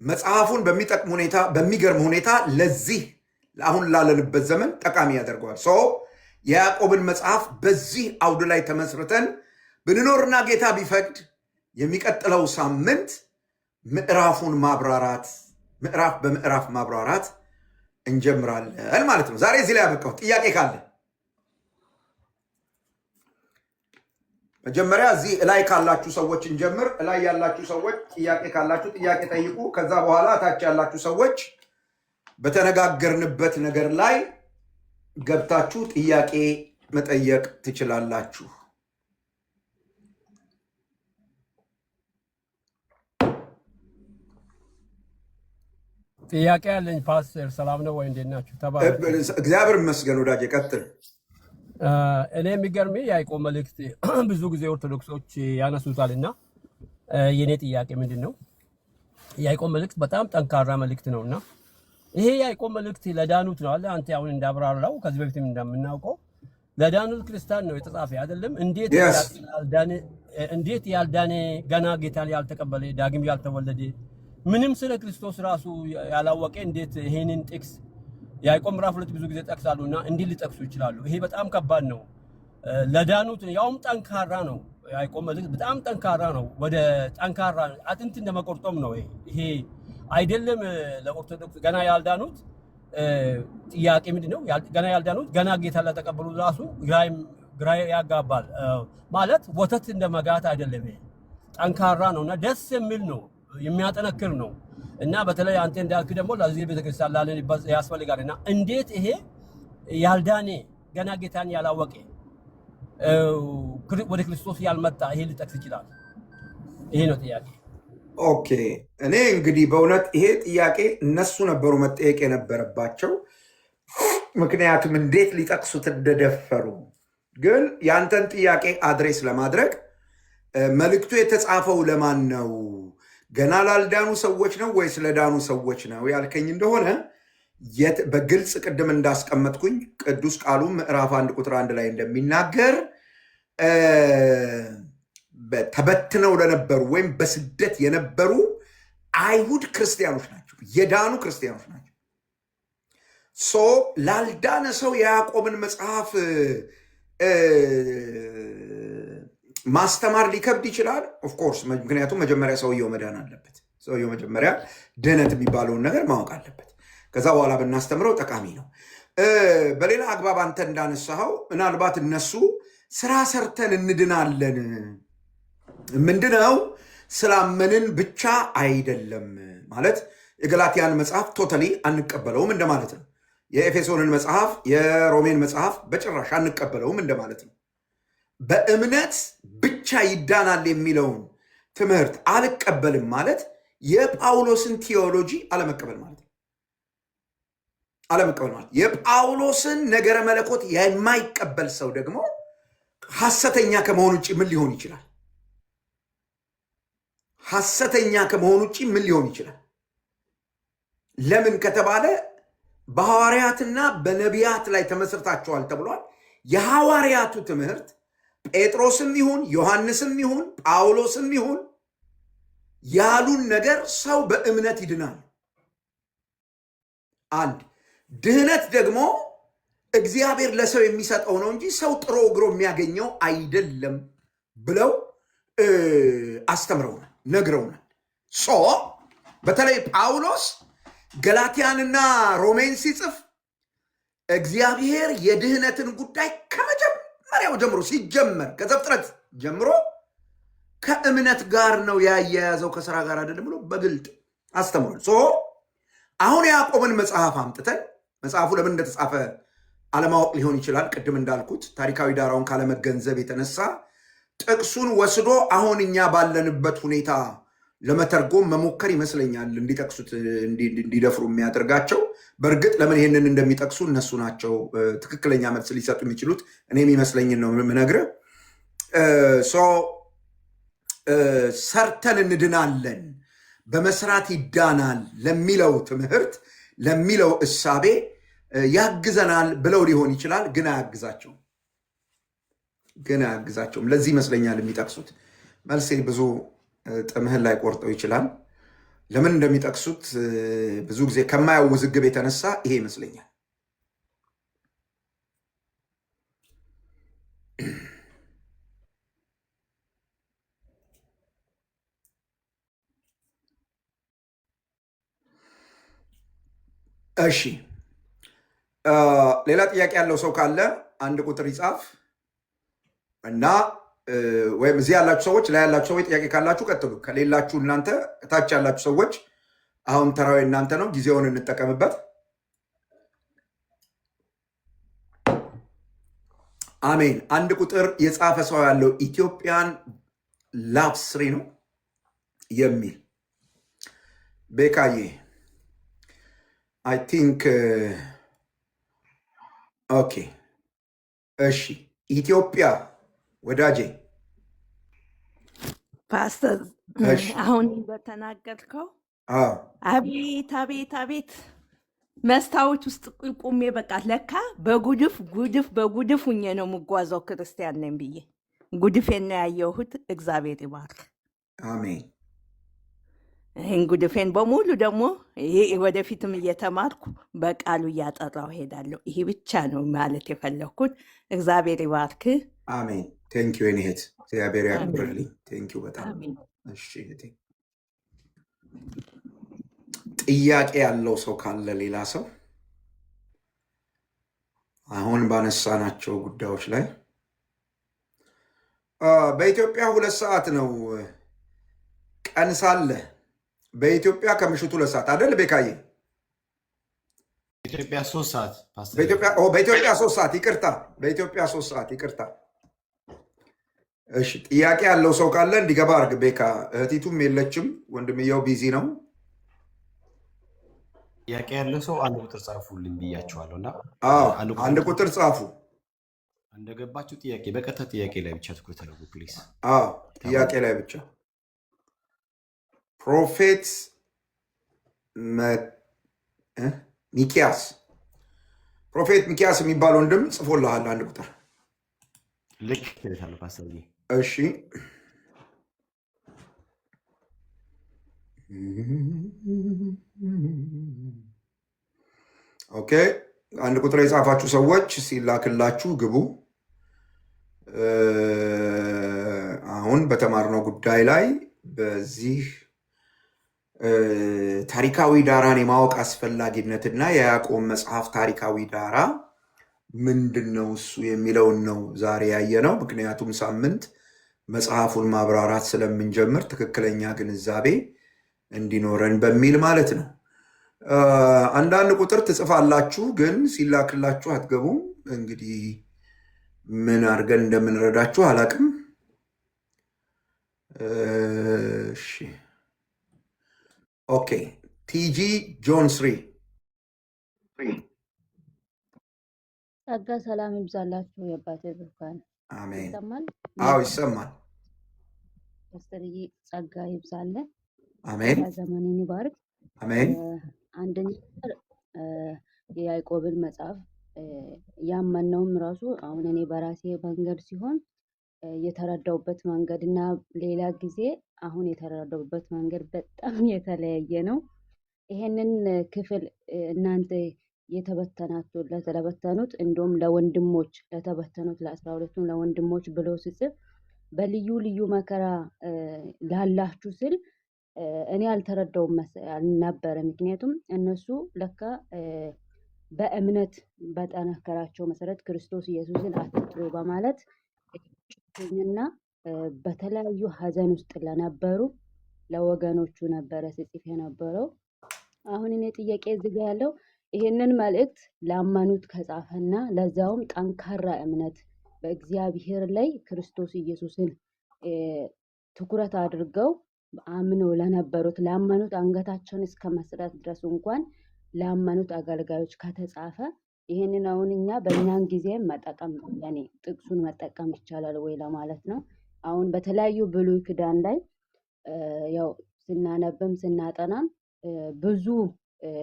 Speaker 1: መጽሐፉን በሚጠቅም ሁኔታ በሚገርም ሁኔታ ለዚህ አሁን ላለንበት ዘመን ጠቃሚ ያደርገዋል። የያዕቆብን መጽሐፍ በዚህ አውድ ላይ ተመስርተን ብንኖርና ጌታ ቢፈቅድ የሚቀጥለው ሳምንት ምዕራፍ በምዕራፍ ማብራራት እንጀምራለን ማለት ነው። ዛሬ እዚህ ላይ ያበቃው። ጥያቄ ካለ መጀመሪያ እዚህ እላይ ካላችሁ ሰዎች እንጀምር። እላይ ያላችሁ ሰዎች ጥያቄ ካላችሁ ጥያቄ ጠይቁ። ከዛ በኋላ ታች ያላችሁ ሰዎች በተነጋገርንበት ነገር ላይ ገብታችሁ ጥያቄ መጠየቅ ትችላላችሁ።
Speaker 3: ጥያቄ ያለኝ ፓስተር፣ ሰላም ነው ወይ? እንዴት ናችሁ?
Speaker 1: እግዚአብሔር ይመስገን ወዳጄ፣ ቀጥል።
Speaker 3: እኔ የሚገርምህ የያዕቆብ መልእክት ብዙ ጊዜ ኦርቶዶክሶች ያነሱታል እና የኔ ጥያቄ ምንድን ነው? የያዕቆብ መልእክት በጣም ጠንካራ መልእክት ነው እና ይሄ የያዕቆብ መልእክት ለዳኑት ነው አለ። አንተ አሁን እንዳብራራው ከዚህ በፊትም እንደምናውቀው ለዳኑት ክርስቲያን ነው የተጻፈ አይደለም። እንዴት ያልዳነ ገና ጌታን ያልተቀበለ ዳግም ያልተወለደ ምንም ስለ ክርስቶስ ራሱ ያላወቀ እንዴት ይሄንን ጥቅስ ያዕቆብ ምዕራፍ 2 ብዙ ጊዜ ጠቅሳሉና እንዲህ ሊጠቅሱ ይችላሉ? ይሄ በጣም ከባድ ነው ለዳኑት። ያውም ጠንካራ ነው። ያዕቆብ መልእክት በጣም ጠንካራ ነው። ወደ ጠንካራ አጥንት እንደመቆርጦም ነው። ይሄ አይደለም ለኦርቶዶክስ ገና ያልዳኑት ጥያቄ ምንድነው? ገና ያልዳኑት ገና ጌታ ለተቀበሉ ራሱ ግራ ያጋባል። ማለት ወተት እንደመጋት አይደለም። ይሄ ጠንካራ ነውና ደስ የሚል ነው፣ የሚያጠነክር ነው። እና በተለይ አንተ እንዳልክ ደግሞ ለዚህ ቤተክርስቲያን ላለን ያስፈልጋልና እንዴት ይሄ ያልዳኔ ገና ጌታን ያላወቀ ወደ ክርስቶስ ያልመጣ ይሄ ሊጠቅስ ይችላል? ይሄ ነው ጥያቄ።
Speaker 1: ኦኬ፣ እኔ እንግዲህ በእውነት ይሄ ጥያቄ እነሱ ነበሩ መጠየቅ የነበረባቸው። ምክንያቱም እንዴት ሊጠቅሱት እንደደፈሩ። ግን ያንተን ጥያቄ አድሬስ ለማድረግ መልእክቱ የተጻፈው ለማን ነው? ገና ላልዳኑ ሰዎች ነው ወይስ ለዳኑ ሰዎች ነው ያልከኝ እንደሆነ በግልጽ ቅድም እንዳስቀመጥኩኝ ቅዱስ ቃሉ ምዕራፍ 1 ቁጥር 1 ላይ እንደሚናገር ተበትነው ለነበሩ ወይም በስደት የነበሩ አይሁድ ክርስቲያኖች ናቸው፣ የዳኑ ክርስቲያኖች ናቸው። ላልዳነ ሰው የያዕቆብን መጽሐፍ ማስተማር ሊከብድ ይችላል። ኦፍኮርስ፣ ምክንያቱም መጀመሪያ ሰውየው መዳን አለበት። ሰውየው መጀመሪያ ድህነት የሚባለውን ነገር ማወቅ አለበት። ከዛ በኋላ ብናስተምረው ጠቃሚ ነው። በሌላ አግባብ አንተ እንዳነሳኸው ምናልባት እነሱ ስራ ሰርተን እንድናለን፣ ምንድነው ስላመንን ብቻ አይደለም ማለት የገላትያን መጽሐፍ ቶታሊ አንቀበለውም እንደማለት ነው። የኤፌሶንን መጽሐፍ፣ የሮሜን መጽሐፍ በጭራሽ አንቀበለውም እንደማለት ነው። በእምነት ብቻ ይዳናል የሚለውን ትምህርት አልቀበልም ማለት የጳውሎስን ቲዮሎጂ አለመቀበል ማለት ነው። አለመቀበል ማለት የጳውሎስን ነገረ መለኮት የማይቀበል ሰው ደግሞ ሐሰተኛ ከመሆን ውጭ ምን ሊሆን ይችላል? ሐሰተኛ ከመሆን ውጭ ምን ሊሆን ይችላል? ለምን ከተባለ በሐዋርያትና በነቢያት ላይ ተመስርታቸዋል ተብሏል። የሐዋርያቱ ትምህርት ጴጥሮስም ይሁን ዮሐንስም ይሁን ጳውሎስም ይሁን ያሉን ነገር ሰው በእምነት ይድናል። አንድ ድህነት ደግሞ እግዚአብሔር ለሰው የሚሰጠው ነው እንጂ ሰው ጥሮ ግሮ የሚያገኘው አይደለም ብለው አስተምረውናል፣ ነግረውናል። በተለይ ጳውሎስ ገላትያንና ሮሜን ሲጽፍ እግዚአብሔር የድህነትን ጉዳይ ከመጀመሪያው ጀምሮ ሲጀመር ከዘፍጥረት ጀምሮ ከእምነት ጋር ነው ያያያዘው ከስራ ጋር አይደለም ብሎ በግልጥ አስተምሯል። አሁን ያዕቆብን መጽሐፍ አምጥተን መጽሐፉ ለምን እንደተጻፈ አለማወቅ ሊሆን ይችላል። ቅድም እንዳልኩት ታሪካዊ ዳራውን ካለመገንዘብ የተነሳ ጥቅሱን ወስዶ አሁን እኛ ባለንበት ሁኔታ ለመተርጎም መሞከር ይመስለኛል እንዲጠቅሱት እንዲደፍሩ የሚያደርጋቸው። በእርግጥ ለምን ይህንን እንደሚጠቅሱ እነሱ ናቸው ትክክለኛ መልስ ሊሰጡ የሚችሉት። እኔም ይመስለኝን ነው የምነግርህ። ሰርተን እንድናለን፣ በመስራት ይዳናል ለሚለው ትምህርት ለሚለው እሳቤ ያግዘናል ብለው ሊሆን ይችላል። ግን አያግዛቸውም። ለዚህ ይመስለኛል የሚጠቅሱት። መልሴ ብዙ ጥምህን ላይ ቆርጠው ይችላል። ለምን እንደሚጠቅሱት ብዙ ጊዜ ከማያው ውዝግብ የተነሳ ይሄ ይመስለኛል። እሺ፣ ሌላ ጥያቄ ያለው ሰው ካለ አንድ ቁጥር ይጻፍ እና ወይም እዚህ ያላችሁ ሰዎች ላይ ያላችሁ ሰዎች ጥያቄ ካላችሁ ቀጥሉ። ከሌላችሁ እናንተ እታች ያላችሁ ሰዎች አሁን ተራዊ እናንተ ነው፣ ጊዜውን እንጠቀምበት። አሜን። አንድ ቁጥር የጻፈ ሰው ያለው ኢትዮጵያን ላቭ ስሪ ነው የሚል ቤካዬ አይ ቲንክ ኦኬ። እሺ ኢትዮጵያ ወዳጄ
Speaker 4: ፓስተር አሁን በተናገርከው አቤት አቤት አቤት መስታወት ውስጥ ቁሜ በቃ ለካ በጉድፍ ሁኜ ነው የምጓዘው ክርስቲያን ነኝ ብዬ ጉድፌን ነው ያየሁት። እግዚአብሔር ይባርክ።
Speaker 1: አሜን።
Speaker 4: ይህን ጉድፌን በሙሉ ደግሞ ይሄ ወደፊትም እየተማርኩ በቃሉ እያጠራው ሄዳለሁ። ይሄ ብቻ ነው ማለት የፈለግኩት። እግዚአብሔር ይባርክ።
Speaker 1: አሜን። ቴንኪዩ የኔ እህት፣ እግዚአብሔር ያክብርልኝ። ቴንኪዩ በጣም እሺ። እህቴ ጥያቄ ያለው ሰው ካለ ሌላ ሰው አሁን ባነሳናቸው ጉዳዮች ላይ በኢትዮጵያ 2 ሰዓት ነው ቀን ሳለ በኢትዮጵያ ከምሽቱ 2 ሰዓት አይደል ቤካዬ?
Speaker 5: በኢትዮጵያ 3 ሰዓት
Speaker 1: በኢትዮጵያ 3 ሰዓት ይቅርታ፣ በኢትዮጵያ 3 ሰዓት ይቅርታ። እሺ ጥያቄ ያለው ሰው ካለ እንዲገባ አድርግ ቤካ። እህቲቱም የለችም፣ ወንድምየው ቢዚ ነው።
Speaker 5: ጥያቄ ያለው ሰው አንድ ቁጥር ጻፉልኝ ብያቸዋለሁ እና
Speaker 1: አንድ ቁጥር ጻፉ።
Speaker 5: እንደገባችሁ ጥያቄ በቀጥታ ጥያቄ ላይ ብቻ ትኩረት አድርጉ ፕሊዝ።
Speaker 1: ጥያቄ ላይ ብቻ። ፕሮፌት ሚኪያስ የሚባል ወንድም ጽፎልሃል አንድ ቁጥር።
Speaker 5: ልክ ይልታለሁ ፓስተር።
Speaker 1: እሺ ኦኬ። አንድ ቁጥር የጻፋችሁ ሰዎች ሲላክላችሁ ግቡ። አሁን በተማርነው ጉዳይ ላይ በዚህ ታሪካዊ ዳራን የማወቅ አስፈላጊነትና የያዕቆብ መጽሐፍ ታሪካዊ ዳራ ምንድን ነው እሱ የሚለውን ነው ዛሬ ያየነው። ምክንያቱም ሳምንት መጽሐፉን ማብራራት ስለምንጀምር ትክክለኛ ግንዛቤ እንዲኖረን በሚል ማለት ነው። አንዳንድ ቁጥር ትጽፋላችሁ፣ ግን ሲላክላችሁ አትገቡም። እንግዲህ ምን አድርገን እንደምንረዳችሁ አላቅም። እሺ ኦኬ። ቲጂ ጆን 3
Speaker 6: ጸጋ ሰላም ይብዛላችሁ። የአባቴ ብሩካን
Speaker 1: አሜን።
Speaker 6: ይሰማል?
Speaker 1: አዎ ይሰማል።
Speaker 6: ፓስተርዬ ጸጋ ይብዛለን።
Speaker 1: አሜን።
Speaker 6: ዘመኑን ይባርክ።
Speaker 1: አሜን።
Speaker 6: አንደኛ የያዕቆብን መጽሐፍ ያመነውም ራሱ አሁን እኔ በራሴ መንገድ ሲሆን የተረዳውበት መንገድ እና ሌላ ጊዜ አሁን የተረዳውበት መንገድ በጣም የተለያየ ነው። ይሄንን ክፍል እናንተ የተበተናችሁ ለተበተኑት እንዲሁም ለወንድሞች ለተበተኑት ለ12ቱም ለወንድሞች ብሎ ሲጽፍ በልዩ ልዩ መከራ ላላችሁ ስል እኔ አልተረዳውም ነበረ። ምክንያቱም እነሱ ለካ በእምነት በጠነከራቸው መሰረት ክርስቶስ ኢየሱስን አትጥሩ በማለት እና በተለያዩ ሀዘን ውስጥ ለነበሩ ለወገኖቹ ነበረ ሲጽፍ የነበረው። አሁን እኔ ጥያቄ እዚህ ጋር ያለው ይሄንን መልእክት ላመኑት ከጻፈና ለዛውም ጠንካራ እምነት በእግዚአብሔር ላይ ክርስቶስ ኢየሱስን ትኩረት አድርገው አምነው ለነበሩት ላመኑት አንገታቸውን እስከ መስጠት ድረስ እንኳን ላመኑት አገልጋዮች ከተጻፈ ይሄንን አሁን እኛ በእኛን ጊዜ መጠቀም ያኔ ጥቅሱን መጠቀም ይቻላል ወይ ለማለት ነው። አሁን በተለያዩ ብሉይ ኪዳን ላይ ያው ስናነብም ስናጠናም ብዙ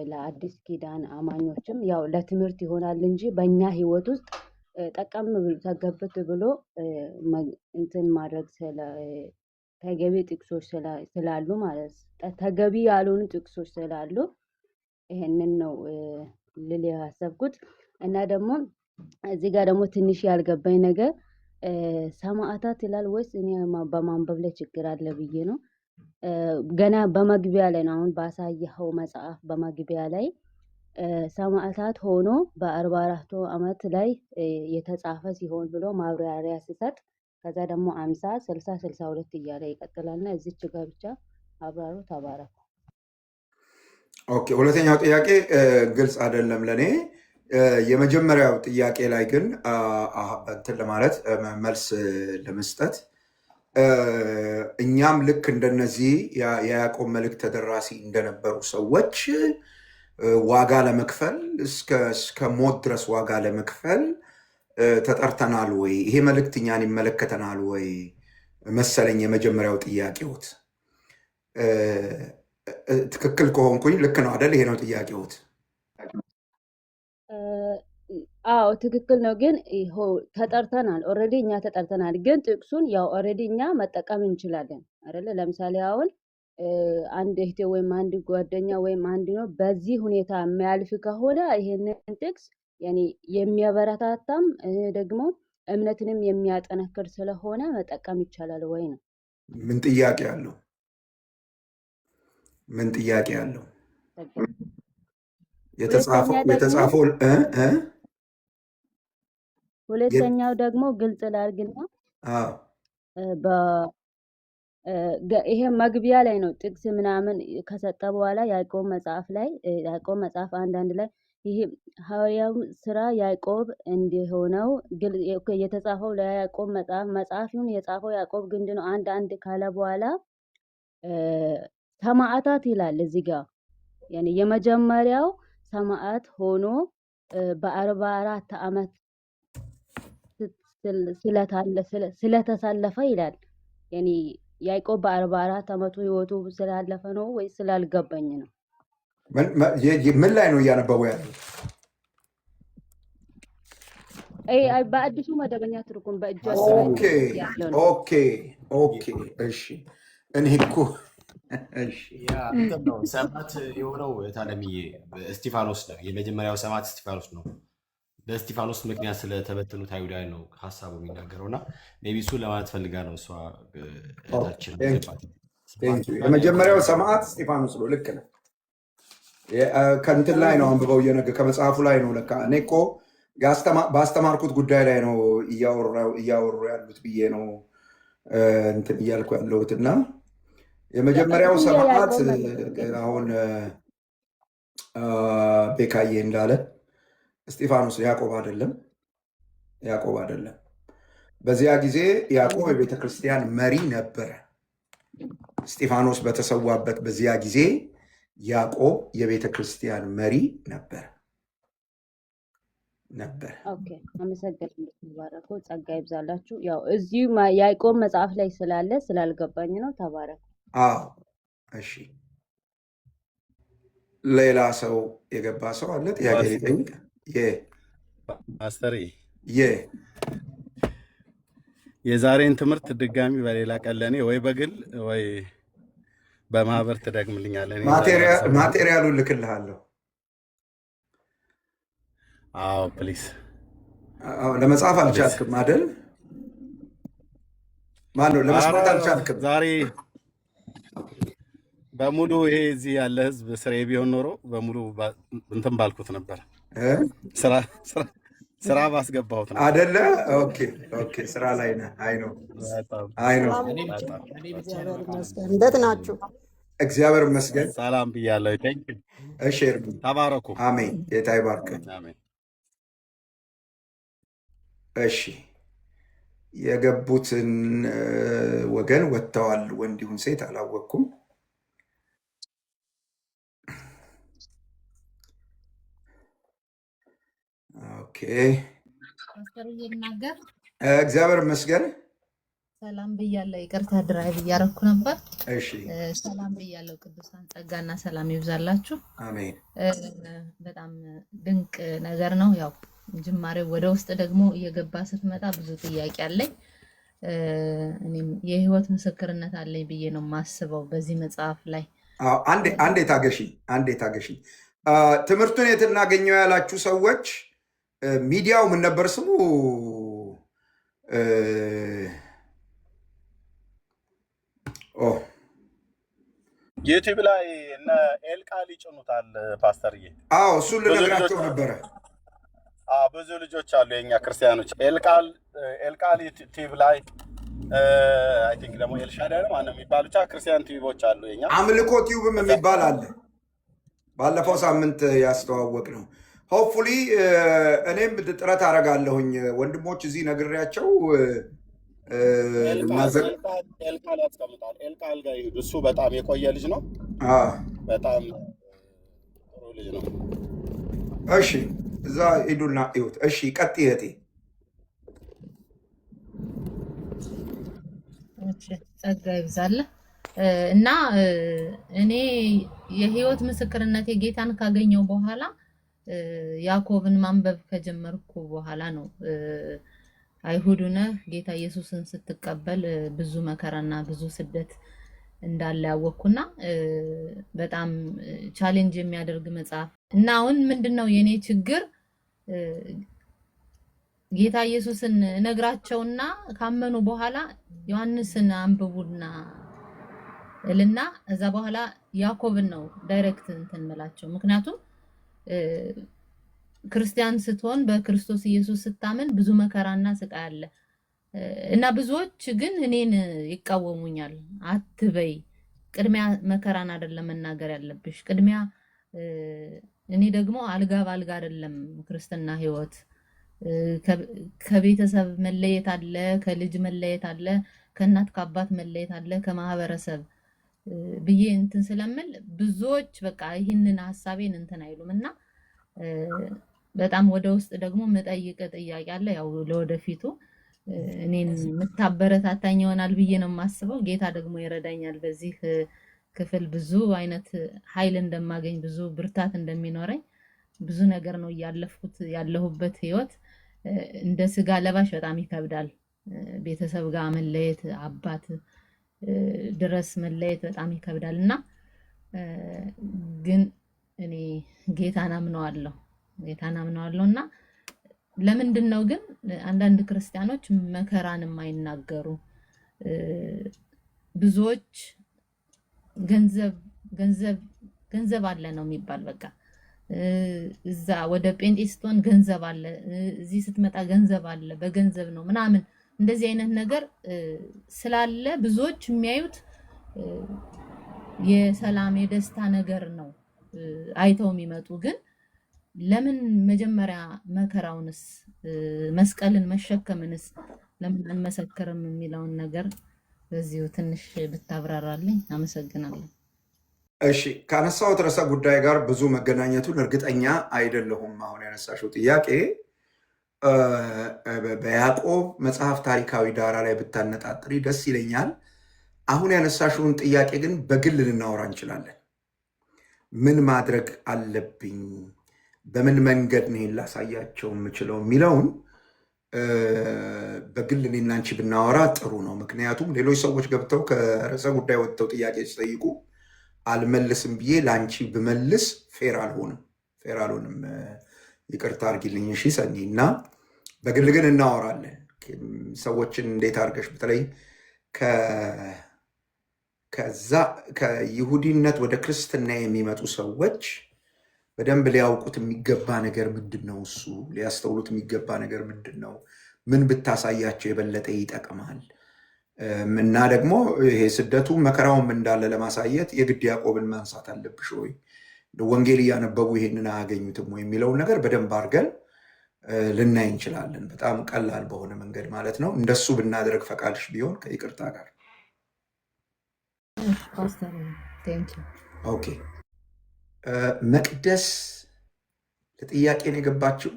Speaker 6: ለአዲስ ኪዳን አማኞችም ያው ለትምህርት ይሆናል እንጂ በእኛ ህይወት ውስጥ ጠቀም ብሎ ተገብት ብሎ እንትን ማድረግ ተገቢ ጥቅሶች ስላሉ ማለት ተገቢ ያልሆኑ ጥቅሶች ስላሉ ይሄንን ነው ልል ያሰብኩት። እና ደግሞ እዚህ ጋር ደግሞ ትንሽ ያልገባኝ ነገር ሰማዕታት ይላል ወይስ እኔ በማንበብ ላይ ችግር አለ ብዬ ነው። ገና በመግቢያ ላይ ነው አሁን ባሳየኸው መጽሐፍ በመግቢያ ላይ ሰማዕታት ሆኖ በ44ቱ ዓመት ላይ የተጻፈ ሲሆን ብሎ ማብራሪያ ሲሰጥ ከዛ ደግሞ 50 60 62 እያለ ይቀጥላልና እዚች ጋር ብቻ አብራሩ። ተባረኩ።
Speaker 1: ኦኬ፣ ሁለተኛው ጥያቄ ግልጽ አይደለም ለኔ። የመጀመሪያው ጥያቄ ላይ ግን እንትን ለማለት መልስ ለመስጠት እኛም ልክ እንደነዚህ የያዕቆብ መልእክት ተደራሲ እንደነበሩ ሰዎች ዋጋ ለመክፈል እስከ ሞት ድረስ ዋጋ ለመክፈል ተጠርተናል ወይ? ይሄ መልእክት እኛን ይመለከተናል ወይ መሰለኝ የመጀመሪያው ጥያቄዎት። ትክክል ከሆንኩኝ ልክ ነው አይደል? ይሄ ነው ጥያቄዎት?
Speaker 6: አዎ ትክክል ነው። ግን ተጠርተናል፣ ኦልሬዲ እኛ ተጠርተናል። ግን ጥቅሱን ያው ኦልሬዲ እኛ መጠቀም እንችላለን አይደለ? ለምሳሌ አሁን አንድ እህቴ ወይም አንድ ጓደኛ ወይም አንድ ነው በዚህ ሁኔታ የሚያልፍ ከሆነ ይሄንን ጥቅስ ያኔ የሚያበረታታም ደግሞ እምነትንም የሚያጠነክር ስለሆነ መጠቀም ይቻላል ወይ ነው።
Speaker 1: ምን ጥያቄ አለው? ምን ጥያቄ አለው? የተጻፈው
Speaker 6: ሁለተኛው ደግሞ ግልጽ ላድርግና ይሄ መግቢያ ላይ ነው ጥቅስ ምናምን ከሰጠ በኋላ ያዕቆብ መጽሐፍ ላይ ያዕቆብ መጽሐፍ አንዳንድ ላይ ይሄ ሐዋርያው ስራ ያዕቆብ እንደሆነው የተጻፈው ለያዕቆብ መጽሐፉን የጻፈው ያዕቆብ ግንድ ነው አንድ ካለ በኋላ ሰማዕታት ይላል እዚህ ጋር ያኔ የመጀመሪያው ሰማዕት ሆኖ በ44 ዓመት ስለተሳለፈ ይላል። ያኔ ያዕቆብ በ44 ዓመቱ ህይወቱ ስላለፈ ነው ወይ ስላልገባኝ ነው።
Speaker 1: ምን ላይ ነው እያነበቡ ያሉት?
Speaker 6: በአዲሱ መደበኛ ትርጉም በእጃቸው።
Speaker 1: ኦኬ እሺ። እኔ እኮ
Speaker 5: ሰማዕት የሆነው ታለምዬ እስጢፋኖስ ነው። የመጀመሪያው ሰማዕት እስጢፋኖስ ነው። በእስጢፋኖስ ምክንያት ስለተበተኑት አይሁዳውያን ነው ሀሳቡ የሚናገረው እና ሜይ ቢ እሱን ለማለት ፈልጋ ነው እሷ እህታችን።
Speaker 1: የመጀመሪያው ሰማዕት እስጢፋኖስ ነው። ልክ ነው። ከእንትን ላይ ነው አንብበው ከመጽሐፉ ላይ ነው ለካ። እኔ እኮ ባስተማርኩት ጉዳይ ላይ ነው እያወሩ ያሉት ብዬ ነው እንትን እያልኩ ያለሁት እና የመጀመሪያው ሰማዕት አሁን ቤካዬ እንዳለ እስጢፋኖስ ያዕቆብ አይደለም። በዚያ ጊዜ ያዕቆብ የቤተ ክርስቲያን መሪ ነበረ። እስጢፋኖስ በተሰዋበት በዚያ ጊዜ ያዕቆብ የቤተ ክርስቲያን መሪ ነበረ።
Speaker 6: ኦኬ አመሰግናለሁ። ተባረኩ፣ ጸጋ ይብዛላችሁ። ያው እዚሁ ያዕቆብ መጽሐፍ ላይ ስላለ ስላልገባኝ ነው። ተባረኩ።
Speaker 1: እሺ፣ ሌላ ሰው የገባ ሰው አለ? ጥያቄ ሊጠይቅ
Speaker 2: ማስተር
Speaker 7: የዛሬን ትምህርት ድጋሚ በሌላ ቀን ለእኔ ወይ በግል ወይ በማህበር ትደግምልኛለህ?
Speaker 1: ማቴሪያሉን ልክልሃለሁ።
Speaker 7: አዎ ፕሊስ።
Speaker 1: ለመጻፍ አልቻልክም አይደል? ማነው ለመስማት አልቻልክም?
Speaker 7: ዛሬ በሙሉ ይሄ እዚህ ያለ ህዝብ ስሬ ቢሆን ኖሮ በሙሉ እንትን ባልኩት ነበር። ስራ ባስገባሁት ነው
Speaker 1: አደለ? ኦኬ ኦኬ፣ ስራ ላይ ነህ። አይ ነው
Speaker 7: በጣም
Speaker 1: አይ ነው።
Speaker 8: ሰላም
Speaker 5: እኔ ብቻ
Speaker 7: በጣም
Speaker 5: እኔ ብቻ
Speaker 8: እግዚአብሔር
Speaker 5: ልበቃ ነው።
Speaker 8: ይመስገን። እንዴት ናችሁ?
Speaker 1: እግዚአብሔር ይመስገን።
Speaker 7: ሰላም ብያለሁ። ቴንክ
Speaker 1: እሺ እርዱ።
Speaker 7: ተባረኩ።
Speaker 1: አሜን። ጌታ ይባርክ።
Speaker 7: አሜን።
Speaker 1: እሺ የገቡትን ወገን ወጥተዋል። ወንድ ይሁን ሴት አላወቅኩም። ኦኬ
Speaker 9: ፓስተርዬ ልናገር።
Speaker 1: እግዚአብሔር ይመስገን።
Speaker 9: ሰላም ብያለሁ። ይቅርታ ድራይቭ እያረኩ ነበር።
Speaker 1: እሺ
Speaker 9: ሰላም ብያለሁ። ቅዱሳን ጸጋና ሰላም ይብዛላችሁ።
Speaker 1: አሜን።
Speaker 9: በጣም ድንቅ ነገር ነው። ያው ጅማሬው ወደ ውስጥ ደግሞ እየገባ ስትመጣ ብዙ ጥያቄ አለኝ። እኔም የህይወት ምስክርነት አለኝ ብዬ ነው የማስበው በዚህ መጽሐፍ ላይ።
Speaker 1: አንዴ ታገሺ። ትምህርቱን የት እናገኘው ያላችሁ ሰዎች ሚዲያው ምን ነበር ስሙ?
Speaker 7: ዩቲዩብ ላይ እነ ኤልቃል ይጭኑታል ፓስተርዬ።
Speaker 1: አዎ እሱን ልነግራቸው ነበረ።
Speaker 7: ብዙ ልጆች አሉ የኛ ክርስቲያኖች ኤልቃል ዩቲዩብ ላይ አይ ቲንክ ደግሞ ኤልሻዳይ ነው ማነው የሚባሉ ብቻ ክርስቲያን ቲቪዎች አሉ የኛ።
Speaker 1: አምልኮ ቲዩብም የሚባል አለ። ባለፈው ሳምንት ያስተዋወቅ ነው። ሆፕፉሊ እኔም ጥረት አደርጋለሁኝ ወንድሞች እዚህ ነግሬያቸው
Speaker 7: ኤልቃል ያስቀምጣል። ኤልቃል ጋር ይሄዱ። እሱ በጣም የቆየ ልጅ ነው። በጣም ጥሩ ልጅ ነው።
Speaker 1: እሺ እዛ ሂዱና እዩት። እሺ ቀጥይ እህቴ።
Speaker 9: ጸጋ ይብዛል እና እኔ የህይወት ምስክርነቴ ጌታን ካገኘው በኋላ ያዕቆብን ማንበብ ከጀመርኩ በኋላ ነው። አይሁድ ነህ ጌታ ኢየሱስን ስትቀበል ብዙ መከራና ብዙ ስደት እንዳለ ያወቅኩና በጣም ቻሌንጅ የሚያደርግ መጽሐፍ እና አሁን ምንድነው የኔ ችግር ጌታ ኢየሱስን ነግራቸውና ካመኑ በኋላ ዮሐንስን አንብቡና እልና እዛ በኋላ ያዕቆብን ነው ዳይሬክት እንትን መላቸው። ምክንያቱም ክርስቲያን ስትሆን በክርስቶስ ኢየሱስ ስታምን ብዙ መከራና ስቃይ አለ እና ብዙዎች ግን እኔን ይቃወሙኛል። አትበይ፣ ቅድሚያ መከራን አይደለም መናገር ያለብሽ፣ ቅድሚያ እኔ ደግሞ አልጋ ባልጋ አይደለም ክርስትና ህይወት፣ ከቤተሰብ መለየት አለ፣ ከልጅ መለየት አለ፣ ከእናት ከአባት መለየት አለ፣ ከማህበረሰብ ብዬ እንትን ስለምል ብዙዎች በቃ ይህንን ሐሳቤን እንትን አይሉምና በጣም ወደ ውስጥ ደግሞ መጠይቅ ጥያቄ አለ። ያው ለወደፊቱ እኔን የምታበረታታኝ ይሆናል ብዬ ነው የማስበው። ጌታ ደግሞ ይረዳኛል። በዚህ ክፍል ብዙ አይነት ኃይል እንደማገኝ፣ ብዙ ብርታት እንደሚኖረኝ፣ ብዙ ነገር ነው እያለፍኩት ያለሁበት ህይወት። እንደ ስጋ ለባሽ በጣም ይከብዳል። ቤተሰብ ጋር መለየት፣ አባት ድረስ መለየት በጣም ይከብዳል እና ግን እኔ ጌታን አምነዋለሁ እና ለምንድን ነው ግን አንዳንድ ክርስቲያኖች መከራን የማይናገሩ? ብዙዎች ገንዘብ አለ ነው የሚባል። በቃ እዛ ወደ ጴንጤ ስትሆን ገንዘብ አለ፣ እዚህ ስትመጣ ገንዘብ አለ፣ በገንዘብ ነው ምናምን እንደዚህ አይነት ነገር ስላለ ብዙዎች የሚያዩት የሰላም የደስታ ነገር ነው አይተው የሚመጡ። ግን ለምን መጀመሪያ መከራውንስ መስቀልን መሸከምንስ ለምን አንመሰክርም የሚለውን ነገር በዚሁ ትንሽ ብታብራራልኝ አመሰግናለሁ።
Speaker 1: እሺ ካነሳሁት ርዕሰ ጉዳይ ጋር ብዙ መገናኘቱን እርግጠኛ አይደለሁም። አሁን ያነሳሽው ጥያቄ በያዕቆብ መጽሐፍ ታሪካዊ ዳራ ላይ ብታነጣጥሪ ደስ ይለኛል። አሁን ያነሳሽውን ጥያቄ ግን በግል ልናወራ እንችላለን። ምን ማድረግ አለብኝ፣ በምን መንገድ ነው ላሳያቸው የምችለው የሚለውን በግል እኔና አንቺ ብናወራ ጥሩ ነው። ምክንያቱም ሌሎች ሰዎች ገብተው ከርዕሰ ጉዳይ ወጥተው ጥያቄ ሲጠይቁ አልመልስም ብዬ ለአንቺ ብመልስ ፌር አልሆንም። ይቅርታ አድርጊልኝ እሺ ሰኒ። እና በግል ግን እናወራለን። ሰዎችን እንዴት አድርገሽ በተለይ ከዛ ከይሁዲነት ወደ ክርስትና የሚመጡ ሰዎች በደንብ ሊያውቁት የሚገባ ነገር ምንድን ነው? እሱ ሊያስተውሉት የሚገባ ነገር ምንድን ነው? ምን ብታሳያቸው የበለጠ ይጠቅማል? እና ደግሞ ይሄ ስደቱ መከራውም እንዳለ ለማሳየት የግድ ያዕቆብን ማንሳት አለብሽ ወይ? ወንጌል እያነበቡ ይሄንን አያገኙትም ወይ የሚለውን ነገር በደንብ አድርገን ልናይ እንችላለን። በጣም ቀላል በሆነ መንገድ ማለት ነው። እንደሱ ብናደርግ ፈቃድሽ ቢሆን ከይቅርታ ጋር። ኦኬ። መቅደስ ለጥያቄ ነው የገባችው?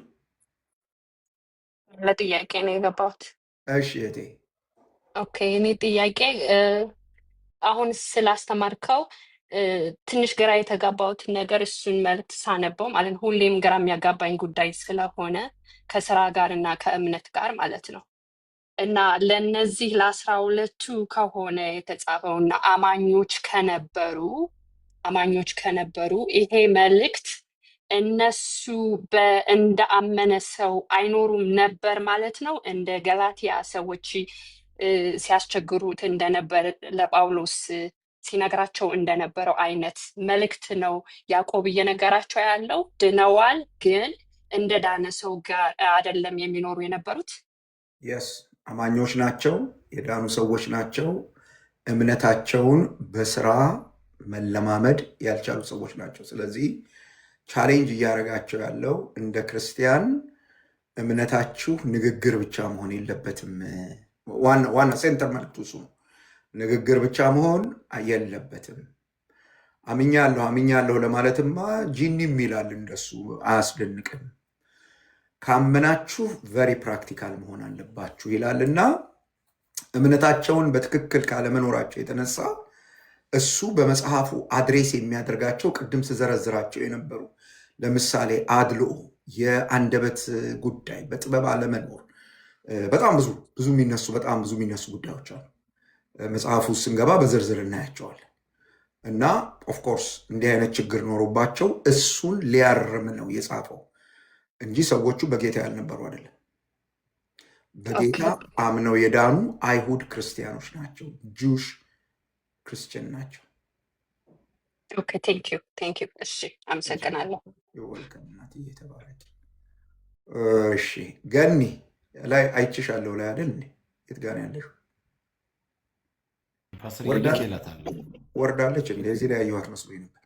Speaker 8: ለጥያቄ ነው የገባሁት።
Speaker 1: እሺ እህቴ።
Speaker 8: ኦኬ። እኔ ጥያቄ አሁን ስላስተማርከው ትንሽ ግራ የተጋባሁትን ነገር እሱን መልዕክት ሳነበው ማለት ነው። ሁሌም ግራ የሚያጋባኝ ጉዳይ ስለሆነ ከስራ ጋር እና ከእምነት ጋር ማለት ነው እና ለነዚህ ለ12ቱ ከሆነ የተጻፈውና አማኞች ከነበሩ ይሄ መልእክት እነሱ እንደ አመነ ሰው አይኖሩም ነበር ማለት ነው። እንደ ገላትያ ሰዎች ሲያስቸግሩት እንደነበር ለጳውሎስ ሲነግራቸው እንደነበረው አይነት መልእክት ነው ያዕቆብ እየነገራቸው ያለው። ድነዋል፣ ግን እንደ ዳነ ሰው ጋር አይደለም የሚኖሩ የነበሩት።
Speaker 1: የስ አማኞች ናቸው፣ የዳኑ ሰዎች ናቸው። እምነታቸውን በስራ መለማመድ ያልቻሉ ሰዎች ናቸው። ስለዚህ ቻሌንጅ እያደረጋቸው ያለው እንደ ክርስቲያን እምነታችሁ ንግግር ብቻ መሆን የለበትም። ዋና ሴንተር መልዕክቱ እሱ ነው። ንግግር ብቻ መሆን የለበትም። አምኛለሁ ለማለትማ ጂኒም ይላል፣ እንደሱ አያስደንቅም። ካመናችሁ ቨሪ ፕራክቲካል መሆን አለባችሁ ይላልና እምነታቸውን በትክክል ካለመኖራቸው የተነሳ እሱ በመጽሐፉ አድሬስ የሚያደርጋቸው ቅድም ስዘረዝራቸው የነበሩ ለምሳሌ አድልኦ፣ የአንደበት ጉዳይ፣ በጥበብ አለመኖር፣ በጣም ብዙ የሚነሱ ጉዳዮች አሉ። መጽሐፉ ስንገባ በዝርዝር እናያቸዋለን። እና ኦፍኮርስ እንዲህ አይነት ችግር ኖሮባቸው እሱን ሊያርም ነው የጻፈው እንጂ ሰዎቹ በጌታ ያልነበሩ አይደለም። በጌታ አምነው የዳኑ አይሁድ ክርስቲያኖች ናቸው፣ ጁሽ ክርስቲያን ናቸው።
Speaker 8: ኦኬ፣ ቴንክ ዩ። እሺ፣ አመሰግናለሁ።
Speaker 1: የወልከም እናት እየተባረክ። እሺ፣ ገኒ ላይ አይችሻለሁ ላይ አይደል? የት ጋር ነው ያለሽው? ወርዳለች። እንደዚህ ላይ ያየኋት መስሎኝ ነበር።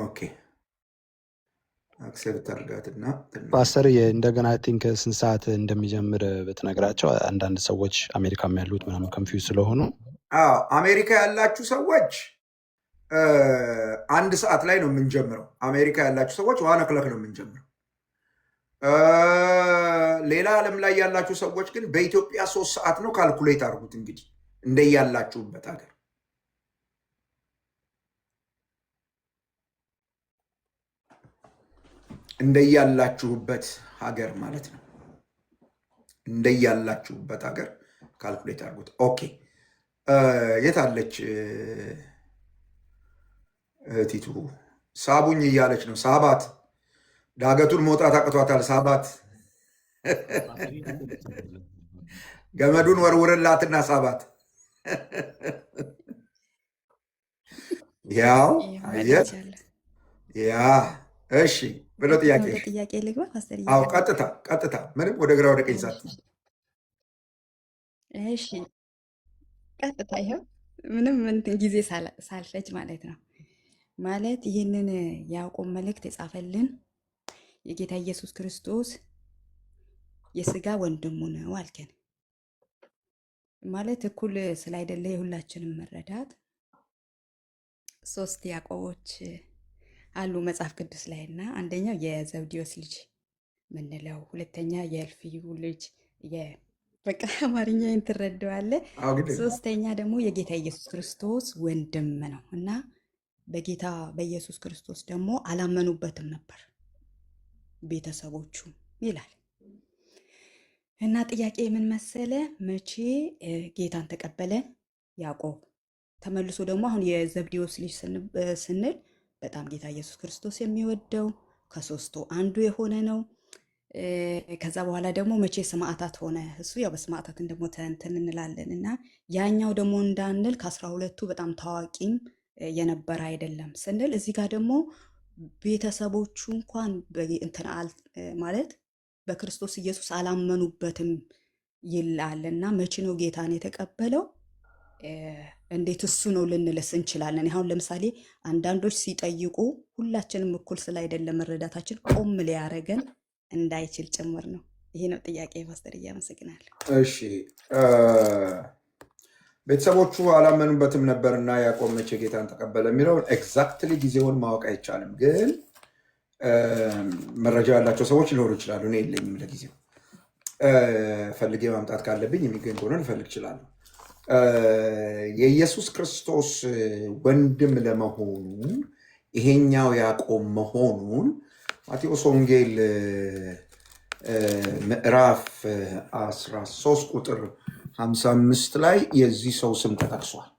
Speaker 1: ኦኬ፣ አክሴፕት አድርጋትና
Speaker 10: ፓስተር እንደገና ቲንክ ስንት ሰዓት እንደሚጀምር ብትነግራቸው አንዳንድ ሰዎች አሜሪካም ያሉት ምናምን ኮንፊውዝ ስለሆኑ።
Speaker 1: አሜሪካ ያላችሁ ሰዎች 1 ሰዓት ላይ ነው የምንጀምረው። አሜሪካ ያላችሁ ሰዎች 1 o'clock ነው የምንጀምረው። ሌላ ዓለም ላይ ያላችሁ ሰዎች ግን በኢትዮጵያ 3 ሰዓት ነው። ካልኩሌት አድርጉት እንግዲህ እንደያላችሁበት ሀገር። እንደያላችሁበት ሀገር ማለት ነው። እንደያላችሁበት ሀገር ካልኩሌት አድርጉት። ኦኬ፣ የት አለች እህቲቱ? ሳቡኝ እያለች ነው። ሳባት ዳገቱን መውጣት አቅቷታል። ሳባት ገመዱን ወርውርላትና ሳባት። ያው አየት ያ እሺ ብሎ ጥያቄ
Speaker 11: ልግባ ፓስተር?
Speaker 1: አዎ፣ ቀጥታ ምንም ወደ ግራ ወደ ቀኝ ሳት።
Speaker 11: እሺ፣ ቀጥታ ይኸው ምንም እንትን ጊዜ ሳልፈጅ ማለት ነው። ማለት ይህንን ያዕቆብ መልእክት የጻፈልን የጌታ ኢየሱስ ክርስቶስ የስጋ ወንድሙ ነው አልከን። ማለት እኩል ስላይደለ የሁላችንም መረዳት 3 ያዕቆቦች አሉ መጽሐፍ ቅዱስ ላይ እና አንደኛው የዘብዴዎስ ልጅ ምንለው፣ ሁለተኛ የእልፍዩ ልጅ በቃ አማርኛ ትረዳዋለ፣ ሶስተኛ ደግሞ የጌታ ኢየሱስ ክርስቶስ ወንድም ነው እና በጌታ በኢየሱስ ክርስቶስ ደግሞ አላመኑበትም ነበር ቤተሰቦቹ ይላል። እና ጥያቄ ምን መሰለ፣ መቼ ጌታን ተቀበለ ያዕቆብ? ተመልሶ ደግሞ አሁን የዘብዴዎስ ልጅ ስንል በጣም ጌታ ኢየሱስ ክርስቶስ የሚወደው ከ3ቱ አንዱ የሆነ ነው። ከዛ በኋላ ደግሞ መቼ ሰማዕታት ሆነ? እሱ ያው በሰማዕታት እንደሞተ እንትን እንላለን እና ያኛው ደግሞ እንዳንል ከ12ቱ በጣም ታዋቂም የነበረ አይደለም ስንል እዚህ ጋር ደግሞ ቤተሰቦቹ እንኳን ማለት በክርስቶስ ኢየሱስ አላመኑበትም ይላል እና መቼ ነው ጌታን የተቀበለው? እንዴት እሱ ነው ልንልስ እንችላለን? አሁን ለምሳሌ አንዳንዶች ሲጠይቁ ሁላችንም እኩል ስላይደለ መረዳታችን ቆም ሊያረገን እንዳይችል ጭምር ነው። ይሄ ነው ጥያቄ። ፓስተር እያመሰግናለሁ።
Speaker 1: እሺ ቤተሰቦቹ አላመኑበትም ነበርና ያዕቆብ መቼ ጌታን ተቀበለ የሚለውን ኤግዛክትሊ ጊዜውን ማወቅ አይቻልም፣ ግን መረጃ ያላቸው ሰዎች ሊኖሩ ይችላሉ። እኔ የለኝም ለጊዜው። ፈልጌ ማምጣት ካለብኝ የሚገኝ ከሆነ ልፈልግ እችላለሁ። የኢየሱስ ክርስቶስ ወንድም ለመሆኑ ይሄኛው ያዕቆብ መሆኑን ማቴዎስ ወንጌል ምዕራፍ 13 ቁጥር 55 ላይ የዚህ ሰው ስም ተጠቅሷል።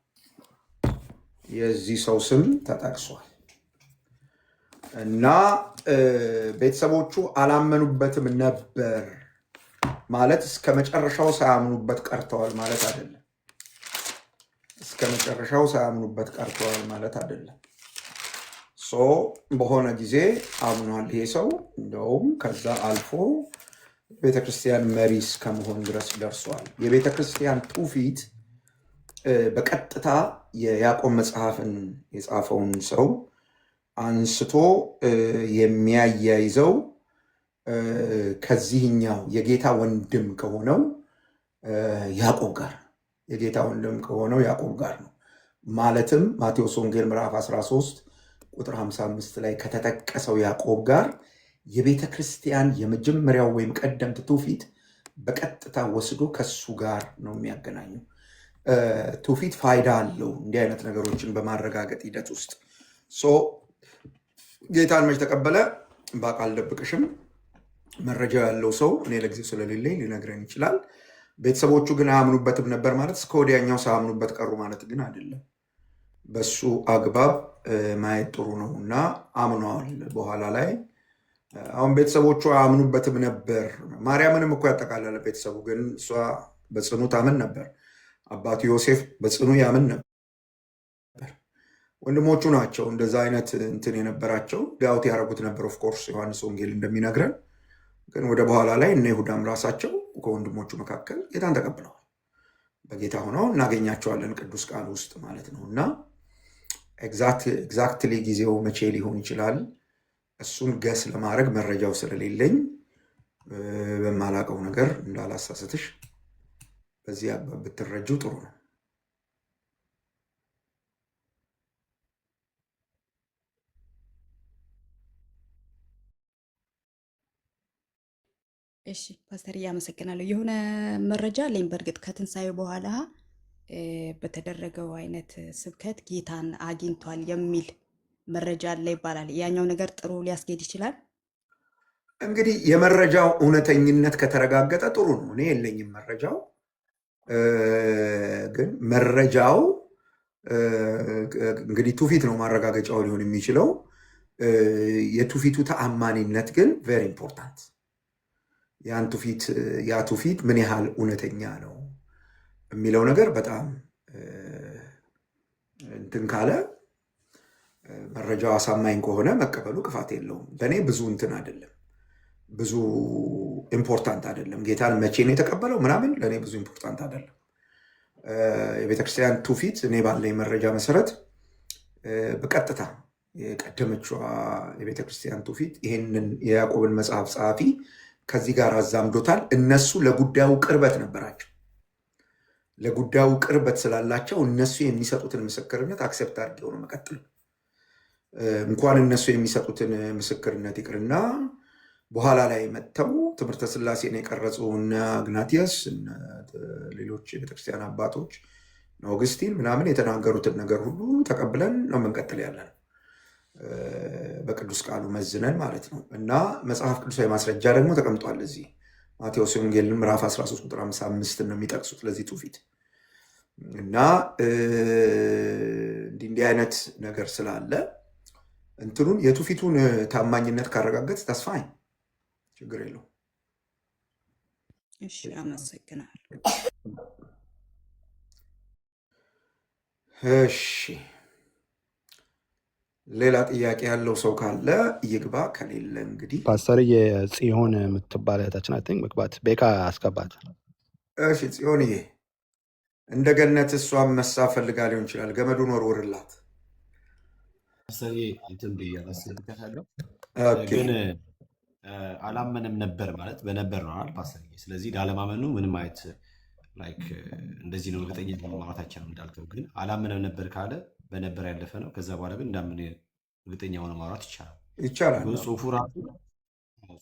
Speaker 1: የዚህ ሰው ስም ተጠቅሷል እና ቤተሰቦቹ አላመኑበትም ነበር ማለት እስከ መጨረሻው ሳያምኑበት ቀርተዋል ማለት አይደለም። እስከ መጨረሻው ሳያምኑበት ቀርተዋል ማለት አይደለም። በሆነ ጊዜ አምኗል ይሄ ሰው። እንደውም ከዛ አልፎ ቤተክርስቲያን መሪ እስከመሆን ድረስ ደርሷል። የቤተክርስቲያን ትውፊት በቀጥታ የያዕቆብ መጽሐፍን የጻፈውን ሰው አንስቶ የሚያያይዘው ከዚህኛው የጌታ ወንድም ከሆነው ያዕቆብ ጋር የጌታ ወንድም ከሆነው ያዕቆብ ጋር ነው። ማለትም ማቴዎስ ወንጌል ምዕራፍ 13 ቁጥር 55 ላይ ከተጠቀሰው ያዕቆብ ጋር የቤተ ክርስቲያን የመጀመሪያው ወይም ቀደምት ትውፊት በቀጥታ ወስዶ ከሱ ጋር ነው የሚያገናኘው። ትውፊት ፋይዳ አለው እንዲህ አይነት ነገሮችን በማረጋገጥ ሂደት ውስጥ። ጌታን መች ተቀበለ? በቃል አልደብቅሽም። መረጃ ያለው ሰው እኔ ለጊዜው ስለሌለኝ ሊነግረን ይችላል። ቤተሰቦቹ ግን አያምኑበትም ነበር ማለት እስከ ወዲያኛው ሳያምኑበት ቀሩ ማለት ግን አይደለም። በሱ አግባብ ማየት ጥሩ ነው እና አምነዋል። በኋላ ላይ አሁን ቤተሰቦቹ አያምኑበትም ነበር። ማርያምንም እኮ ያጠቃላለ ቤተሰቡ፣ ግን እሷ በጽኑ ታምን ነበር። አባቱ ዮሴፍ በጽኑ ያምን ነበር። ወንድሞቹ ናቸው እንደዛ አይነት እንትን የነበራቸው ዳውት ያደረጉት ነበር። ኦፍኮርስ ዮሐንስ ወንጌል እንደሚነግረን፣ ግን ወደ በኋላ ላይ እነ ይሁዳም ራሳቸው ከወንድሞቹ መካከል ጌታን ተቀብለዋል። በጌታ ሆነው እናገኛቸዋለን ቅዱስ ቃል ውስጥ ማለት ነው። እና ኤግዛክትሊ ጊዜው መቼ ሊሆን ይችላል እሱን ገስ ለማድረግ መረጃው ስለሌለኝ በማላቀው ነገር እንዳላሳስትሽ በዚህ አግባብ ብትረጁ ጥሩ ነው።
Speaker 11: እሺ ፓስተር እያመሰግናለሁ። የሆነ መረጃ አለኝ። በእርግጥ ከትንሣኤ በኋላ በተደረገው አይነት ስብከት ጌታን አግኝቷል የሚል መረጃ አለ ይባላል። ያኛው ነገር ጥሩ ሊያስኬድ ይችላል።
Speaker 1: እንግዲህ የመረጃው እውነተኝነት ከተረጋገጠ ጥሩ ነው። እኔ የለኝም መረጃው፣ ግን መረጃው እንግዲህ ትውፊት ነው ማረጋገጫው ሊሆን የሚችለው። የትውፊቱ ተአማኒነት ግን ቬሪ ኢምፖርታንት። ያ ትውፊት ምን ያህል እውነተኛ ነው የሚለው ነገር በጣም እንትን ካለ መረጃው አሳማኝ ከሆነ መቀበሉ ክፋት የለውም። በእኔ ብዙ እንትን አይደለም፣ ብዙ ኢምፖርታንት አይደለም። ጌታን መቼ ነው የተቀበለው ምናምን ለእኔ ብዙ ኢምፖርታንት አይደለም። የቤተክርስቲያን ትውፊት እኔ ባለኝ መረጃ መሰረት በቀጥታ የቀደመችዋ የቤተክርስቲያን ትውፊት ይህንን የያዕቆብን መጽሐፍ ጸሐፊ ከዚህ ጋር አዛምዶታል። እነሱ ለጉዳዩ ቅርበት ነበራቸው። ለጉዳዩ ቅርበት ስላላቸው እነሱ የሚሰጡትን ምስክርነት አክሴፕት አድርጌው ነው መቀጥል። እንኳን እነሱ የሚሰጡትን ምስክርነት ይቅርና በኋላ ላይ መጥተው ትምህርተ ሥላሴን የቀረጹ እነ አግናቲየስ፣ ሌሎች የቤተክርስቲያን አባቶች ኦግስቲን ምናምን የተናገሩትን ነገር ሁሉ ተቀብለን ነው መንቀጥል ያለን በቅዱስ ቃሉ መዝነን ማለት ነው። እና መጽሐፍ ቅዱሳዊ ማስረጃ ደግሞ ተቀምጧል እዚህ ማቴዎስ ወንጌል ምዕራፍ 13 ቁጥር 55 ነው የሚጠቅሱት ለዚህ ትውፊት። እና እንዲህ አይነት ነገር ስላለ እንትኑን የትውፊቱን ታማኝነት ካረጋገጥ ተስፋኝ ችግር የለው።
Speaker 11: እሺ አመሰግናለሁ።
Speaker 1: እሺ ሌላ ጥያቄ ያለው ሰው ካለ ይግባ፣ ከሌለ እንግዲህ
Speaker 10: ፓስተር የጽዮን የምትባል እህታችን አይ ቲንክ መግባት ቤካ አስገባት።
Speaker 1: እሺ ጽዮንዬ፣ እንደ ገነት እሷም መሳ ፈልጋ ሊሆን ይችላል። ገመዱን ወርውርላት።
Speaker 5: ፓስተር እንትን ብያለሁ አስገብቻለሁ፣
Speaker 1: ኦኬ
Speaker 5: ግን አላመንም ነበር ማለት በነበር ነው አይደል ፓስተር? ስለዚህ ላለማመኑ ምንም አይነት ላይክ እንደዚህ ነው እርግጠኛ ማውራት አይቻልም እንዳልከው፣ ግን አላመንም ነበር ካለ በነበር ያለፈ ነው። ከዛ በኋላ ግን እንዳምን እርግጠኛ ሆነ ማውራት ይቻላል።
Speaker 1: ይቻላል።
Speaker 5: ግን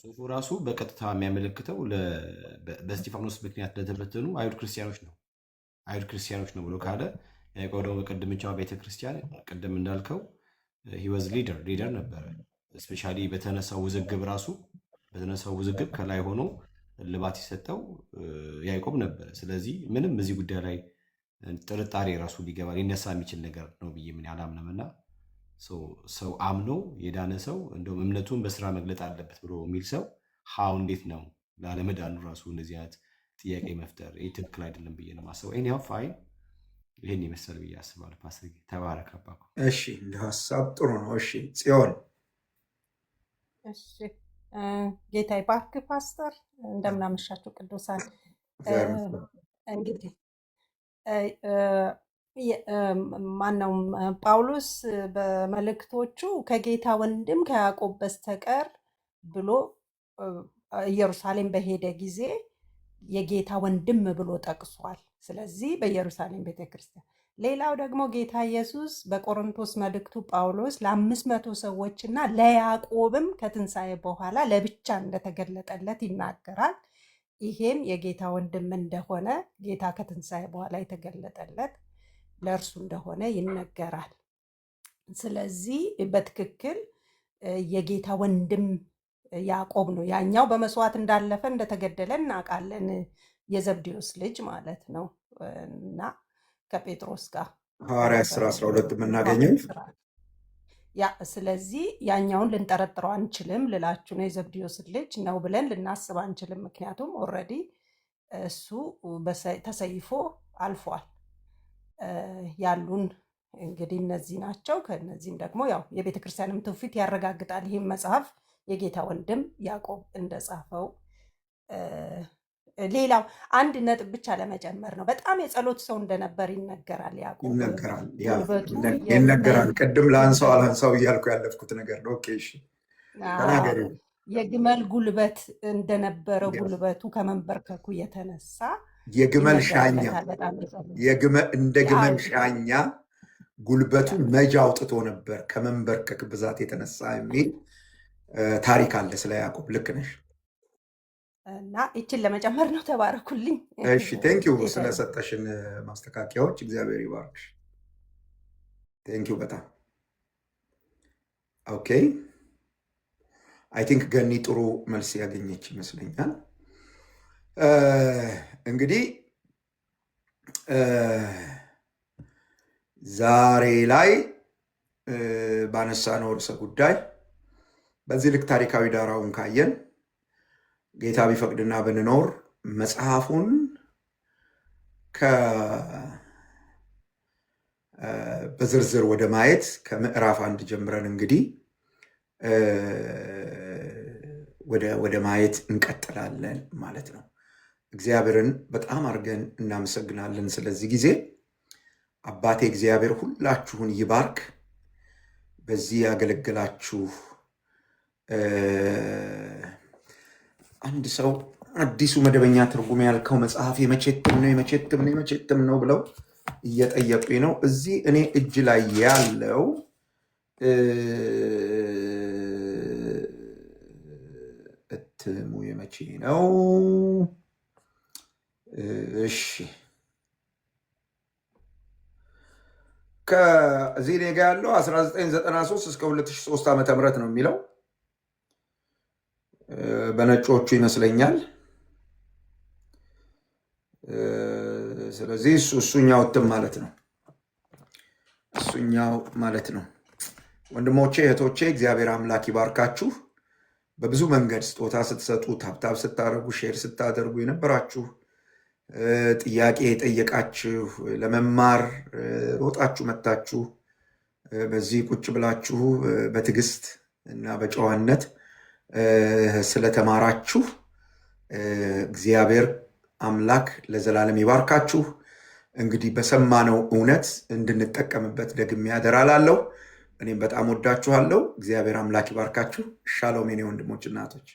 Speaker 5: ጽሁፉ ራሱ በቀጥታ የሚያመለክተው በእስጢፋኖስ ምክንያት ለተበተኑ አይሁድ ክርስቲያኖች ነው ብሎ ካለ ያዕቆብ ደግሞ በቀደመችው ቤተክርስቲያን ቅድም እንዳልከው ሂወዝ ሊደር ነበረ። እስፔሻሊ በተነሳው ውዝግብ ከላይ ሆኖ እልባት የሰጠው ያዕቆብ ነበረ። ስለዚህ ምንም እዚህ ጉዳይ ላይ ጥርጣሬ ራሱ ሊነሳ የሚችል ነገር ነው ብዬ ምን አላምንም። እና ሰው አምኖ የዳነ ሰው እንደውም እምነቱን በስራ መግለጥ አለበት ብሎ የሚል ሰው እንዴት ነው ላለመዳኑ ራሱ እንደዚህ አይነት ጥያቄ መፍጠር ይህ ትክክል አይደለም ብዬ ነው የማስበው። ኤኒሃው ፋይን ይህን ይመስል ብዬ አስባለሁ። ፓስተር ተባረክ አባኩ።
Speaker 1: እሺ እንደ ሀሳብ ጥሩ ነው። እሺ ጽዮን።
Speaker 12: እሺ ጌታ ይባርክ ፓስተር። እንደምናመሻችሁ ቅዱሳን። እንግዲህ ማነው ጳውሎስ በመልእክቶቹ ከጌታ ወንድም ከያዕቆብ በስተቀር ብሎ ኢየሩሳሌም በሄደ ጊዜ የጌታ ወንድም ብሎ ጠቅሷል። ስለዚህ በኢየሩሳሌም ቤተክርስቲያን። ሌላው ደግሞ ጌታ ኢየሱስ በቆሮንቶስ መልእክቱ ጳውሎስ ለ500 ሰዎች እና ለያዕቆብም ከትንሣኤ በኋላ ለብቻ እንደተገለጠለት ይናገራል። ይሄም የጌታ ወንድም እንደሆነ ጌታ ከትንሣኤ በኋላ የተገለጠለት ለእርሱ እንደሆነ ይነገራል። ስለዚህ በትክክል የጌታ ወንድም ያዕቆብ ነው። ያኛው በመስዋዕት እንዳለፈ እንደተገደለ እናውቃለን። የዘብዴዎስ ልጅ ማለት ነው እና ከጴጥሮስ ጋር
Speaker 1: ሐዋርያት ሥራ 12 የምናገኘው
Speaker 12: ስለዚህ ያኛውን ልንጠረጥረው አንችልም ልላችሁ ነው። የዘብዴዎስ ልጅ ነው ብለን ልናስብ አንችልም። ምክንያቱም ኦልሬዲ እሱ ተሰይፎ አልፏል። ያሉን እንግዲህ እነዚህ ናቸው። ከነዚህም ደግሞ ያው የቤተ ክርስቲያንም ትውፊት ያረጋግጣል። ይህም መጽሐፍ የጌታ ወንድም ያዕቆብ እንደጻፈው። ሌላው አንድ ነጥብ ብቻ ለመጨመር ነው። በጣም የጸሎት ሰው እንደነበር ይነገራል። ያዕቆብ
Speaker 1: ይነገራል። ቅድም ለአንሳው አላንሳው እያልኩ ያለፍኩት ነገር ነው። ኦኬ እሺ ተናገሪ።
Speaker 12: የግመል ጉልበት እንደነበረው ጉልበቱ ከመንበርከኩ የተነሳ
Speaker 1: የግመል ሻኛ እንደ ግመል ሻኛ ጉልበቱ መጃ አውጥቶ ነበር ከመንበርከክ ብዛት የተነሳ የሚል ታሪክ አለ ስለ ያዕቆብ። ልክ ነሽ።
Speaker 12: እና ይችን ለመጨመር ነው። ተባረኩልኝ።
Speaker 1: እሺ ቴንኪው ስለሰጠሽን ማስተካከያዎች፣ እግዚአብሔር ይባርክሽ። ቴንኪው በጣም ኦኬ። አይ ቲንክ ገኒ ጥሩ መልስ ያገኘች ይመስለኛል። እንግዲህ ዛሬ ላይ ባነሳነው ርዕሰ ጉዳይ በዚህ ልክ ታሪካዊ ዳራውን ካየን ጌታ ቢፈቅድና ብንኖር መጽሐፉን በዝርዝር ወደ ማየት ከምዕራፍ 1 ጀምረን እንግዲህ ወደ ማየት እንቀጥላለን ማለት ነው። እግዚአብሔርን በጣም አድርገን እናመሰግናለን ስለዚህ ጊዜ። አባቴ እግዚአብሔር ሁላችሁን ይባርክ። በዚህ ያገለግላችሁ አንድ ሰው አዲሱ መደበኛ ትርጉም ያልከው መጽሐፍ የመቼትም ነው ብለው እየጠየቁኝ ነው። እዚህ እኔ እጅ ላይ ያለው እትሙ የመቼ ነው? እሺ ከዚህ እኔ ጋ ያለው 1993 እስከ 2003 ዓ.ም ነው የሚለው በነጮቹ ይመስለኛል። ስለዚህ እሱኛው እትም ማለት ነው። እሱኛው ማለት ነው። ወንድሞቼ እህቶቼ፣ እግዚአብሔር አምላክ ይባርካችሁ። በብዙ መንገድ ስጦታ ስትሰጡ፣ ታብታብ ስታደርጉ፣ ሼር ስታደርጉ የነበራችሁ፣ ጥያቄ የጠየቃችሁ፣ ለመማር ሮጣችሁ መታችሁ በዚህ ቁጭ ብላችሁ በትዕግስት እና በጨዋነት ስለተማራችሁ እግዚአብሔር አምላክ ለዘላለም ይባርካችሁ። እንግዲህ በሰማነው እውነት እንድንጠቀምበት ደግሜ አደራ እላለሁ። እኔም በጣም ወዳችኋለሁ። እግዚአብሔር አምላክ ይባርካችሁ። ሻሎም የኔ ወንድሞች እናቶች።